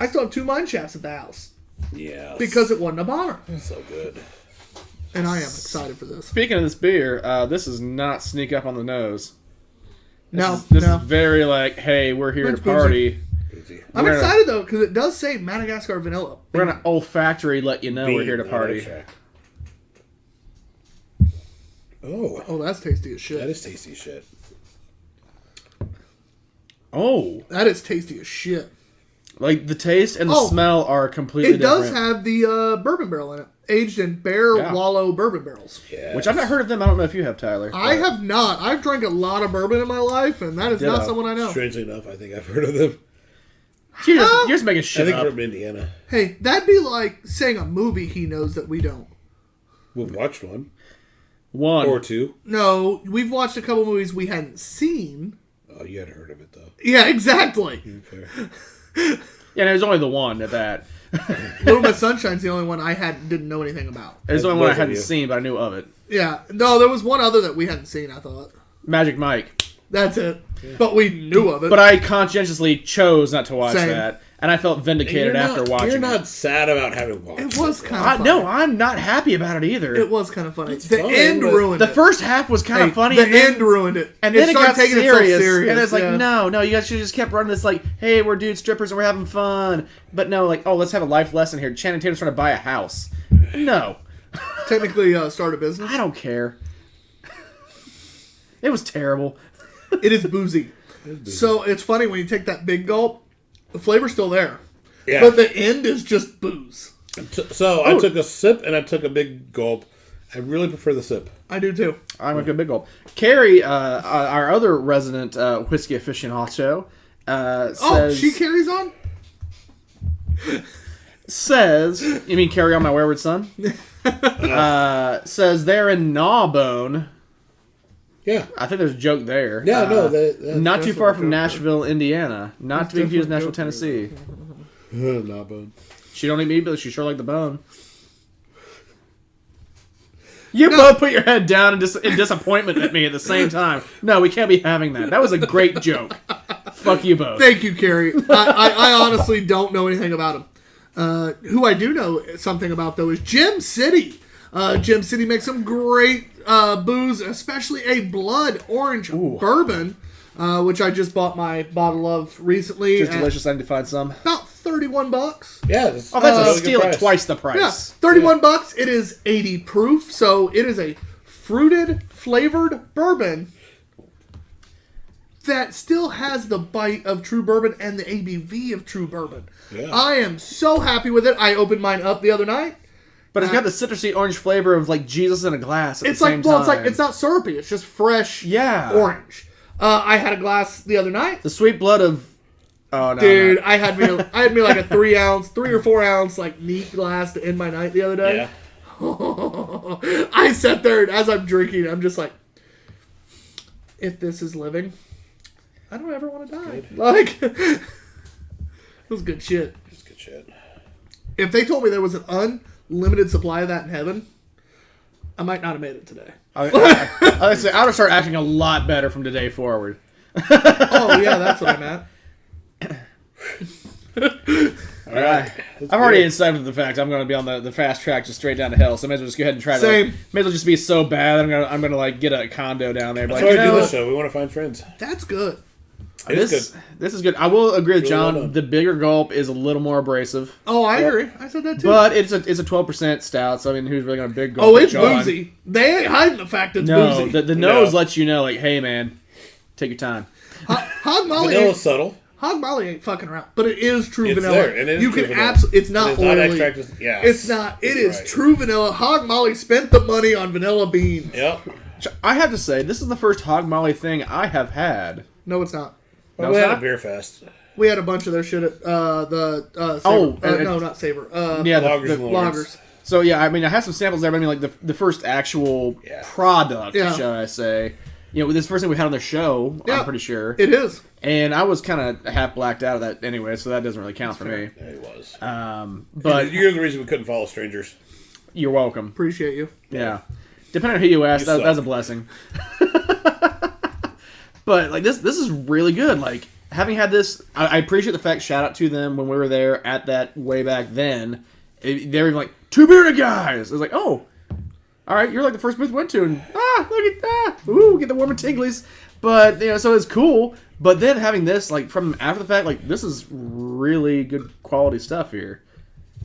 I still have 2 Mineshafts at the house. Yes. Because it wasn't a bomber. So good. And I am excited for this. Speaking of this beer, this is not sneak up on the nose. This This is very like, hey, we're here to It's party. Easy. I'm We're gonna- excited, though, because it does say Madagascar vanilla. We're gonna olfactory let you know we're here to party. Oh, Oh, that's tasty as shit. that is tasty shit. Oh, That is tasty as shit. like the taste and the Oh, smell are completely It does different. have the bourbon barrel in it. Aged in Bear Yeah. Wallow bourbon barrels. Yeah. Which I've not heard of them. I don't know if you have, Tyler. I but- have not. I've drank a lot of bourbon in my life, and that is not Ditto. someone I know. Strangely enough, I think I've heard of them. You're just making I shit think up. from Indiana. Hey, that'd be like saying a movie he knows that we don't. We've watched one One. or two. No, we've watched a couple movies we hadn't seen. Oh, you hadn't heard of it though. Yeah, exactly. Fair. Yeah, there's only the one at that. Little Miss Sunshine's the only one I didn't know anything about. It's the only one I both of hadn't you. seen, but I knew of it. Yeah, no, there was one other that we hadn't seen. I thought Magic Mike. that's it, but we knew of it. But I conscientiously chose not to watch Same. that, and I felt vindicated after watching You're it. not sad about having watched it was kind of No, I'm not happy about it either. It was kind of funny. It's The fine, end but ruined The it. first half was kind of funny, The and then, end ruined it. and then it started got taking serious, itself serious. and it's like, yeah. no, you guys should just kept running this like, hey, we're dude strippers and we're having fun, but no, like, oh, let's have a life lesson here. Channing Tatum's trying to buy a house. No, Technically, start a business. I don't care. It was terrible. It is boozy. So it's funny when you take that big gulp, the flavor's still there. Yeah. But the end is just booze. So I took a sip and I took a big gulp. I really prefer the sip. I do too. I'm a good big gulp. Carrie, our other resident whiskey aficionado, says... she carries on? Says... You mean Carry On My Wayward Son? Says they're in Gnawbone. Yeah. I think there's a joke there. Yeah, no. Not too far from Nashville, Indiana. Not to be confused with Nashville, Tennessee. Gnawbone. She don't eat meat, but she sure liked the bone. You both put your head down in disappointment at me at the same time. No, we can't be having that. That was a great joke. Fuck you both. Thank you, Carrie. I honestly don't know anything about him. Who I do know something about, though, is Gem City. Gem City makes some great booze, especially a blood orange bourbon, which I just bought my bottle of recently. Just delicious. I need to find some. About $31. Yeah. That's a steal at twice the price. Yeah, $31. It is 80 proof, so it is a fruited, flavored bourbon that still has the bite of true bourbon and the ABV of true bourbon. Yeah. I am so happy with it. I opened mine up the other night. But it's got the citrusy orange flavor of like Jesus in a glass. It's not syrupy. It's just fresh orange. I had a glass the other night. The sweet blood of... Oh, no. Dude, no. I had me like a 3 or 4 ounce like neat glass to end my night the other day. Yeah. I sat there and as I'm drinking, I'm just like, if this is living, I don't ever want to die. Good. Like, it was good shit. It's good shit. If they told me there was an unlimited supply of that in heaven, I might not have made it today. I would say I would start acting a lot better from today forward. Oh yeah, that's what I'm at. All right. I've already incited the fact I'm going to be on the fast track just straight down to hell. So I may as well just go ahead and try to. Same. May as well just be so bad that I'm gonna like get a condo down there. That's Like, why we do this show. We want to find friends. That's good. This is good. I will agree with Really John. well done. The bigger gulp is a little more abrasive, Oh, I agree. I said that too. but it's a 12% stout. So I mean, who's really going to big gulp? oh, with it's John? boozy. They ain't hiding the fact it's No, boozy. the nose lets you know, like, hey man, take your time. Hog Molly Vanilla ain't, subtle. Hog Molly ain't fucking around, but it is true It's vanilla. there. It is you true can vanilla. absolutely. It's not It is not oily. extracted. Yeah. It's not. It is right. true vanilla. Hog Molly spent the money on vanilla beans. Yep. I have to say, this is the first Hog Molly thing I have had. No, it's not. No, we it's had not? a beer fest. We had a bunch of their shit at Saber. No, not Saber. Yeah, Lagers and Lagers. So yeah, I mean, I have some samples there, but I mean, like the first actual product, shall I say? You know, this first thing we had on the show, I'm pretty sure, It is. and I was kind of half blacked out of that anyway, so that doesn't really count for me. Yeah, it was. But You're the reason we couldn't follow strangers. you're welcome. Appreciate you. Yeah, depending on who you ask, You that's suck. a blessing. But like this is really good. Like having had this, I appreciate the fact. Shout out to them when we were there at that way back then. They were even like Two Beerded Guys. I was like, oh, all right, you're like the first booth we went to, and look at that, ooh, get the warm and tinglies. But you know, so it's cool. But then having this, like from after the fact, like this is really good quality stuff here.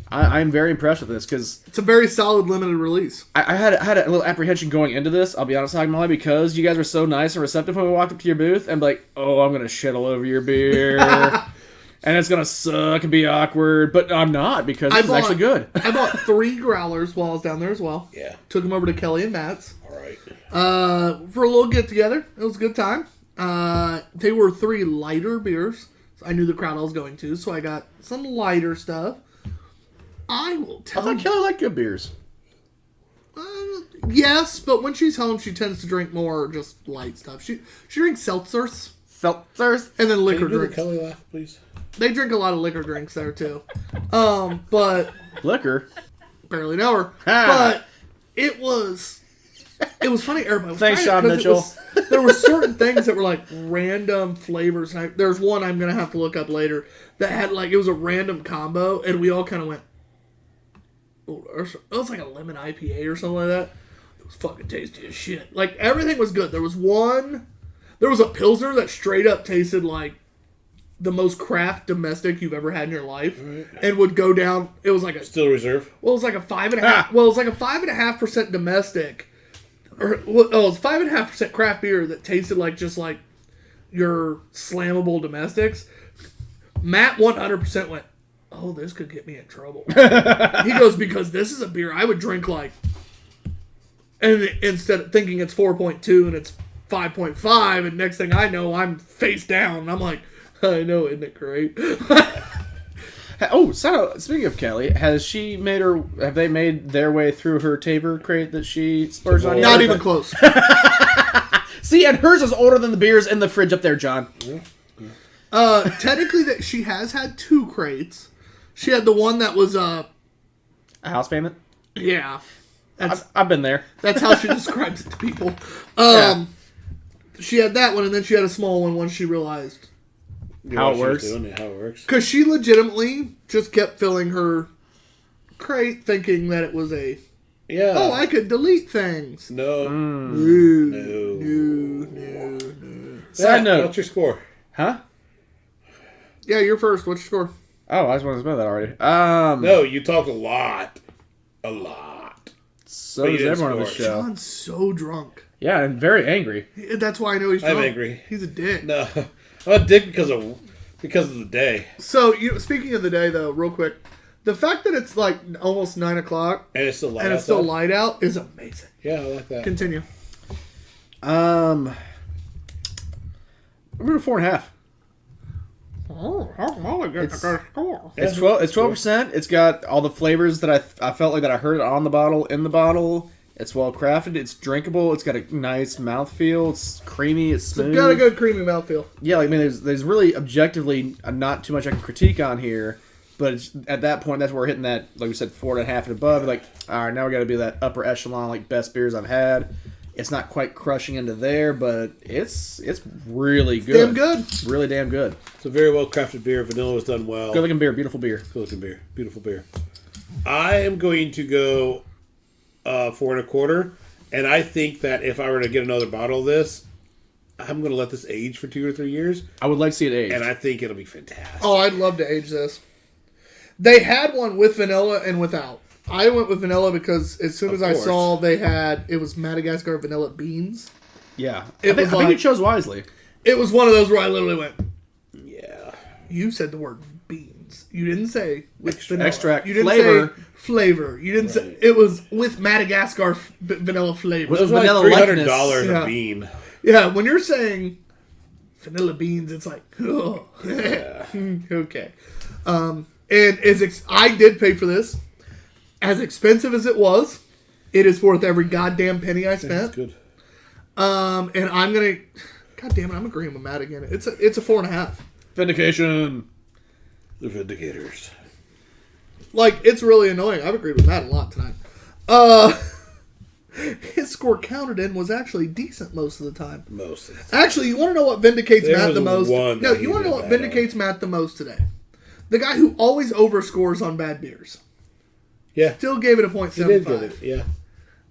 I'm very impressed with this because It's a very solid limited release. I had a little apprehension going into this. I'll be honest, Hog Molly, because you guys were so nice and receptive when we walked up to your booth, and like, oh, I'm gonna shit all over your beer, and it's gonna suck and be awkward. But I'm not because it's actually good. I bought 3 growlers while I was down there as well. Yeah. Took them over to Kelly and Matt's. All right. For a little get together. It was a good time. They were 3 lighter beers. So I knew the crowd I was going to, so I got some lighter stuff. I will I tell thought you. Kelly liked good beers. Yes, but when she's home, she tends to drink more just light stuff. She drinks seltzers Seltzers. and then Can liquor you do the drinks. Kelly laugh, please? They drink a lot of liquor drinks there too. But Liquor. barely know her. Ha. But it was funny. Everybody was Thanks, trying Sean it 'cause it Mitchell. there were certain things that were like random flavors. And there's one I'm gonna have to look up later that had like it was a random combo, and we all kind of went. Oh, it was like a lemon IPA or something like that. It was fucking tasty as shit. Like everything was good. There was a pilsner that straight up tasted like the most craft domestic you've ever had in your life, and would go down. It was like a Still reserve. well, it was like a 5.5. Well, it was like a 5.5% domestic, or well, it was 5.5% craft beer that tasted like just like your slammable domestics. Matt 100% went, oh, this could get me in trouble. He goes, because this is a beer I would drink like, and instead of thinking it's 4.2 and it's 5.5, and next thing I know, I'm face down. And I'm like, I know, isn't it great? Oh, so speaking of Kelly, have they made their way through her Tabor crate that she splurged on? Not even close. See, and hers is older than the beers in the fridge up there, John. Technically, that she has had 2 crates. She had the one that was A house payment? yeah. I've been there. That's how she describes it to people. She had that one, and then she had a small one once she realized. How it works. How it works. Because she legitimately just kept filling her crate thinking that it was I could delete things. No. No. Side note. What's your score? Huh? Yeah, you're first. What's your score? Oh, I just wanted to know that already. No, you talk a lot. A lot. So But you does didn't everyone on the score. show. John's so drunk. Yeah, and very angry. That's why I know he's drunk. I'm angry. He's a dick. No. I'm a dick because of the day. So, speaking of the day, though, real quick, the fact that it's like almost 9 o'clock And it's still light and it's outside. still light out is amazing. Yeah, I like that. Continue. I'm going to 4.5. Oh, I got a score. It's 12%. It's got all the flavors that I felt like that I heard on the bottle, in the bottle. It's well crafted. It's drinkable. It's got a nice mouthfeel. It's creamy. It's smooth. It's got a good creamy mouthfeel. Yeah, like, I mean, there's really objectively not too much I can critique on here, but it's, at that point, that's where we're hitting that, like we said, 4.5 and above. Like, all right, now we got to be that upper echelon, like best beers I've had. It's not quite crushing into there, but it's really good. Damn good. Really damn good. It's a very well crafted beer. Vanilla was done well. Good looking beer, beautiful beer. Good looking beer. Beautiful beer. I am going to go 4.25, and I think that if I were to get another bottle of this, I'm going to let this age for 2 or 3 years, I would like to see it age. and I think it'll be fantastic. Oh, I'd love to age this. They had one with vanilla and without. I went with vanilla because as soon as I saw it was Madagascar vanilla beans. Yeah. I I think you chose wisely. It was one of those where I literally went, Yeah. you said the word beans. You didn't say with vanilla. Extract You didn't flavor. say flavor. You didn't say it was with Madagascar vanilla flavor. Those are Vanilla like likeness. $300 Yeah. a bean. Yeah, when you're saying vanilla beans, it's like, oh, okay. And I did pay for this. As expensive as it was, it is worth every goddamn penny I spent. That's good. And I'm gonna, god damn it, I'm agreeing with Matt again. It's a 4.5. Vindication. The Vindicators. Like, it's really annoying. I've agreed with Matt a lot tonight. His score counted in was actually decent most of the time. Most. Actually, you want to know what vindicates There Matt was the most? one No, that you he want to know did what bad vindicates Matt the most today? The guy who always overscores on bad beers. Yeah. Still gave it a He did get 0.75 it. Yeah.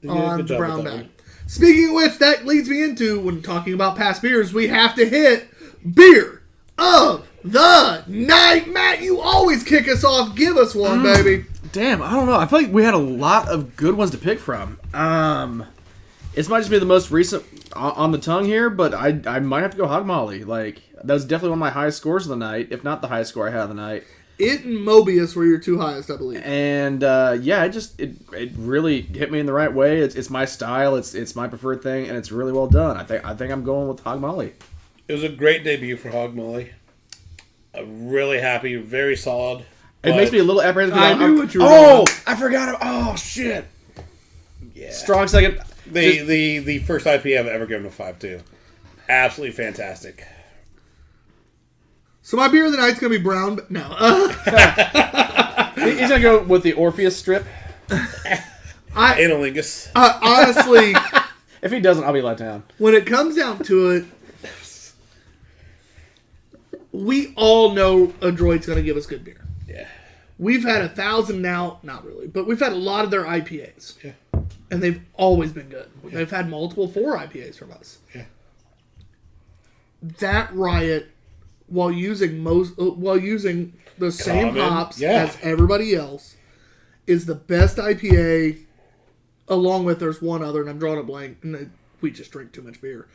He did a on good the job brown with that bag. one. Speaking of which, that leads me into, when talking about past beers, we have to hit beer of the night. Matt, you always kick us off. Give us one, baby. Damn, I don't know. I feel like we had a lot of good ones to pick from. This might just be the most recent on the tongue here, but I might have to go Hog Molly. Like, that was definitely one of my highest scores of the night, if not the highest score I had of the night. It and Mobius were your 2 highest, I believe. And yeah, it really hit me in the right way. It's my style. It's my preferred thing, and it's really well done. I think I'm going with Hog Molly. It was a great debut for Hog Molly. I'm really happy. Very solid. It makes me a little apprehensive. I knew what you were Oh, doing. I forgot. Oh shit! Yeah. Strong second. The first IPA I've ever given a 5.2. Absolutely fantastic. So my beer of the night's going to be brown. No. He's gonna go with the Orpheus strip. Analingus. Honestly, If he doesn't, I'll be let down. when it comes down to it, we all know a droid's going to give us good beer. Yeah. We've had 1,000 now, not really, but we've had a lot of their IPAs. Yeah. And they've always been good. They've had multiple 4 IPAs from us. Yeah. That Riot while using the same Common, hops yeah. as everybody else is the best IPA. Along with there's one other, and I'm drawing a blank. And we just drink too much beer.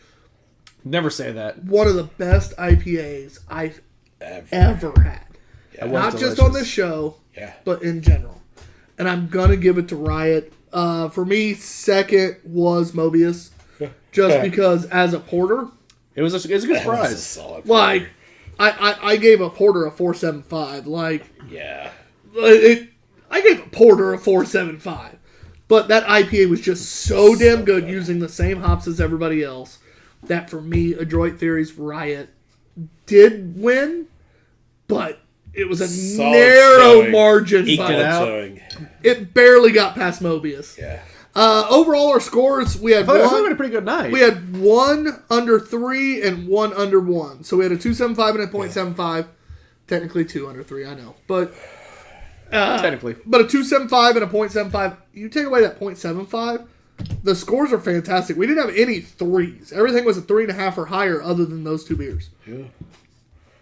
Never say that. One of the best IPAs I've ever had. Yeah, Not delicious. just on this show, Yeah. but in general. And I'm gonna give it to Riot. For me, second was Mobius, just because as a porter, It was a good That was a prize. solid like porter. I gave a porter a 4.75. Like Yeah. I gave a porter a 4.75. But that IPA was just so damn good, using the same hops as everybody else, that for me, Adroit Theory's Riot did win, but it was a Solid narrow showing. margin. Eked by- it out. Showing. It barely got past Mobius. Yeah. Overall, our scores, we had I thought we had one. a pretty good night. We had one under 3 and one under 1. So we had a 2.75 and a 0.75. Technically 2 under 3, I know. But Technically. But a 2.75 and a 0.75, you take away that 0.75, the scores are fantastic. We didn't have any 3s. Everything was a 3.5 or higher other than those 2 beers. Yeah.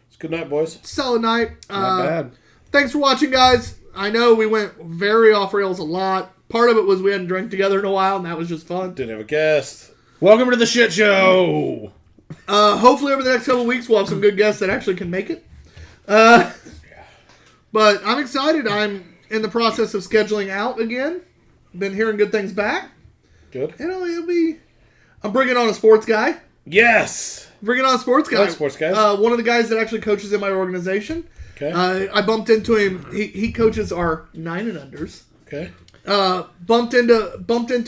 It's a good night, boys. Solid night. Not bad. Thanks for watching, guys. I know we went very off rails a lot. Part of it was we hadn't drank together in a while, and that was just fun. Didn't have a guest. Welcome to the shit show. Hopefully over the next couple of weeks we'll have some good guests that actually can make it. But I'm excited. I'm in the process of scheduling out again. Been hearing good things back. Good. You know, it'll be... I'm bringing on a sports guy. Yes. Bringing on a sports guy. I like sports guys. One of the guys that actually coaches in my organization. Okay. I bumped into him. He coaches our 9 and unders. Okay. Bumped into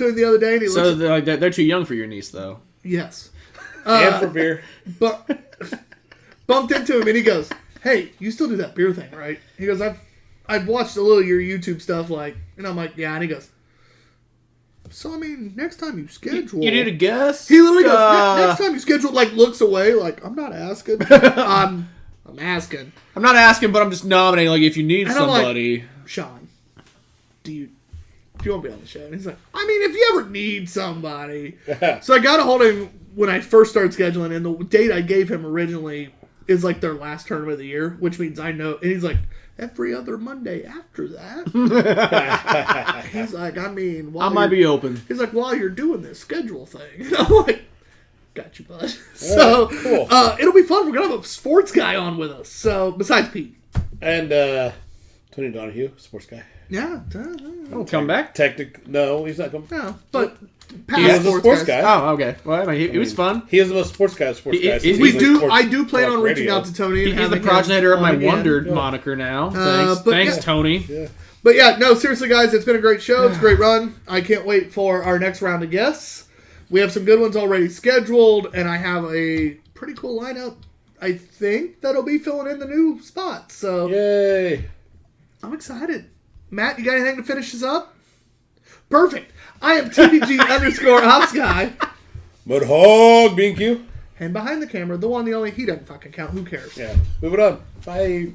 him the other day, and he So looks. they're too young for your niece, though. Yes. And for beer. But bumped into him, and he goes, "Hey, you still do that beer thing, right?" He goes, "I've watched a little of your YouTube stuff, like," and I'm like, "Yeah," and he goes, "So I mean, next time you schedule, You need a guess? He literally goes, "Next time you schedule," like looks away, like I'm not asking, I'm asking. I'm not asking, but I'm just nominating. Like, if you need And I'm like, somebody. Sean, do you want to be on the show? And he's like, I mean, if you ever need somebody. So I got a hold of him when I first started scheduling, and the date I gave him originally is like their last tournament of the year, which means I know. And he's like, every other Monday after that. He's like, I mean, I might be open. He's like, while you're doing this schedule thing. And I'm like, got you, bud. So cool. It'll be fun. We're going to have a sports guy on with us. So besides Pete. And Tony Donahue, sports guy. Yeah. Come back? No, he's not coming. No, but He was a sports guy. Oh, okay. Well, I mean, he was fun. He is the most sports guys. He- he- We He's do. sports I do plan talk on reaching radio. out to Tony. And He's the having him progenitor of on my again. Wondered moniker now. Thanks, but thanks yeah. Tony. Yeah. But yeah, no, seriously, guys, it's been a great show. It's a great run. I can't wait for our next round of guests. We have some good ones already scheduled, and I have a pretty cool lineup. I think that'll be filling in the new spots. So Yay. I'm excited. Matt, you got anything to finish this up? Perfect. I am TBG _ Ops Guy. Mudhog BQ. And behind the camera, the one, the only, he doesn't fucking count. Who cares? Yeah. Move it on. Bye.